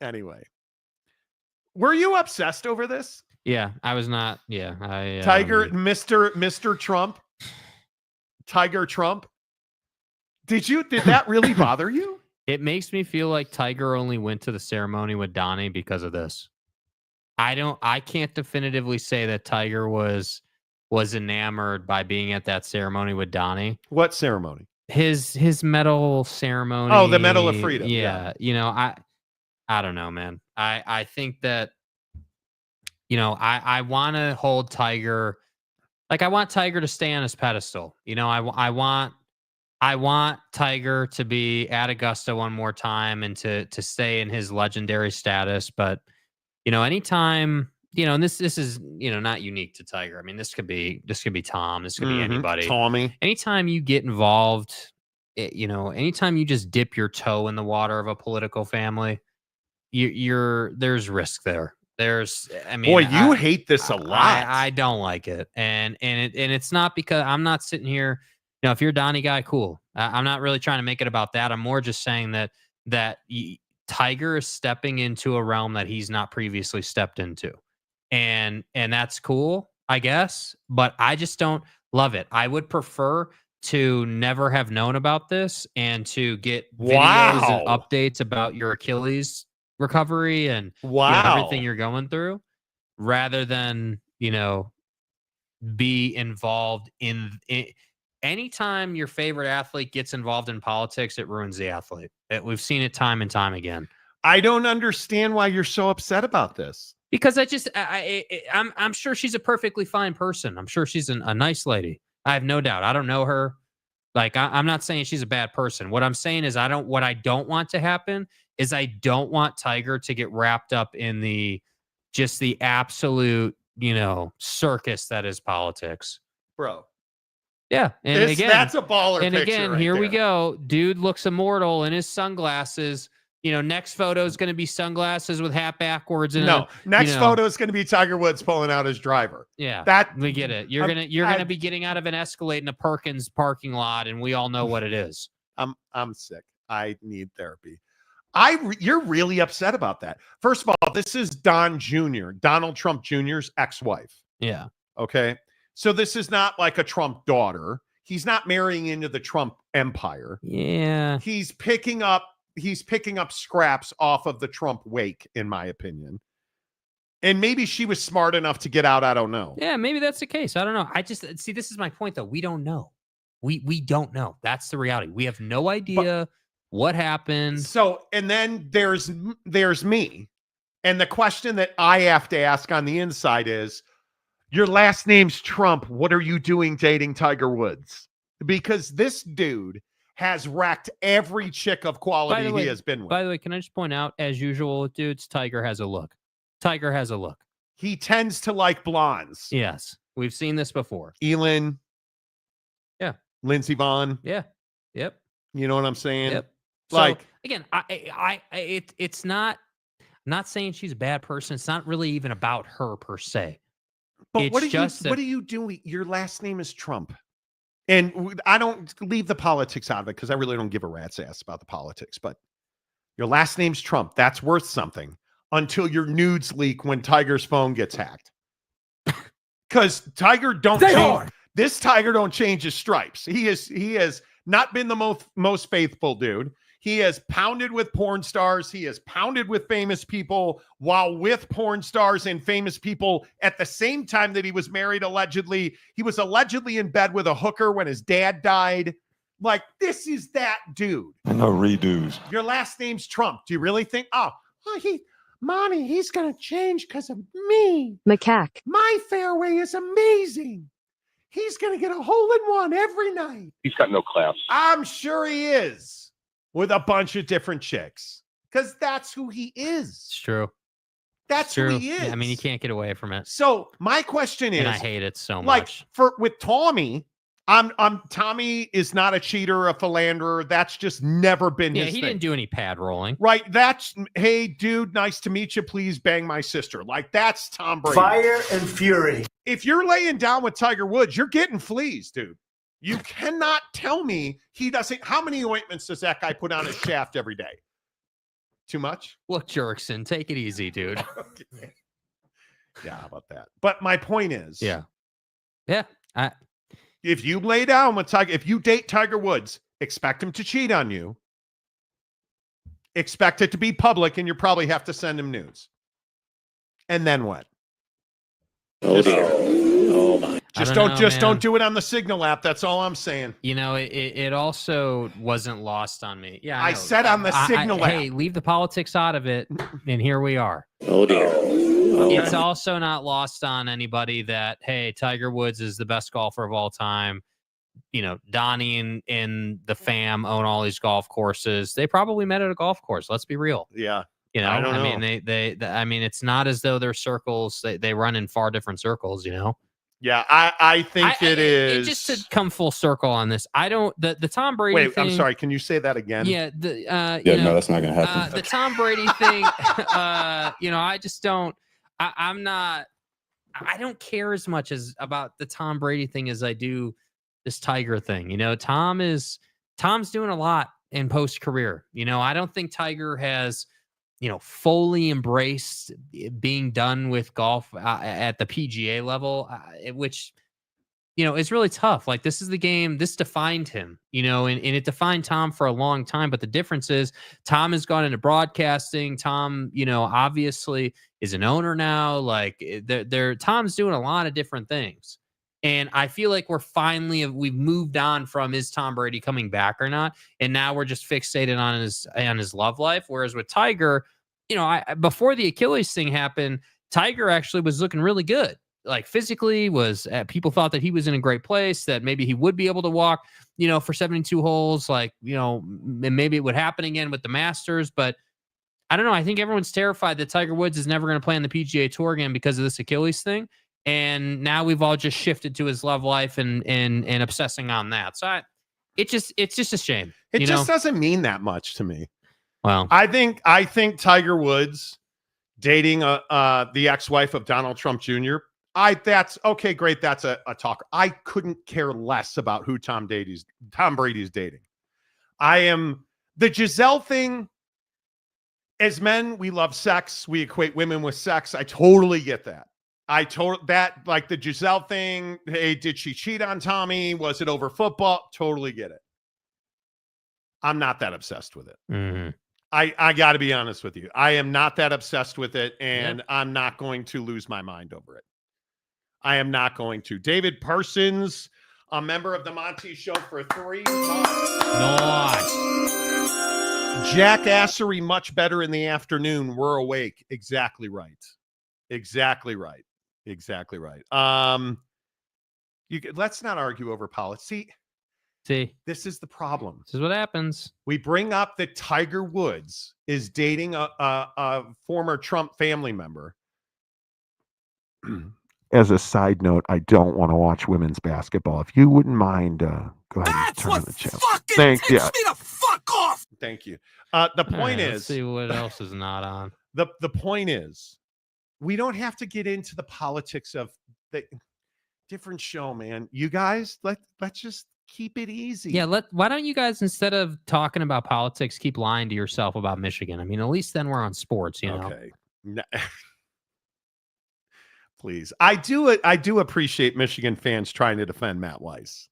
Anyway. Were you obsessed over this? Yeah, I was not. Yeah, Tiger, Mr. Trump, Tiger Trump. Did that really bother you? It makes me feel like Tiger only went to the ceremony with Donnie because of this. I can't definitively say that Tiger was enamored by being at that ceremony with Donnie. What ceremony? His medal ceremony. Oh, the Medal of Freedom. Yeah. I don't know, man. I think that, I want to hold Tiger. Like, I want Tiger to stay on his pedestal. I want Tiger to be at Augusta one more time and to stay in his legendary status. But, anytime, and this is, not unique to Tiger. I mean, this could be Tom. This could be anybody. Tommy. Anytime you get involved, anytime you just dip your toe in the water of a political family, there's risk there. You hate this a lot. I don't like it. And it's not because I'm not sitting here, if you're a Donnie guy, cool. I'm not really trying to make it about that. I'm more just saying that Tiger is stepping into a realm that he's not previously stepped into. And that's cool, I guess, but I just don't love it. I would prefer to never have known about this and to get videos and updates about your Achilles recovery and everything you're going through, rather than, be involved in it. Anytime your favorite athlete gets involved in politics, it ruins the athlete. We've seen it time and time again. I don't understand why you're so upset about this. Because I'm sure she's a perfectly fine person. I'm sure she's a nice lady. I have no doubt. I don't know her. Like, I'm not saying she's a bad person. What I'm saying is what I don't want to happen is I don't want Tiger to get wrapped up in the absolute, circus that is politics. Bro. Yeah. And that's a baller and picture again, right here there. we go. Dude looks immortal in his sunglasses. Next photo is going to be sunglasses with hat backwards. And next photo is going to be Tiger Woods pulling out his driver. Yeah, that we get it. You're gonna be getting out of an Escalade in a Perkins parking lot, and we all know what it is. I'm sick. I need therapy. You're really upset about that. First of all, this is Donald Trump Jr.'s ex-wife. Yeah. Okay. So this is not like a Trump daughter. He's not marrying into the Trump empire. Yeah. He's picking up scraps off of the Trump wake, in my opinion. And maybe she was smart enough to get out. I don't know. Yeah, maybe that's the case. I don't know. I just see, this is my point though. We don't know. We don't know. That's the reality. We have no idea what happened. So, and then there's me. And the question that I have to ask on the inside is, your last name's Trump. What are you doing dating Tiger Woods? Because this dude has wrecked every chick of quality he has been with. By the way, can I just point out, as usual with dudes, Tiger has a look. Tiger has a look. He tends to like blondes. Yes. We've seen this before. Elin. Yeah. Lindsey Vonn. Yeah. Yep. You know what I'm saying? Yep. Like, so, again, it's not, I'm not saying she's a bad person. It's not really even about her per se. But what are you doing? Your last name is Trump. And I don't leave the politics out of it because I really don't give a rat's ass about the politics. But your last name's Trump. That's worth something until your nudes leak when Tiger's phone gets hacked. Because Tiger don't change. This Tiger don't change his stripes. He has not been the most faithful dude. He has pounded with porn stars. He has pounded with famous people while with porn stars and famous people at the same time that he was married, allegedly. He was allegedly in bed with a hooker when his dad died. Like, this is that dude. No redos. Your last name's Trump. Do you really think, Monty, he's going to change because of me. Macaque. My fairway is amazing. He's going to get a hole-in-one every night. He's got no class. I'm sure he is. With a bunch of different chicks. Because that's who he is. It's true. That's who he is. Yeah, I mean, you can't get away from it. So my question is, and I hate it so much. With Tommy, Tommy is not a cheater, a philanderer. That's just never been his thing. He didn't do any pad rolling. Right. That's, hey, dude, nice to meet you. Please bang my sister. Like, that's Tom Brady. Fire and fury. If you're laying down with Tiger Woods, you're getting fleas, dude. You cannot tell me he doesn't. How many ointments does that guy put on his shaft every day? Too much? Look, Jerkson, take it easy, dude. Okay. Yeah, how about that? But my point is, yeah. If you lay down with Tiger, if you date Tiger Woods, expect him to cheat on you. Expect it to be public, and you probably have to send him nudes. And then what? Oh dear. Oh my. Don't do it on the Signal app. That's all I'm saying. It also wasn't lost on me. Yeah, I said on the Signal app. Hey, leave the politics out of it, and here we are. Oh dear. It's also not lost on anybody that, hey, Tiger Woods is the best golfer of all time. Donnie and the fam own all these golf courses. They probably met at a golf course. Let's be real. Yeah. I don't know. mean, I mean, it's not as though their circles, they run in far different circles, Yeah, I think it is. Just to come full circle on this, I don't, the Tom Brady Wait, thing. I'm sorry. Can you say that again? Yeah. No, that's not going to happen. The Tom Brady thing, I just don't, I don't care as much about the Tom Brady thing as I do Tiger thing. Tom's doing a lot in post-career. I don't think Tiger has, fully embraced being done with golf at the PGA level, which, it's really tough. Like, this is the game, this defined him, and it defined Tom for a long time. But the difference is Tom has gone into broadcasting. Tom, obviously is an owner now. Like, Tom's doing a lot of different things. And I feel like we've moved on from, is Tom Brady coming back or not? And now we're just fixated on his love life. Whereas with Tiger, before the Achilles thing happened, Tiger actually was looking really good. Like, physically people thought that he was in a great place, that maybe he would be able to walk, for 72 holes, and maybe it would happen again with the Masters. But I don't know. I think everyone's terrified that Tiger Woods is never going to play on the PGA Tour again because of this Achilles thing. And now we've all just shifted to his love life and obsessing on that. So it's just a shame. It just doesn't mean that much to me. Well, I think Tiger Woods dating the ex-wife of Donald Trump Jr. That's okay, great. That's a talker. I couldn't care less about who Tom Brady's dating. The Giselle thing. As men, we love sex. We equate women with sex. I totally get that. Like the Giselle thing. Hey, did she cheat on Tommy? Was it over football? Totally get it. I'm not that obsessed with it. Mm-hmm. I got to be honest with you. I am not that obsessed with it, and I'm not going to lose my mind over it. I am not going to. David Parsons, a member of the Monty Show for 3 months. Nice. Jackassery much better in the afternoon. We're awake. Exactly right. Exactly right. Exactly right. Let's not argue over politics. See, this is the problem. This is what happens. We bring up that Tiger Woods is dating a former Trump family member. As a side note, I don't want to watch women's basketball. If you wouldn't mind, go ahead and turn on the channel. Thank you. Me to fuck off. Thank you. The point is, let's see what else is not on. The point is, we don't have to get into the politics of the different show, man. You guys, let's just keep it easy. Yeah, why don't you guys, instead of talking about politics, keep lying to yourself about Michigan? I mean, at least then we're on sports, you know. Okay. Please. I do appreciate Michigan fans trying to defend Matt Weiss.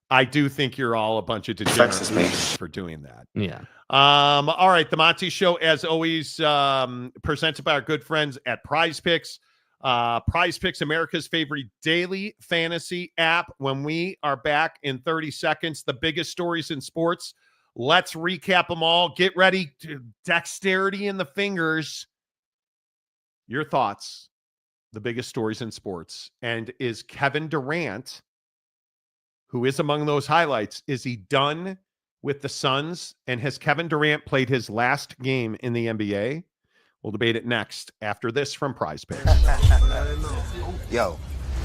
I do think you're all a bunch of degenerates for doing that. Yeah. All right. The Monty Show, as always, presented by our good friends at PrizePicks. PrizePicks, America's favorite daily fantasy app. When we are back in 30 seconds, the biggest stories in sports. Let's recap them all. Get ready to dexterity in the fingers. Your thoughts. The biggest stories in sports. And is Kevin Durant, who is among those highlights, is he done with the Suns? And has Kevin Durant played his last game in the NBA? We'll debate it next after this from PrizePicks. Yo,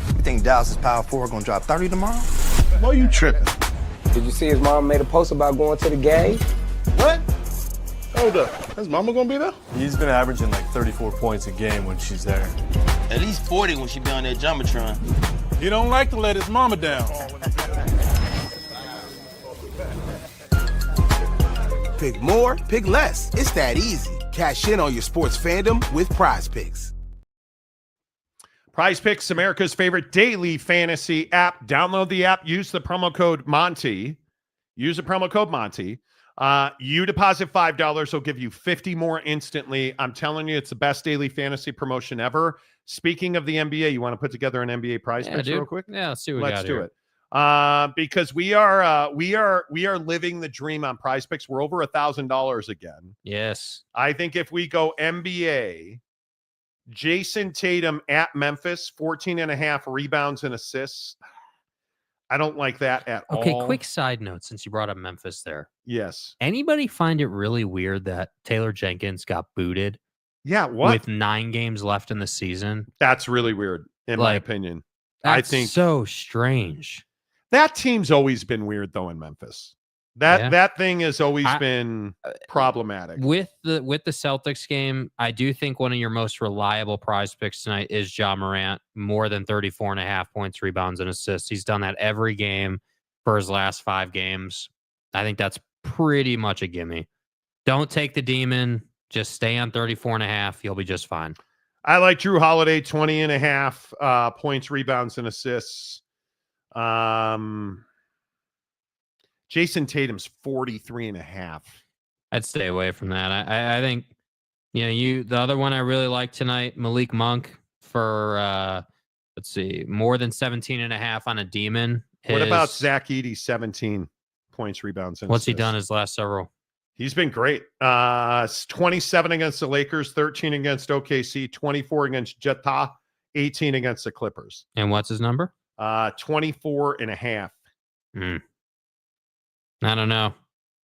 you think Dallas' Power 4 gonna drop 30 tomorrow? Why you tripping? Did you see his mom made a post about going to the game? What? Hold up. His mama gonna be there? He's been averaging like 34 points a game when she's there. At least 40 when she be on that jumbotron. He don't like to let his mama down. Pick more, pick less. It's that easy. Cash in on your sports fandom with PrizePicks. PrizePicks, America's favorite daily fantasy app. Download the app. Use the promo code Monty. Use the promo code Monty. You deposit $5, will give you 50 more instantly. I'm telling you, it's the best daily fantasy promotion ever. Speaking of the NBA, you want to put together an NBA PrizePicks real quick? Yeah, let's see what Let's do it. Because we are living the dream on PrizePicks. We're over $1,000 again. Yes. I think if we go NBA, Jason Tatum at Memphis, 14.5 rebounds and assists. I don't like that at all. Okay, quick side note, since you brought up Memphis there. Yes. Anybody find it really weird that Taylor Jenkins got booted? Yeah, what? With 9 games left in the season? That's really weird, in my opinion. That's I think so strange. That team's always been weird, though, in Memphis. That thing has always been problematic. With the Celtics game, I do think one of your most reliable prize picks tonight is Ja Morant, more than 34.5 points, rebounds, and assists. He's done that every game for his last 5 games. I think that's pretty much a gimme. Don't take the demon. Just stay on 34.5. You'll be just fine. I like Drew Holiday, 20.5 points, rebounds, and assists. Jason Tatum's 43.5. I'd stay away from that. I think, the other one I really like tonight, Malik Monk for, let's see, more than 17.5 on a demon. What about Zach Edey, 17 points, rebounds, and what's assists? he done his last several? He's been great. 27 against the Lakers, 13 against OKC, 24 against Utah, 18 against the Clippers. And what's his number? 24.5. I don't know.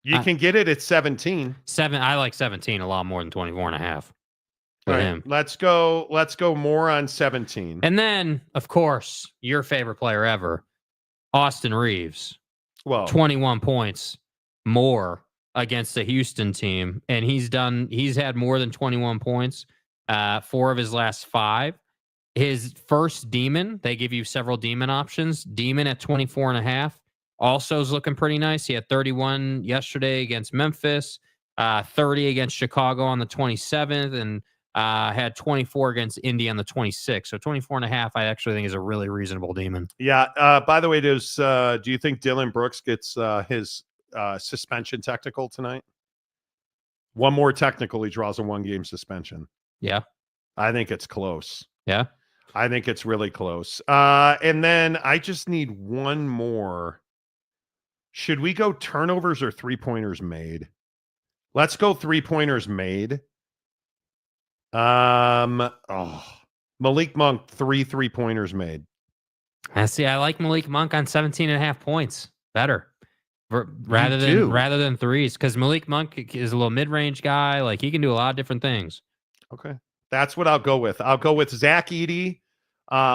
You can get it at 17. I like 17 a lot more than 24.5. All right, him. let's go more on 17. And then, of course, your favorite player ever, Austin Reeves. Well, 21 points more against the Houston team, and he's had more than 21 points 4 of his last 5. His first demon, they give you several demon options. Demon at 24.5 also is looking pretty nice. He had 31 yesterday against Memphis, 30 against Chicago on the 27th, and had 24 against Indy on the 26th. So 24.5 I actually think is a really reasonable demon. Yeah. By the way, do you think Dylan Brooks gets his suspension technical tonight? One more technical, he draws a 1-game suspension. Yeah. I think it's close. Yeah. I think it's really close. And then I just need one more. Should we go turnovers or 3-pointers made? Let's go 3-pointers made. Malik Monk, 3-3-pointers made. I like Malik Monk on 17.5 points. Better. Rather than threes, because Malik Monk is a little mid-range guy. Like, he can do a lot of different things. Okay. That's what I'll go with. I'll go with Zach Edey,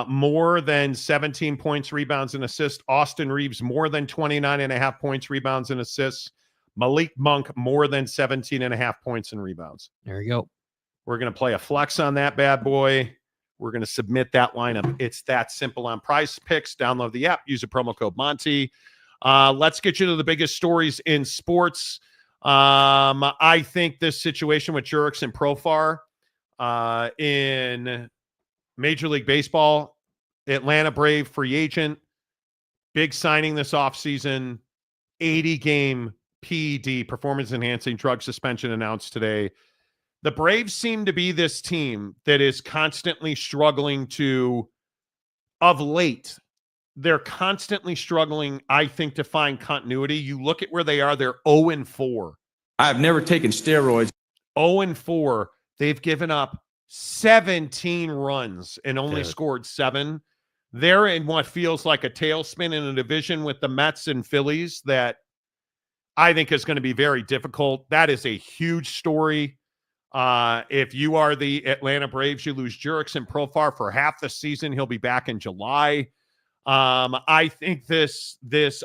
more than 17 points, rebounds, and assists. Austin Reeves, more than 29.5 points, rebounds, and assists. Malik Monk, more than 17.5 points and rebounds. There you go. We're going to play a flex on that bad boy. We're going to submit that lineup. It's that simple on PrizePicks. Download the app. Use the promo code Monty. Let's get you to the biggest stories in sports. I think this situation with Jurickson Profar in Major League Baseball, Atlanta Brave free agent, big signing this offseason, 80-game PED, performance-enhancing drug suspension announced today. The Braves seem to be this team that is constantly struggling of late, they're constantly struggling, I think, to find continuity. You look at where they are, they're 0-4. I've never taken steroids. 0-4. They've given up 17 runs and only scored 7. They're in what feels like a tailspin in a division with the Mets and Phillies that I think is going to be very difficult. That is a huge story. If you are the Atlanta Braves, you lose Jurickson Profar for half the season. He'll be back in July. I think this,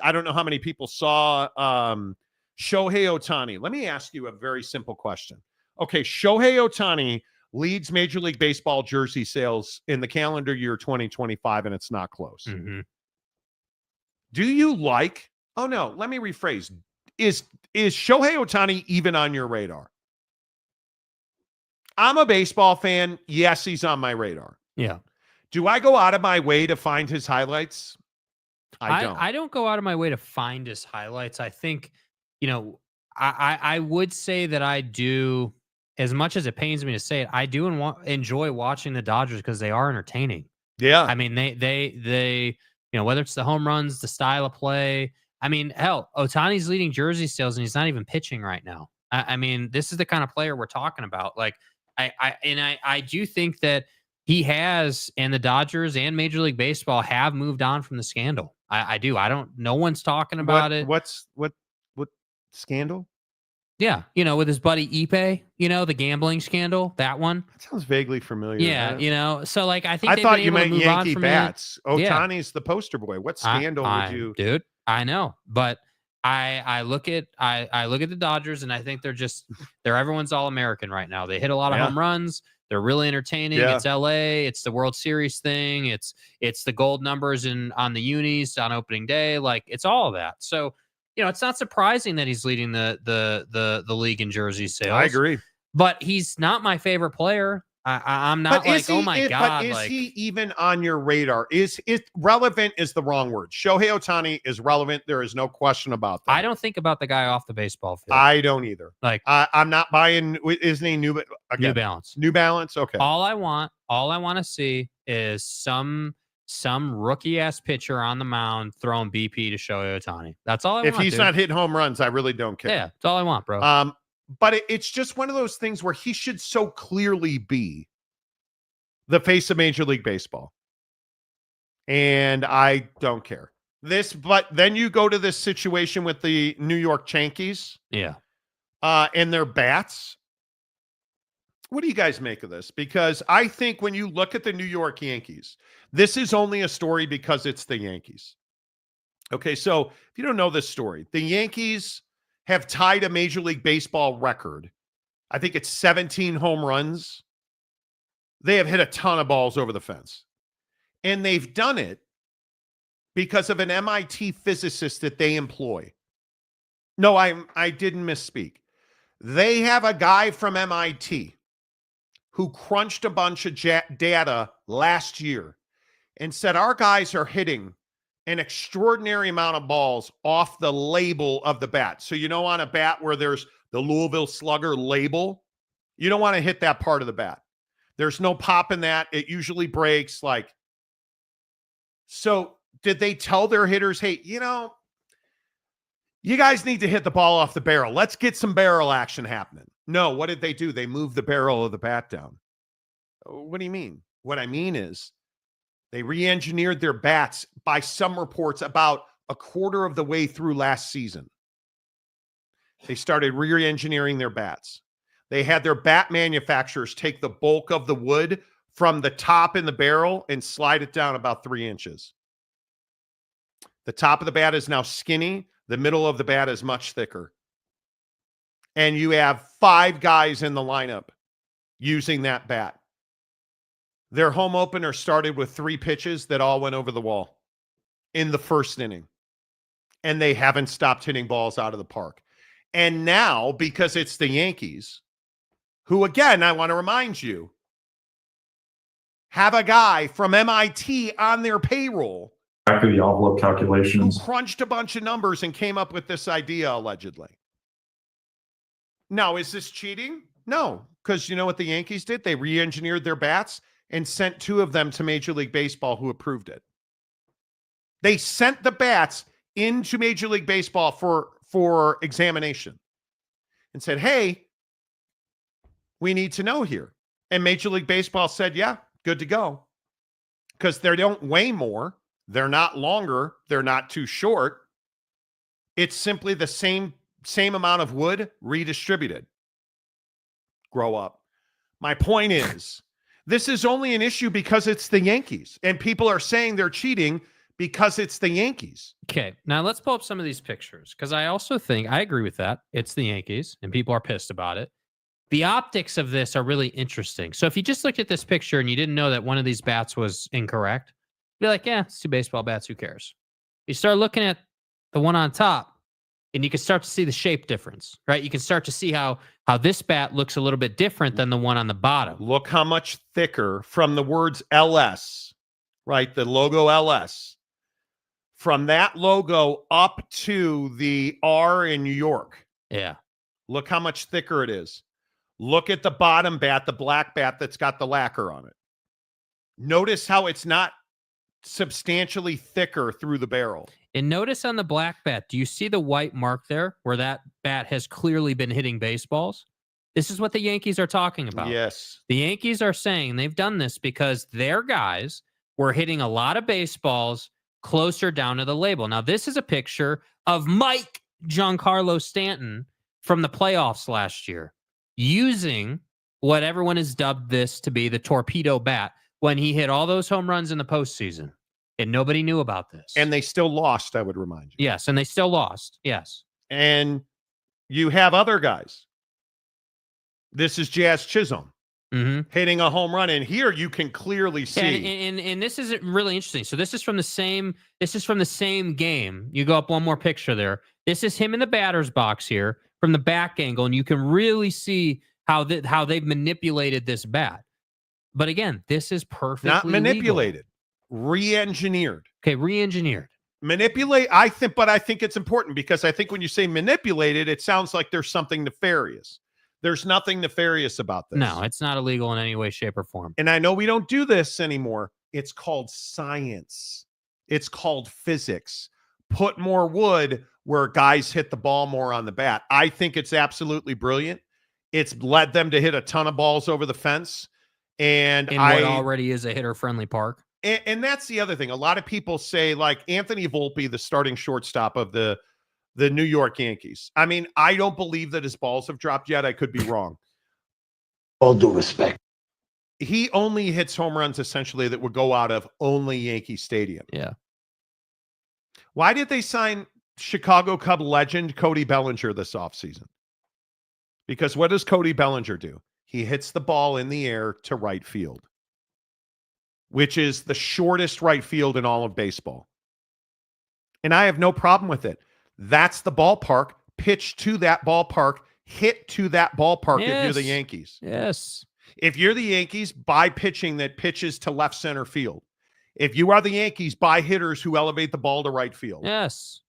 I don't know how many people saw Shohei Ohtani. Let me ask you a very simple question. Okay, Shohei Ohtani leads Major League Baseball jersey sales in the calendar year 2025, and it's not close. Mm-hmm. Do you like, oh no, let me rephrase. Is Shohei Ohtani even on your radar? I'm a baseball fan. Yes, he's on my radar. Yeah. Do I go out of my way to find his highlights? I don't. I don't go out of my way to find his highlights. I think, I would say that I do, as much as it pains me to say it, I do enjoy watching the Dodgers because they are entertaining. Yeah. I mean, they whether it's the home runs, the style of play. I mean, hell, Ohtani's leading jersey sales and he's not even pitching right now. I mean, this is the kind of player we're talking about. Like, I do think that he has, and the Dodgers and Major League Baseball have moved on from the scandal. I do. No one's talking about it. What scandal? Yeah. With his buddy Ipe, the gambling scandal, that one. That sounds vaguely familiar. Yeah. So like, I think I thought you meant Yankee bats. Ohtani's the poster boy. What scandal would you? Dude, I know, but I look at the Dodgers, and I think they're everyone's All-American right now. They hit a lot of home runs. They're really entertaining. Yeah. It's LA. It's the World Series thing. It's the gold numbers on the unis on opening day. Like, it's all of that. So, it's not surprising that he's leading the league in jersey sales. I agree. But he's not my favorite player. I'm not like, oh my God. But is he even on your radar? Is relevant is the wrong word. Shohei Ohtani is relevant. There is no question about that. I don't think about the guy off the baseball field. I don't either. Like, I'm not buying. Isn't he New Balance? New Balance. Okay. All I want to see is some rookie ass pitcher on the mound throwing BP to Shohei Ohtani. That's all I want. If he's not hitting home runs, I really don't care. Yeah, that's all I want, bro. But it's just one of those things where he should so clearly be the face of Major League Baseball. And I don't care. But then you go to this situation with the New York Yankees. Yeah. And their bats. What do you guys make of this? Because I think when you look at the New York Yankees, this is only a story because it's the Yankees. Okay, so if you don't know this story, the Yankees have tied a Major League Baseball record. I think it's 17 home runs. They have hit a ton of balls over the fence. And they've done it because of an MIT physicist that they employ. No, I didn't misspeak. They have a guy from MIT who crunched a bunch of data last year and said, our guys are hitting an extraordinary amount of balls off the label of the bat. So, on a bat where there's the Louisville Slugger label, you don't want to hit that part of the bat. There's no pop in that. It usually breaks. So did they tell their hitters, hey, you guys need to hit the ball off the barrel. Let's get some barrel action happening. No, what did they do? They moved the barrel of the bat down. What do you mean? What I mean is, they re-engineered their bats by some reports about a quarter of the way through last season. They started re-engineering their bats. They had their bat manufacturers take the bulk of the wood from the top in the barrel and slide it down about 3 inches. The top of the bat is now skinny. The middle of the bat is much thicker. And you have 5 guys in the lineup using that bat. Their home opener started with 3 pitches that all went over the wall in the first inning. And they haven't stopped hitting balls out of the park. And now, because it's the Yankees, who, again, I want to remind you, have a guy from MIT on their payroll Back of the envelope calculations. who crunched a bunch of numbers and came up with this idea, allegedly. Now, is this cheating? No, because you know what the Yankees did? They re-engineered their bats and sent 2 of them to Major League Baseball who approved it. They sent the bats into Major League Baseball for examination and said, hey, we need to know here. And Major League Baseball said, yeah, good to go. Because they don't weigh more. They're not longer. They're not too short. It's simply the same amount of wood redistributed. Grow up. My point is, this is only an issue because it's the Yankees. And people are saying they're cheating because it's the Yankees. Okay, now let's pull up some of these pictures, because I also think, I agree with that. It's the Yankees, and people are pissed about it. The optics of this are really interesting. So if you just looked at this picture and you didn't know that one of these bats was incorrect, you'd be like, yeah, it's 2 baseball bats, who cares? You start looking at the one on top, and you can start to see the shape difference, right? You can start to see how this bat looks a little bit different than the one on the bottom. Look how much thicker from the words LS, right? The logo LS. From that logo up to the R in New York. Yeah. Look how much thicker it is. Look at the bottom bat, the black bat that's got the lacquer on it. Notice how it's not substantially thicker through the barrel. And notice on the black bat, do you see the white mark there where that bat has clearly been hitting baseballs? This is what the Yankees are talking about. Yes. The Yankees are saying they've done this because their guys were hitting a lot of baseballs closer down to the label. Now, this is a picture of Mike Giancarlo Stanton from the playoffs last year, using what everyone has dubbed this to be the torpedo bat when he hit all those home runs in the postseason. And nobody knew about this. And they still lost, I would remind you. Yes, and they still lost. Yes. And you have other guys. This is Jazz Chisholm hitting a home run. And here you can clearly see. And this is really interesting. So this is from the same game. You go up one more picture there. This is him in the batter's box here from the back angle, and you can really see how they've manipulated this bat. But again, this is perfectly not manipulated, legal. Re-engineered. Okay, re-engineered. Manipulate, but I think it's important because I think when you say manipulated, it sounds like there's something nefarious. There's nothing nefarious about this. No, it's not illegal in any way, shape, or form. And I know we don't do this anymore. It's called science. It's called physics. Put more wood where guys hit the ball more on the bat. I think it's absolutely brilliant. It's led them to hit a ton of balls over the fence. And what already is a hitter-friendly park. And that's the other thing. A lot of people say, like Anthony Volpe, the starting shortstop of the New York Yankees. I mean, I don't believe that his balls have dropped yet. I could be wrong. All due respect. He only hits home runs, essentially, that would go out of only Yankee Stadium. Yeah. Why did they sign Chicago Cub legend Cody Bellinger this offseason? Because what does Cody Bellinger do? He hits the ball in the air to right field, which is the shortest right field in all of baseball. And I have no problem with it. That's the ballpark. Pitch to that ballpark. Hit to that ballpark if you're the Yankees. Yes. If you're the Yankees, buy pitching that pitches to left center field. If you are the Yankees, buy hitters who elevate the ball to right field. Yes.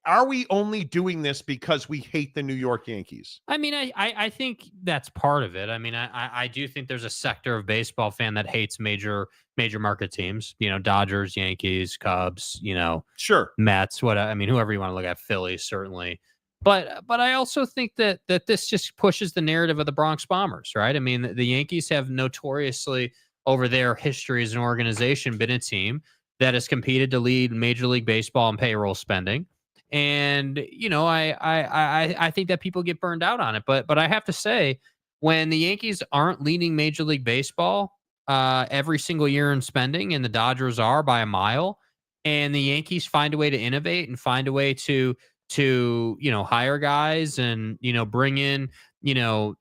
Are we only doing this because we hate the New York Yankees? I mean, I think that's part of it. I mean, I do think there's a sector of baseball fan that hates major market teams. You know, Dodgers, Yankees, Cubs. You know, sure, Mets. Whoever you want to look at, Phillies certainly. But I also think that this just pushes the narrative of the Bronx Bombers, right? I mean, the Yankees have notoriously, over their history as an organization, been a team that has competed to lead Major League Baseball in payroll spending. And, you know, I think that people get burned out on it. But I have to say, when the Yankees aren't leading Major League Baseball every single year in spending, and the Dodgers are by a mile, and the Yankees find a way to innovate and find a way to hire guys and, bring in,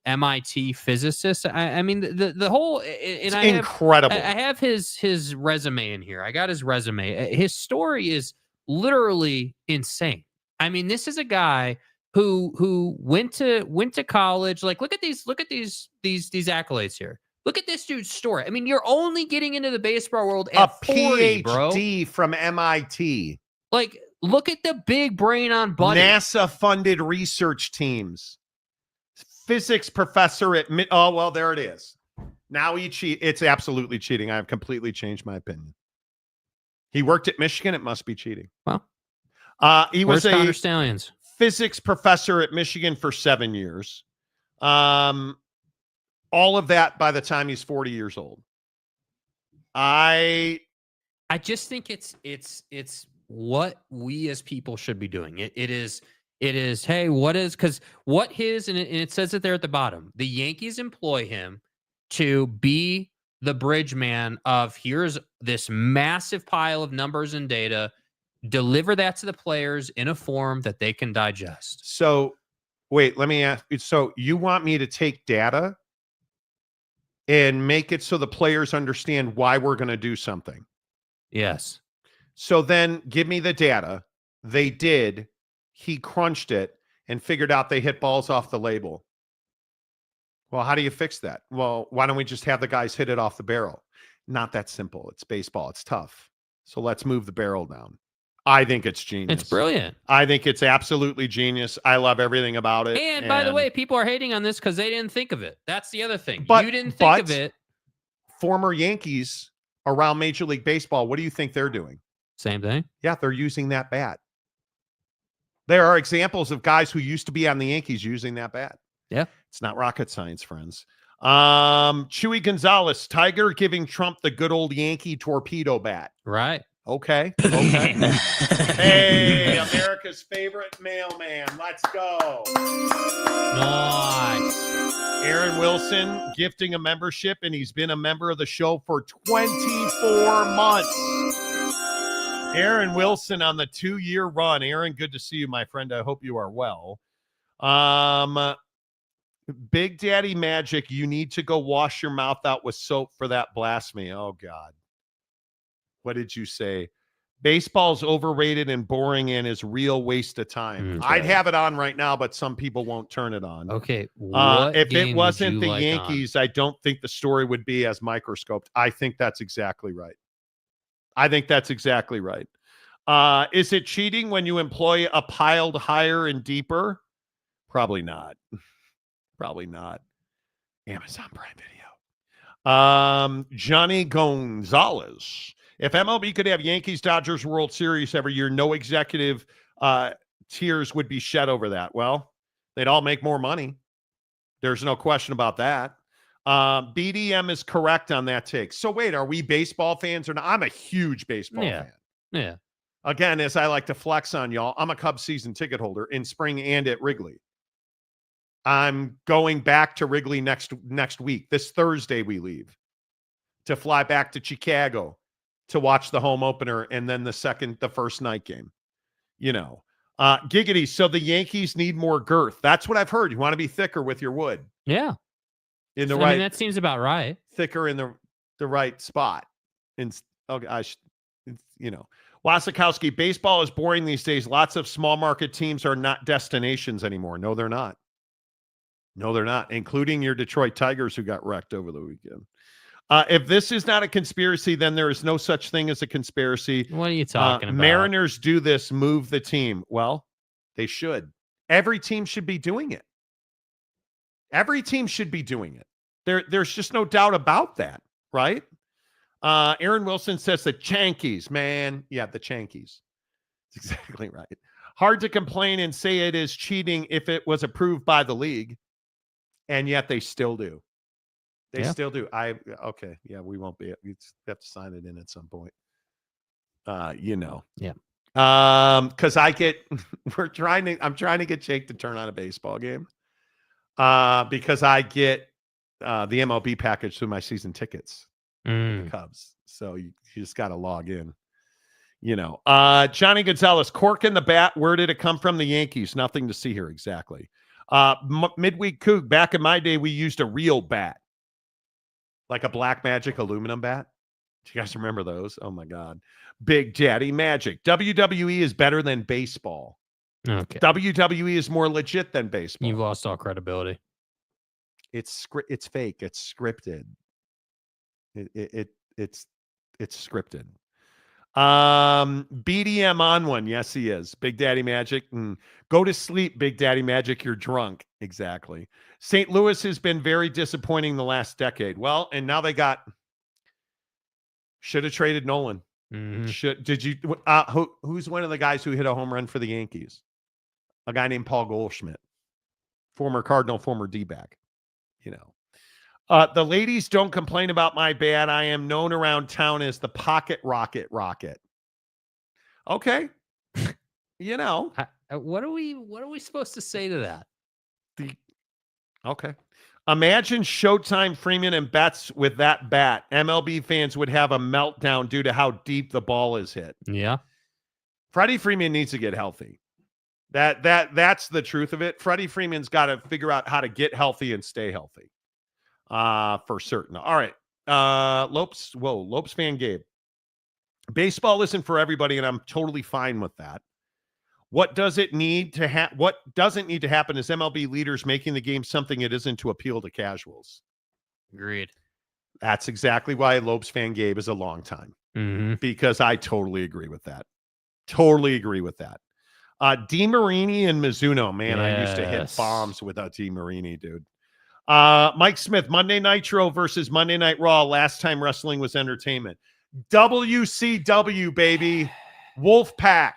MIT physicists. I mean, the whole, it's incredible. I have his resume in here. I got his resume. His story is literally insane. I mean, this is a guy who went to college. Like, look at these accolades here. Look at this dude's story. I mean, you're only getting into the baseball world at 40, bro. PhD from MIT. Like, look at the big brain on Buddy. NASA-funded research teams. Physics professor at there it is. Now he cheat. It's absolutely cheating. I have completely changed my opinion. He worked at Michigan. It must be cheating. Well, he was a Stallions physics professor at Michigan for 7 years. All of that by the time he's 40 years old. I just think it's what we as people should be doing. It is, hey, and it says it there at the bottom. The Yankees employ him to be the bridge man of, here's this massive pile of numbers and data, deliver that to the players in a form that they can digest. So wait, let me ask you. So you want me to take data and make it so the players understand why we're going to do something? Yes. So then give me the data. They did. He crunched it and figured out they hit balls off the label. Well, how do you fix that? Well, why don't we just have the guys hit it off the barrel? Not that simple. It's baseball. It's tough. So let's move the barrel down. I think it's genius. It's brilliant. I think it's absolutely genius. I love everything about it. And by the way, people are hating on this because they didn't think of it. That's the other thing. But, you didn't think of it. Former Yankees around Major League Baseball, what do you think they're doing? Same thing. Yeah, they're using that bat. There are examples of guys who used to be on the Yankees using that bat. Yeah. It's not rocket science, friends. Chewy Gonzalez, Tiger giving Trump the good old Yankee torpedo bat. Right. Okay. Hey, America's favorite mailman. Let's go. Nice. Aaron Wilson gifting a membership, and he's been a member of the show for 24 months. Aaron Wilson on the 2-year run. Aaron, good to see you, my friend. I hope you are well. Big Daddy Magic, you need to go wash your mouth out with soap for that blasphemy. Oh, God. What did you say? Baseball's overrated and boring and is real waste of time. Okay. I'd have it on right now, but some people won't turn it on. Okay. If it wasn't the Yankees, I don't think the story would be as microscoped. I think that's exactly right. Is it cheating when you employ a piled higher and deeper? Probably not. Amazon Prime Video. Johnny Gonzalez. If MLB could have Yankees Dodgers World Series every year, no executive tears would be shed over that. Well, they'd all make more money. There's no question about that. BDM is correct on that take. So wait, are we baseball fans or not? I'm a huge baseball fan. Yeah. Again, as I like to flex on y'all, I'm a Cubs season ticket holder in spring and at Wrigley. I'm going back to Wrigley next week. This Thursday we leave to fly back to Chicago to watch the home opener and then the first night game. Giggity. So the Yankees need more girth. That's what I've heard. You want to be thicker with your wood. Yeah. That seems about right. Thicker in the right spot. Wasikowski, baseball is boring these days. Lots of small market teams are not destinations anymore. No, they're not. Including your Detroit Tigers who got wrecked over the weekend. If this is not a conspiracy, then there is no such thing as a conspiracy. What are you talking about? Mariners do this, move the team. Well, they should. Every team should be doing it. There's just no doubt about that, right? Aaron Wilson says the Yankees, man. Yeah, the Yankees. That's exactly right. Hard to complain and say it is cheating if it was approved by the league, and yet they still do. They still do. We won't be. We have to sign it in at some point. Yeah. Because I'm trying to get Jake to turn on a baseball game. Because I get the MLB package through my season tickets. The Cubs. So you just got to log in. Johnny Gonzalez, cork in the bat. Where did it come from? The Yankees. Nothing to see here. Exactly. Midweek Coug. Back in my day, we used a real bat. Like a Black Magic aluminum bat. Do you guys remember those? Oh, my God. Big Daddy Magic. WWE is better than baseball. Okay. WWE is more legit than baseball. You've lost all credibility. It's fake. It's scripted. It's scripted. BDM on one. Yes, he is. Big Daddy Magic. Go to sleep, Big Daddy Magic. You're drunk. Exactly. St. Louis has been very disappointing the last decade. Well, and now they should have traded Nolan. Who's one of the guys who hit a home run for the Yankees? A guy named Paul Goldschmidt, former Cardinal, former D-back. The ladies don't complain about my bat. I am known around town as the Pocket Rocket. Okay. What are we supposed to say to that? Okay. Imagine Showtime, Freeman, and Betts with that bat. MLB fans would have a meltdown due to how deep the ball is hit. Yeah. Freddie Freeman needs to get healthy. That's the truth of it. Freddie Freeman's got to figure out how to get healthy and stay healthy. For certain. All right. Lopes fan Gabe. Baseball isn't for everybody, and I'm totally fine with that. What doesn't need to happen is MLB leaders making the game something it isn't to appeal to casuals. Agreed. That's exactly why Lopes fan Gabe is a long time. Because I totally agree with that. DeMarini and Mizuno, man, I used to hit bombs without DeMarini, dude. Mike Smith, Monday Nitro versus Monday Night Raw. Last time wrestling was entertainment. WCW, baby. Wolfpack.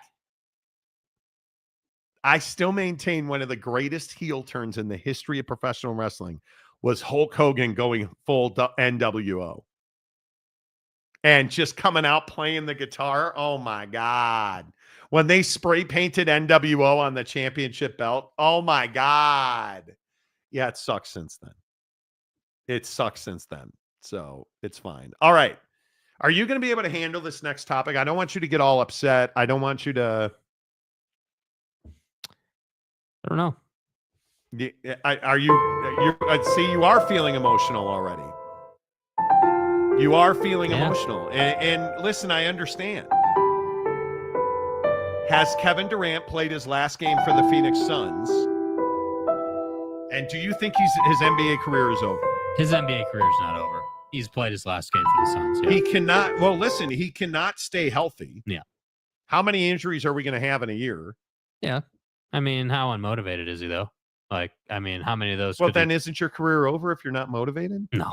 I still maintain one of the greatest heel turns in the history of professional wrestling was Hulk Hogan going full NWO. and just coming out playing the guitar. Oh my God. When they spray painted NWO on the championship belt. Oh my God. Yeah, it sucks since then. It sucks since then. So it's fine. All right. Are you going to be able to handle this next topic? I don't want you to get all upset. I don't want you to. I don't know. Are you? See, you are feeling emotional already. You are feeling emotional. And listen, I understand. Has Kevin Durant played his last game for the Phoenix Suns? And do you think his NBA career is over? His NBA career is not over. He's played his last game for the Suns. Yeah. He cannot. Well, listen, he cannot stay healthy. Yeah. How many injuries are we going to have in a year? Yeah. I mean, how unmotivated is he, though? Like, I mean, how many of those? Well, then isn't your career over if you're not motivated? No.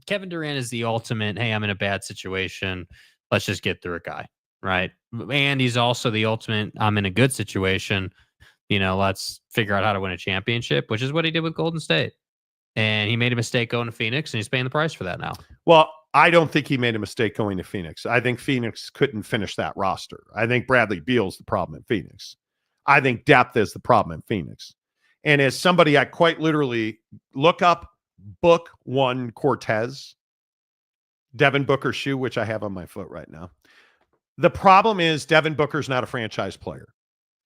Kevin Durant is the ultimate, hey, I'm in a bad situation. Let's just get through it guy. Right. And he's also the ultimate, I'm in a good situation. Let's figure out how to win a championship, which is what he did with Golden State. And he made a mistake going to Phoenix, and he's paying the price for that now. Well, I don't think he made a mistake going to Phoenix. I think Phoenix couldn't finish that roster. I think Bradley Beal's the problem in Phoenix. I think depth is the problem in Phoenix. And as somebody, I quite literally look up Book One Cortez, Devin Booker's shoe, which I have on my foot right now. The problem is Devin Booker's not a franchise player.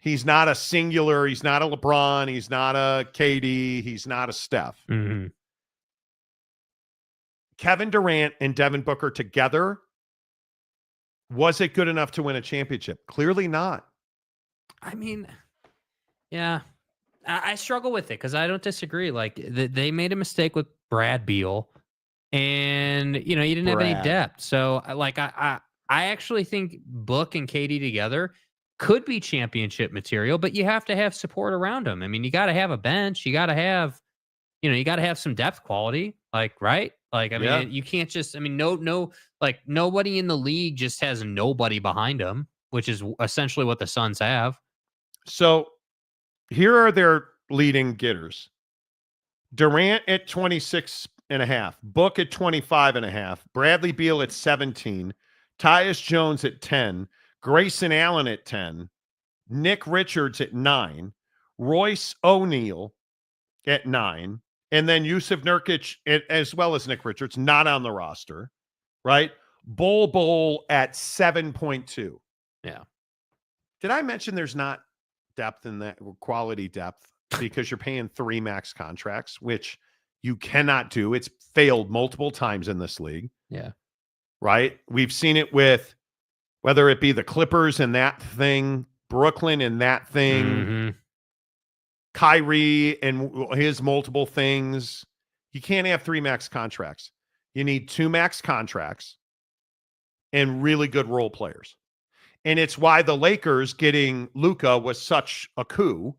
He's not a singular. He's not a LeBron. He's not a KD. He's not a Steph. Mm-hmm. Kevin Durant and Devin Booker together, was it good enough to win a championship? Clearly not. I mean, yeah, I struggle with it because I don't disagree. Like they made a mistake with Brad Beal, and you didn't have any depth. So I actually think Book and KD together could be championship material, but you have to have support around them. I mean, you got to have a bench. You got to have, you got to have some depth quality. Right? Mean, you can't just. I mean, nobody in the league just has nobody behind them, which is essentially what the Suns have. So here are their leading getters. Durant at 26.5, Book at 25.5, Bradley Beal at 17, Tyus Jones at 10, Grayson Allen at 10, Nick Richards at 9, Royce O'Neal at 9, and then Yusuf Nurkic as well as Nick Richards, not on the roster, right? Bol at 7.2. Yeah. Did I mention there's not depth in that, quality depth, because you're paying 3 max contracts, which you cannot do. It's failed multiple times in this league. Yeah. Right? We've seen it with whether it be the Clippers and that thing, Brooklyn and that thing, Kyrie and his multiple things. You can't have 3 max contracts. You need 2 max contracts and really good role players. And it's why the Lakers getting Luka was such a coup,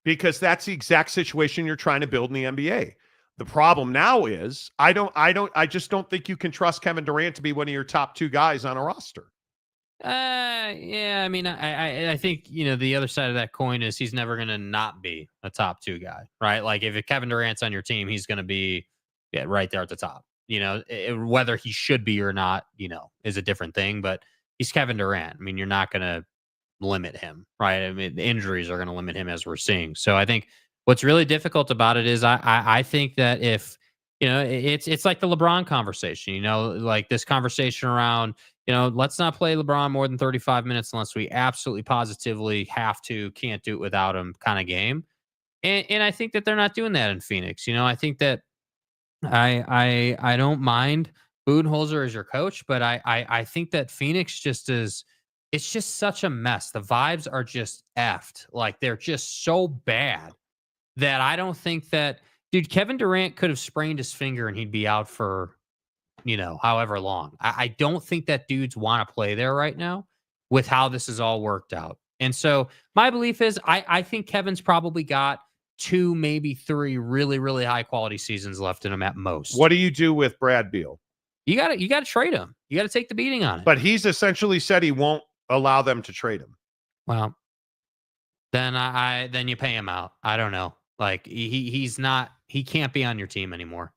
because that's the exact situation you're trying to build in the NBA. The problem now is I just don't think you can trust Kevin Durant to be one of your top 2 guys on a roster. Yeah, I mean, I think, the other side of that coin is he's never going to not be a top 2 guy, right? Like if Kevin Durant's on your team, he's going to be right there at the top. Whether he should be or not, is a different thing, but he's Kevin Durant. I mean, you're not going to limit him, right? I mean, the injuries are going to limit him, as we're seeing. So I think what's really difficult about it is I think that if, it's like the LeBron conversation, like this conversation around, let's not play LeBron more than 35 minutes unless we absolutely positively have to, can't do it without him kind of game. And I think that they're not doing that in Phoenix. I think that I don't mind Budenholzer as your coach, but I think that Phoenix just is, it's just such a mess. The vibes are just effed. Like they're just so bad that I don't think that, dude, Kevin Durant could have sprained his finger and he'd be out for, however long. I don't think that dudes want to play there right now with how this is all worked out. And so my belief is I think Kevin's probably got 2, maybe 3 really, really high quality seasons left in him at most. What do you do with Brad Beal? You got to trade him. You got to take the beating on it. But he's essentially said he won't allow them to trade him. Well, then you pay him out. I don't know. Like he can't be on your team anymore.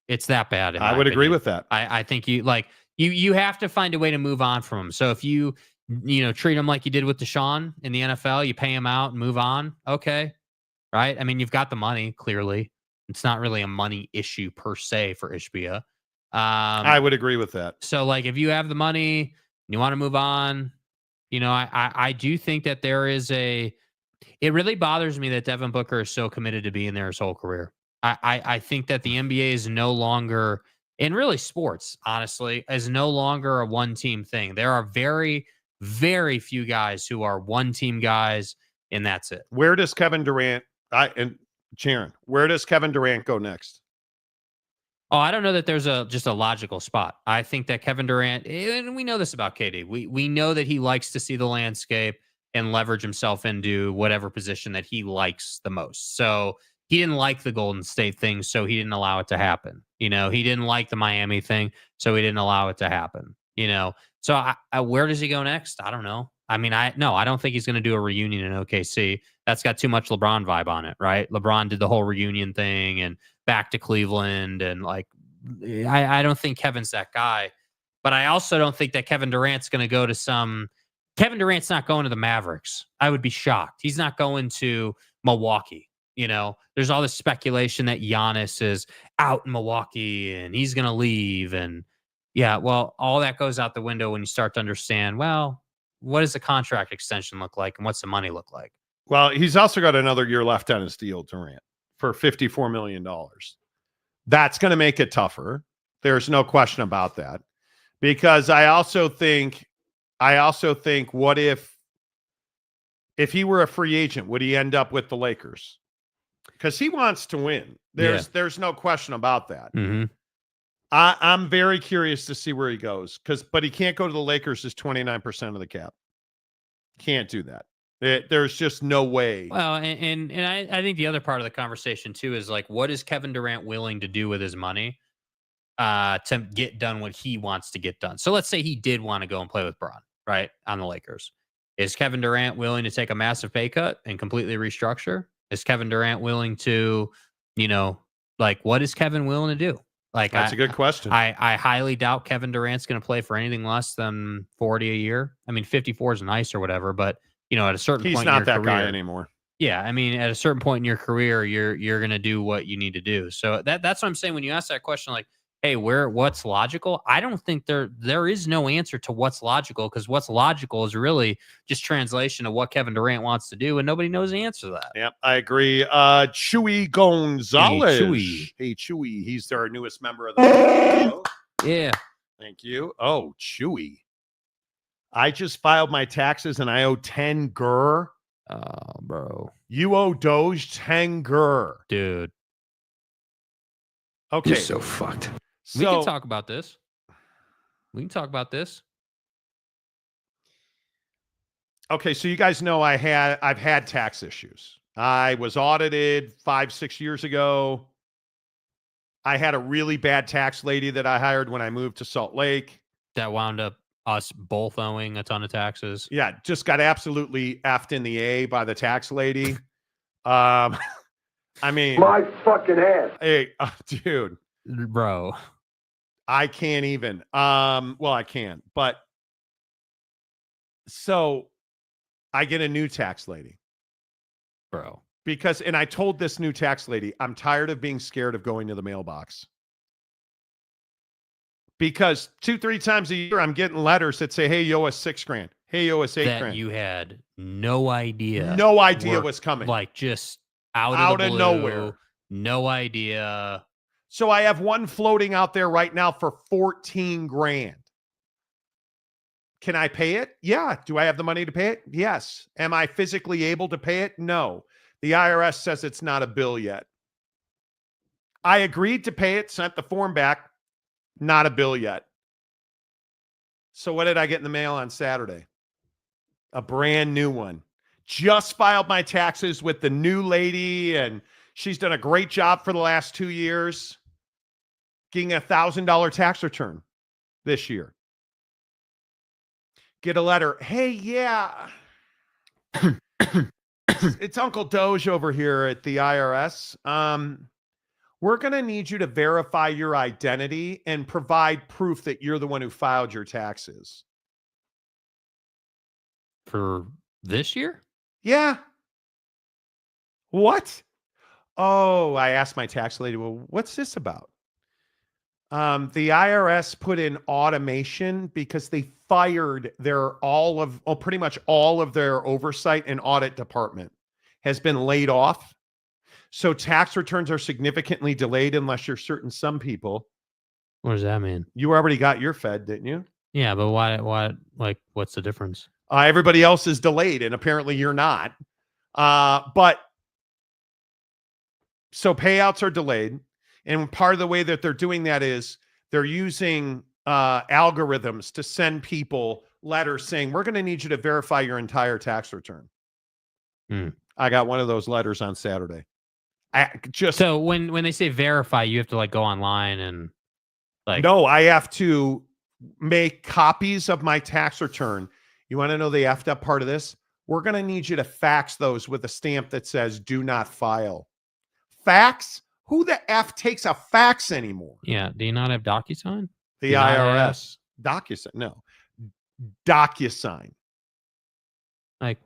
It's that bad. I would agree with that. I think you have to find a way to move on from him. So if you treat him like you did with Deshaun in the NFL, you pay him out and move on. Okay. Right. I mean, you've got the money, clearly. It's not really a money issue per se for Ishbia. I would agree with that. So like, if you have the money and you want to move on, I do think that it really bothers me that Devin Booker is so committed to being there his whole career. I think that the NBA is no longer, and really sports, honestly, is no longer a one-team thing. There are very, very few guys who are one-team guys, and that's it. Where does Kevin Durant where does Kevin Durant go next? Oh, I don't know that there's just a logical spot. I think that Kevin Durant, and we know this about KD, we know that he likes to see the landscape and leverage himself into whatever position that he likes the most. So he didn't like the Golden State thing, so he didn't allow it to happen. He didn't like the Miami thing, so he didn't allow it to happen. So where does he go next? I don't know. I mean, I don't think he's going to do a reunion in OKC. That's got too much LeBron vibe on it, right? LeBron did the whole reunion thing and back to Cleveland, and I don't think Kevin's that guy. But I also don't think that Kevin Durant's going to go to Kevin Durant's not going to the Mavericks. I would be shocked. He's not going to Milwaukee. There's all this speculation that Giannis is out in Milwaukee and he's going to leave. And yeah, well, all that goes out the window when you start to understand, well, what does the contract extension look like and what's the money look like? Well, he's also got another year left on his deal, Durant, for $54 million. That's going to make it tougher. There's no question about that. Because I also think, what if he were a free agent, would he end up with the Lakers? Because he wants to win. There's no question about that. Mm-hmm. I'm very curious to see where he goes. But he can't go to the Lakers as 29% of the cap. Can't do that. There's just no way. Well, and I think the other part of the conversation too is what is Kevin Durant willing to do with his money to get done what he wants to get done? So let's say he did want to go and play with Bron, right, on the Lakers. Is Kevin Durant willing to take a massive pay cut and completely restructure? Is Kevin Durant willing to, what is Kevin willing to do? That's a good question. I highly doubt Kevin Durant's going to play for anything less than 40 a year. I mean, 54 is nice or whatever, but at a certain point, he's not that guy anymore. Yeah, I mean, at a certain point in your career, you're going to do what you need to do. So that's what I'm saying when you ask that question, hey, what's logical? I don't think there is no answer to what's logical, because what's logical is really just translation of what Kevin Durant wants to do, and nobody knows the answer to that. Yep, I agree. Chewy Gonzalez. Hey, Chewy. He's our newest member of the show. Yeah. Thank you. Oh, Chewy. I just filed my taxes and I owe 10 gur. Oh, bro. You owe Doge 10 gur. Dude. Okay. You're so fucked. We can talk about this. Okay, so you guys know I've had tax issues. I was audited 5-6 years ago. I had a really bad tax lady that I hired when I moved to Salt Lake. That wound up us both owing a ton of taxes. Yeah, just got absolutely effed in the A by the tax lady. I mean, my fucking ass. Hey, dude, bro, I can't even. Well, I can, but so I get a new tax lady, bro, and I told this new tax lady, I'm tired of being scared of going to the mailbox. Because 2-3 times a year, I'm getting letters that say, hey, you owe us $6,000. Hey, you owe us $8,000. You had no idea. No idea was coming. Just out of nowhere. No idea. So I have one floating out there right now for $14,000. Can I pay it? Yeah. Do I have the money to pay it? Yes. Am I physically able to pay it? No. The IRS says it's not a bill yet. I agreed to pay it, sent the form back. Not a bill yet. So what did I get in the mail on Saturday? A brand new one. Just filed my taxes with the new lady, and she's done a great job for the last 2 years. Getting a $1,000 tax return this year. Get a letter. Hey, yeah. It's Uncle Doge over here at the IRS. we're going to need you to verify your identity and provide proof that you're the one who filed your taxes. For this year? Yeah. What? Oh, I asked my tax lady, well, what's this about? The IRS put in automation because they fired pretty much all of their oversight and audit department has been laid off. So tax returns are significantly delayed unless you're certain some people. What does that mean? You already got your Fed, didn't you? Yeah, but why, like, what's the difference? Everybody else is delayed, and apparently you're not. But so payouts are delayed. And part of the way that they're doing that is they're using algorithms to send people letters saying, we're going to need you to verify your entire tax return. I got one of those letters on Saturday. So when they say verify, you have to like go online and like. No, I have to make copies of my tax return. You want to know the effed up part of this? We're going to need you to fax those with a stamp that says do not file. Fax? Who the F takes a fax anymore? Yeah. Do you not have DocuSign? The IRS. DocuSign. No. DocuSign. Like.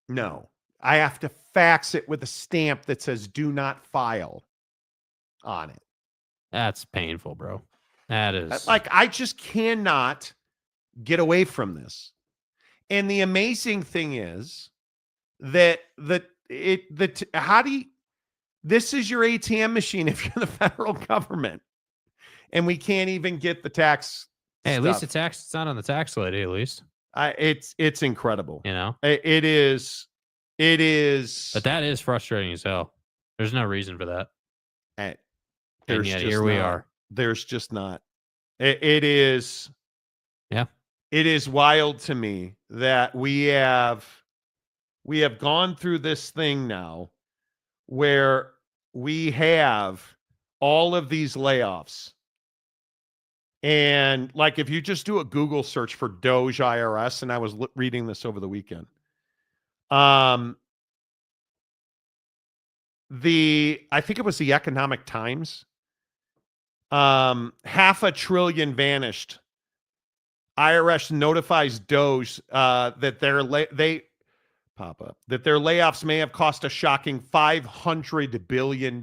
No. I have to fax it with a stamp that says do not file on it. That's painful, bro. That is. Like, I just cannot get away from this. And the amazing thing is that this is your ATM machine if you're the federal government, and we can't even get the tax. Hey, stuff. At least it's not on the tax lady. At least it's incredible. You know, it is. But that is frustrating as hell. There's no reason for that. And yet here we are. There's just not. It is. Yeah. It is wild to me that we have gone through this thing now where we have all of these layoffs. And like, if you just do a Google search for Doge IRS, and I was reading this over the weekend, I think it was the Economic Times, $500 billion vanished. IRS notifies Doge that their layoffs may have cost a shocking $500 billion.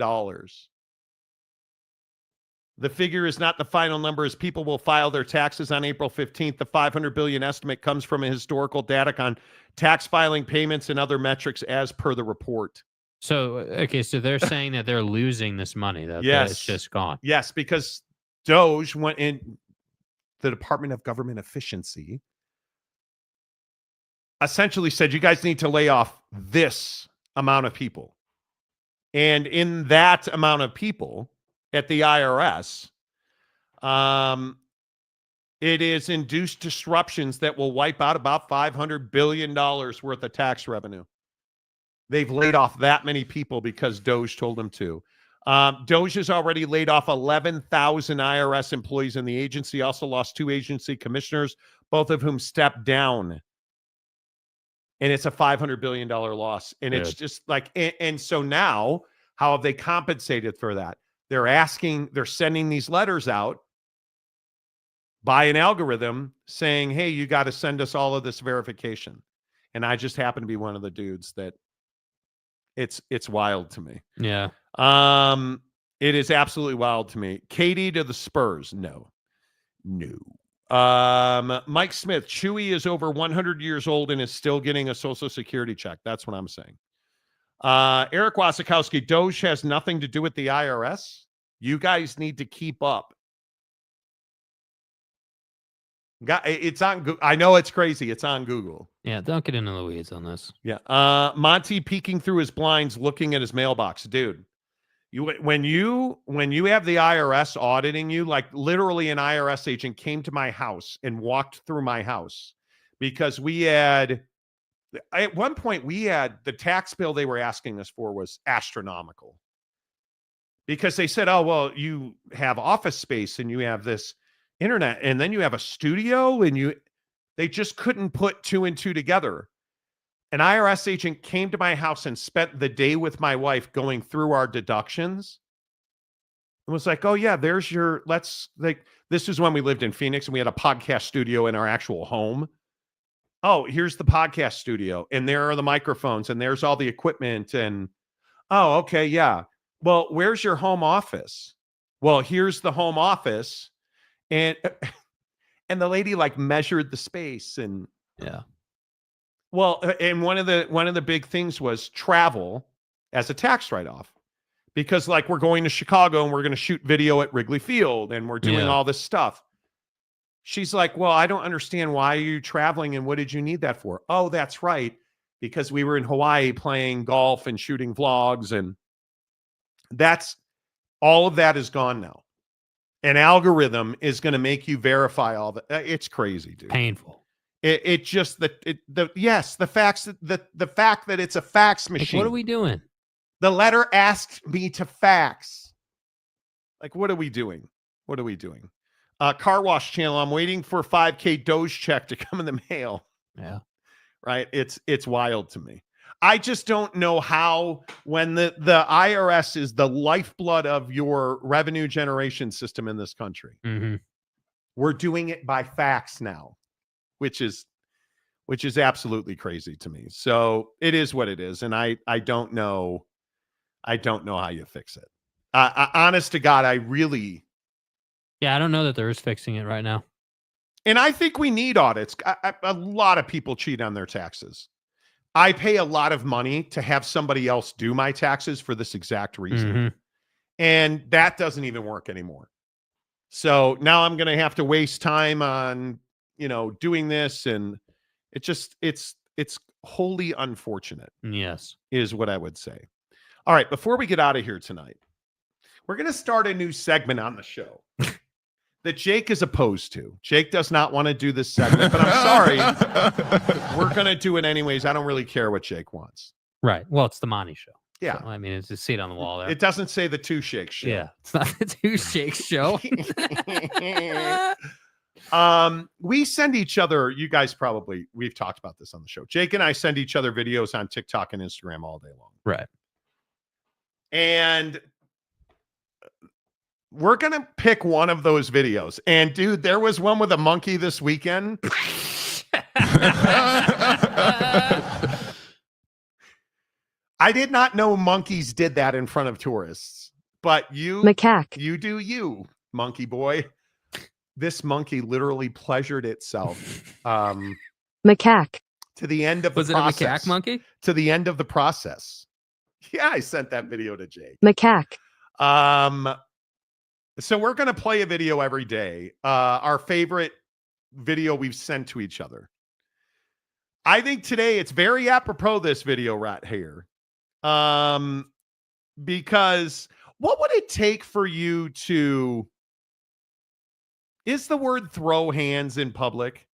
The figure is not the final number, as people will file their taxes on April 15th. The $500 billion estimate comes from a historical data on tax filing payments and other metrics as per the report. So, okay, so they're saying that they're losing this money. That it's just gone. Yes, because Doge went in. The Department of Government Efficiency essentially said, you guys need to lay off this amount of people. And in that amount of people at the IRS, it is induced disruptions that will wipe out about $500 billion worth of tax revenue. They've laid off that many people because Doge told them to. Doge has already laid off 11,000 IRS employees, and the agency also lost 2 agency commissioners, both of whom stepped down. And it's a $500 billion loss. And it's just like, and so now, how have they compensated for that? They're sending these letters out by an algorithm saying, hey, you got to send us all of this verification. And I just happen to be one of the dudes that it's wild to me. Yeah. It is absolutely wild to me. Katie to the Spurs. No. Mike Smith, Chewy is over 100 years old and is still getting a Social Security check. That's what I'm saying. Eric Wasikowski, Doge has nothing to do with the IRS. You guys need to keep up. It's on Google. I know it's crazy. It's on Google. Yeah, don't get into the weeds on this. Yeah. Monty peeking through his blinds, looking at his mailbox. Dude, when you have the IRS auditing you, like literally an IRS agent came to my house and walked through my house because at one point the tax bill they were asking us for was astronomical. Because they said, oh, well, you have office space and you have this internet, and then you have a studio, and they just couldn't put 2 and 2 together. An IRS agent came to my house and spent the day with my wife going through our deductions and was like, oh yeah, there's your, this is when we lived in Phoenix and we had a podcast studio in our actual home. Oh, here's the podcast studio and there are the microphones and there's all the equipment and, oh, okay. Yeah. Well, where's your home office? Well, here's the home office. And the lady like measured the space and yeah. Well, and one of the big things was travel as a tax write-off, because like we're going to Chicago and we're going to shoot video at Wrigley Field and we're doing all this stuff. She's like, well, I don't understand, why are you traveling and what did you need that for? Oh, that's right, because we were in Hawaii playing golf and shooting vlogs, and that's all of that is gone now. An algorithm is going to make you verify all that. It's crazy, dude. Painful. It just the facts, the fact that it's a fax machine. Like, what are we doing? The letter asked me to fax. Like, what are we doing? What are we doing? Car Wash Channel. I'm waiting for 5K Doge check to come in the mail. Yeah. Right. It's wild to me. I just don't know how, when the IRS is the lifeblood of your revenue generation system in this country, we're doing it by fax now, which is absolutely crazy to me. So it is what it is. And I don't know how you fix it. Honest to God, I don't know that there is fixing it right now. And I think we need audits. A lot of people cheat on their taxes. I pay a lot of money to have somebody else do my taxes for this exact reason. And that doesn't even work anymore. So now I'm going to have to waste time on, doing this. And it's wholly unfortunate. Yes. Is what I would say. All right. Before we get out of here tonight, we're going to start a new segment on the show that Jake is opposed to. Jake does not want to do this segment, but I'm sorry. We're going to do it anyways. I don't really care what Jake wants. Right. Well, it's the Monty Show. Yeah. So, I mean, it's a seat on the wall there. It doesn't say the Two Shakes Show. Yeah. It's not the Two Shakes Show. We send each other, you guys we've talked about this on the show. Jake and I send each other videos on TikTok and Instagram all day long. Right. And we're going to pick one of those videos. And dude, there was one with a monkey this weekend. I did not know monkeys did that in front of tourists, but you do you, monkey boy. This monkey literally pleasured itself. Macaque. To the end of the process. Was it a macaque monkey? To the end of the process. Yeah, I sent that video to Jake. Macaque. So we're going to play a video every day. Our favorite video we've sent to each other. I think today it's very apropos, this video right here. Because what would it take for you to, is the word throw hands in public?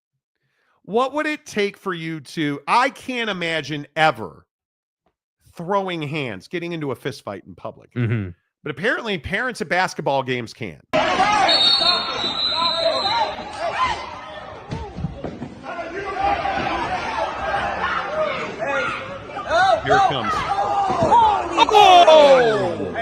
What would it take for you to, I can't imagine ever throwing hands, getting into a fist fight in public. But apparently parents at basketball games can. Here it comes. Oh!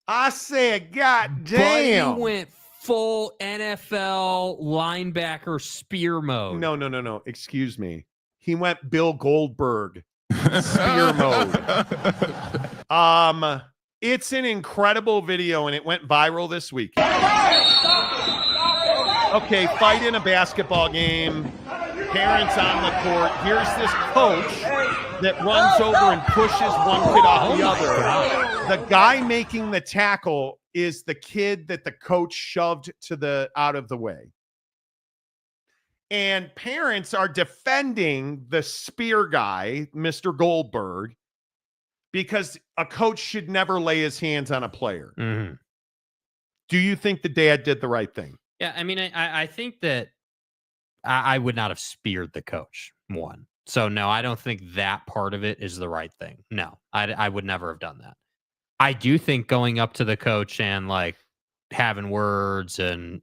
I said, God damn. Buddy went full NFL linebacker spear mode. No. Excuse me. He went Bill Goldberg spear mode. It's an incredible video, and it went viral this week. Okay, fight in a basketball game. Parents on the court. Here's this coach that runs over and pushes one kid off the other. The guy making the tackle is the kid that the coach shoved out of the way. And parents are defending the spear guy, Mr. Goldberg, because a coach should never lay his hands on a player. Do you think the dad did the right thing? Yeah, I mean, I think that I would not have speared the coach, one. So, no, I don't think that part of it is the right thing. No, I would never have done that. I do think going up to the coach and, like, having words and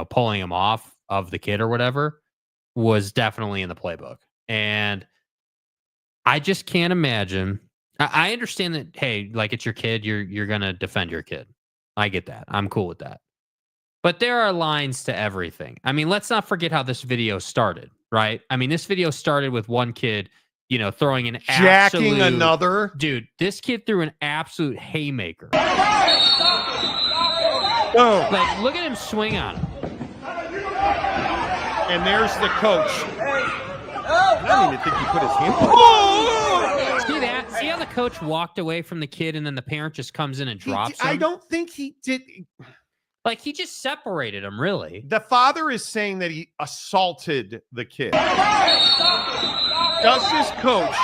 pulling him off of the kid or whatever was definitely in the playbook. And I just can't imagine I understand that. Hey, like it's your kid. You're gonna defend your kid. I get that. I'm cool with that. But there are lines to everything. I mean, let's not forget how this video started, right? I mean, this video started with one kid, throwing an jacking another. Dude, this kid threw an absolute haymaker. Oh. Like, look at him swing on him. And there's the coach. I don't even think he put his hand on. Oh! See that? See how the coach walked away from the kid and then the parent just comes in and drops him? I don't think he did. Like, he just separated him, really. The father is saying that he assaulted the kid. Does this coach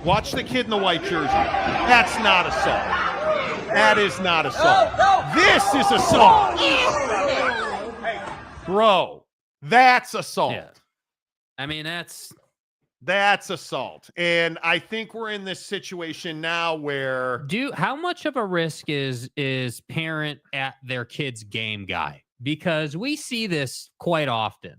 watch the kid in the white jersey? That's not assault. That is not assault. This is assault. Bro, that's assault. Yeah. I mean, that's assault. And I think we're in this situation now where how much of a risk is parent at their kid's game guy? Because we see this quite often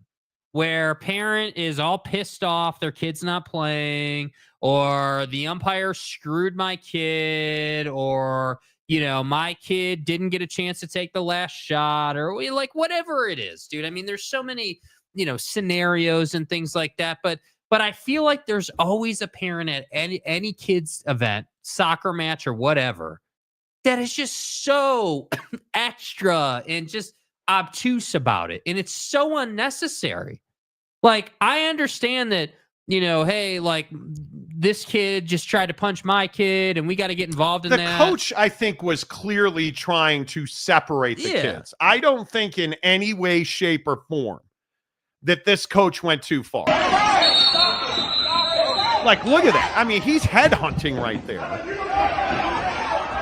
where parent is all pissed off their kid's not playing, or the umpire screwed my kid, or my kid didn't get a chance to take the last shot, or like whatever it is, dude. I mean, there's so many scenarios and things like that, but I feel like there's always a parent at any kid's event, soccer match or whatever, that is just so extra and just obtuse about it. And it's so unnecessary. Like, I understand that, hey, like this kid just tried to punch my kid and we got to get involved in that. The coach, I think, was clearly trying to separate the kids. I don't think in any way, shape, or form that this coach went too far. Like, look at that. I mean, he's headhunting right there.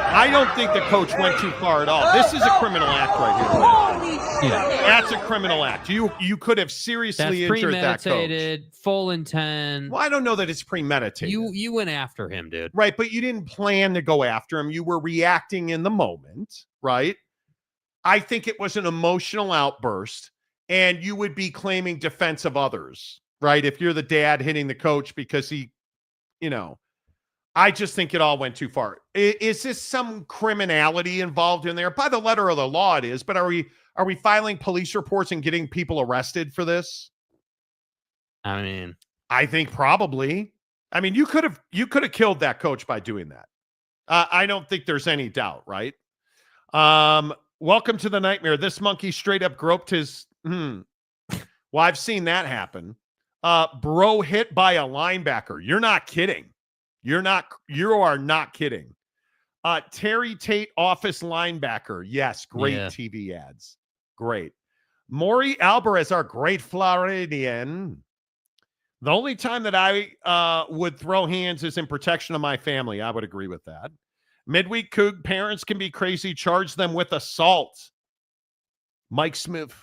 I don't think the coach went too far at all. This is a criminal act right here. Yeah. That's a criminal act. You could have seriously injured that coach. Premeditated, full intent. Well, I don't know that it's premeditated. You went after him, dude. Right, but you didn't plan to go after him. You were reacting in the moment, right? I think it was an emotional outburst, and you would be claiming defense of others, right? If you're the dad hitting the coach because he, I just think it all went too far. Is this some criminality involved in there? By the letter of the law, it is. But are we filing police reports and getting people arrested for this? I mean, I think probably. I mean, you could have killed that coach by doing that. I don't think there's any doubt, right? Welcome to the nightmare. This monkey straight up groped his. Well, I've seen that happen. Bro hit by a linebacker. You're not kidding. You are not kidding. Terry Tate, office linebacker. Yes, great TV ads. Great. Maury Alvarez, our great Floridian. The only time that I would throw hands is in protection of my family. I would agree with that. Midweek Coug, parents can be crazy. Charge them with assault. Mike Smith.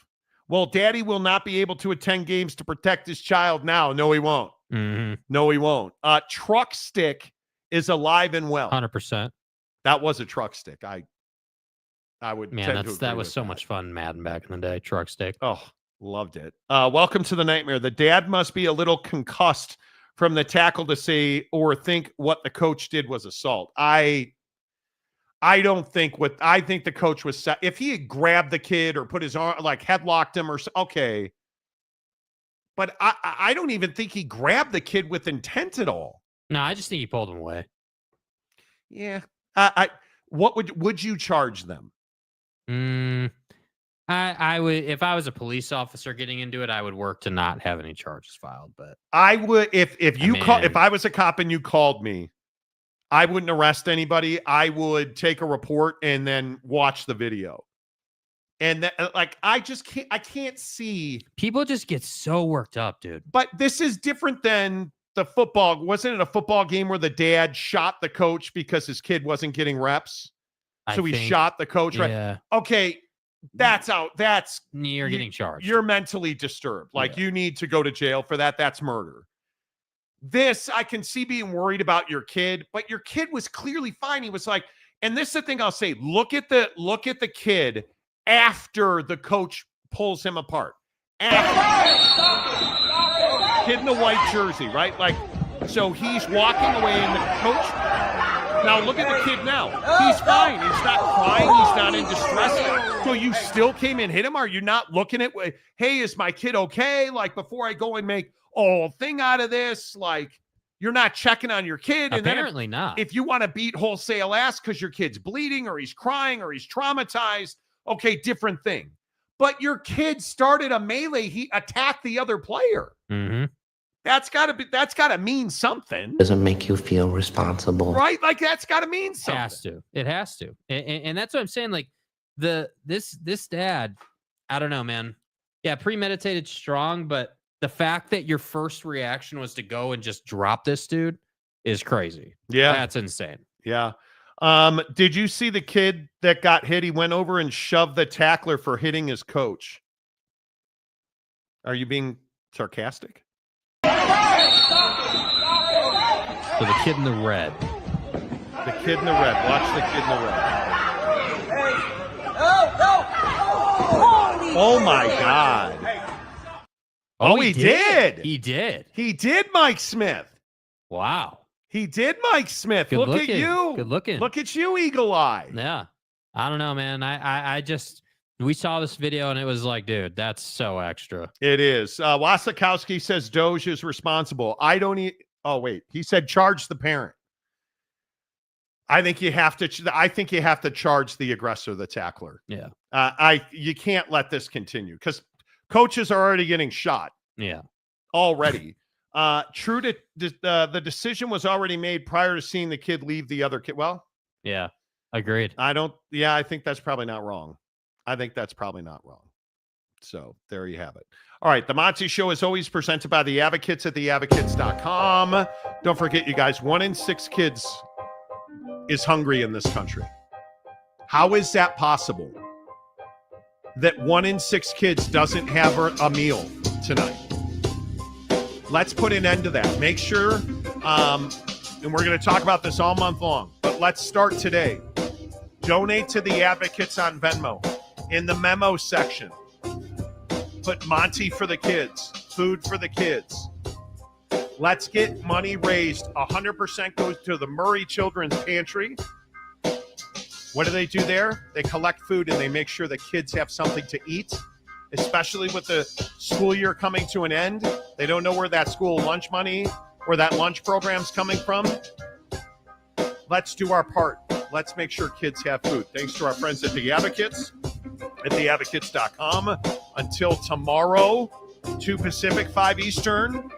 Well, daddy will not be able to attend games to protect his child now. No, he won't. Mm-hmm. No, he won't. Truck stick is alive and well. 100%. That was a truck stick. I would. Man, that was so much fun. Madden back in the day. Truck stick. Oh, loved it. Welcome to the nightmare. The dad must be a little concussed from the tackle to say or think what the coach did was assault. I don't think I think the coach was set. If he had grabbed the kid or put his arm, like headlocked him or okay. But I don't even think he grabbed the kid with intent at all. No, I just think he pulled him away. Yeah. What would you charge them? I would, if I was a police officer getting into it, I would work to not have any charges filed. But I would, if I was a cop and you called me, I wouldn't arrest anybody. I would take a report and then watch the video. And that, like, I can't see. People just get so worked up, dude. But this is different than the football. Wasn't it a football game where the dad shot the coach because his kid wasn't getting reps? So he shot the coach, right? Yeah. Okay. That's out. You're getting charged. You're mentally disturbed. Like, you need to go to jail for that. That's murder. This, I can see being worried about your kid, but your kid was clearly fine. He was like, and this is the thing I'll say, look at the kid after the coach pulls him apart. Kid in the white jersey, right? Like, So he's walking away, and the coach. Now look at the kid now. He's fine. He's not crying. He's not in distress. So you still came and hit him? Are you not looking at, hey, is my kid okay? Like, before I go and make a whole thing out of this, like, you're not checking on your kid. Apparently and not. If you want to beat wholesale ass because your kid's bleeding or he's crying or he's traumatized, okay, different thing. But your kid started a melee. He attacked the other player. Mm-hmm. That's gotta mean something. Doesn't make you feel responsible. Right? Like, that's gotta mean something. It has to. And that's what I'm saying. Like, this dad, I don't know, man. Yeah, premeditated strong, but the fact that your first reaction was to go and just drop this dude is crazy. Yeah. That's insane. Yeah. Did you see the kid that got hit? He went over and shoved the tackler for hitting his coach. Are you being sarcastic? So the kid in the red. The kid in the red. Watch the kid in the red. Oh my God. Oh, he did. He did. He did, Mike Smith. Wow. He did, Mike Smith. Good Look looking. at you. Good looking. Look at you, Eagle Eye. Yeah. I don't know, man. I just, we saw this video and it was like, dude, that's so extra. It is. Wasikowski says Doge is responsible. I don't eat. Oh, wait. He said charge the parent. I think you have to charge the aggressor, the tackler. Yeah. You can't let this continue because coaches are already getting shot. Yeah. Already. True to the decision was already made prior to seeing the kid leave the other kid. Well, yeah. Agreed. I think that's probably not wrong. So there you have it. All right. The Monty Show is always presented by the Advocates at theadvocates.com. Don't forget, you guys, 1 in 6 kids is hungry in this country. How is that possible? That 1 in 6 kids doesn't have a meal tonight. Let's put an end to that. Make sure, and we're going to talk about this all month long, but let's start today. Donate to the Advocates on Venmo. In the memo section, put Monty for the kids, food for the kids. Let's get money raised. 100% goes to the Murray Children's Pantry. What do they do there? They collect food and they make sure the kids have something to eat, especially with the school year coming to an end. They don't know where that school lunch money or that lunch program's coming from. Let's do our part. Let's make sure kids have food. Thanks to our friends at The Advocates, at theadvocates.com. Until tomorrow, 2 Pacific, 5 Eastern.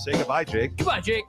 Say goodbye, Jake. Goodbye, Jake.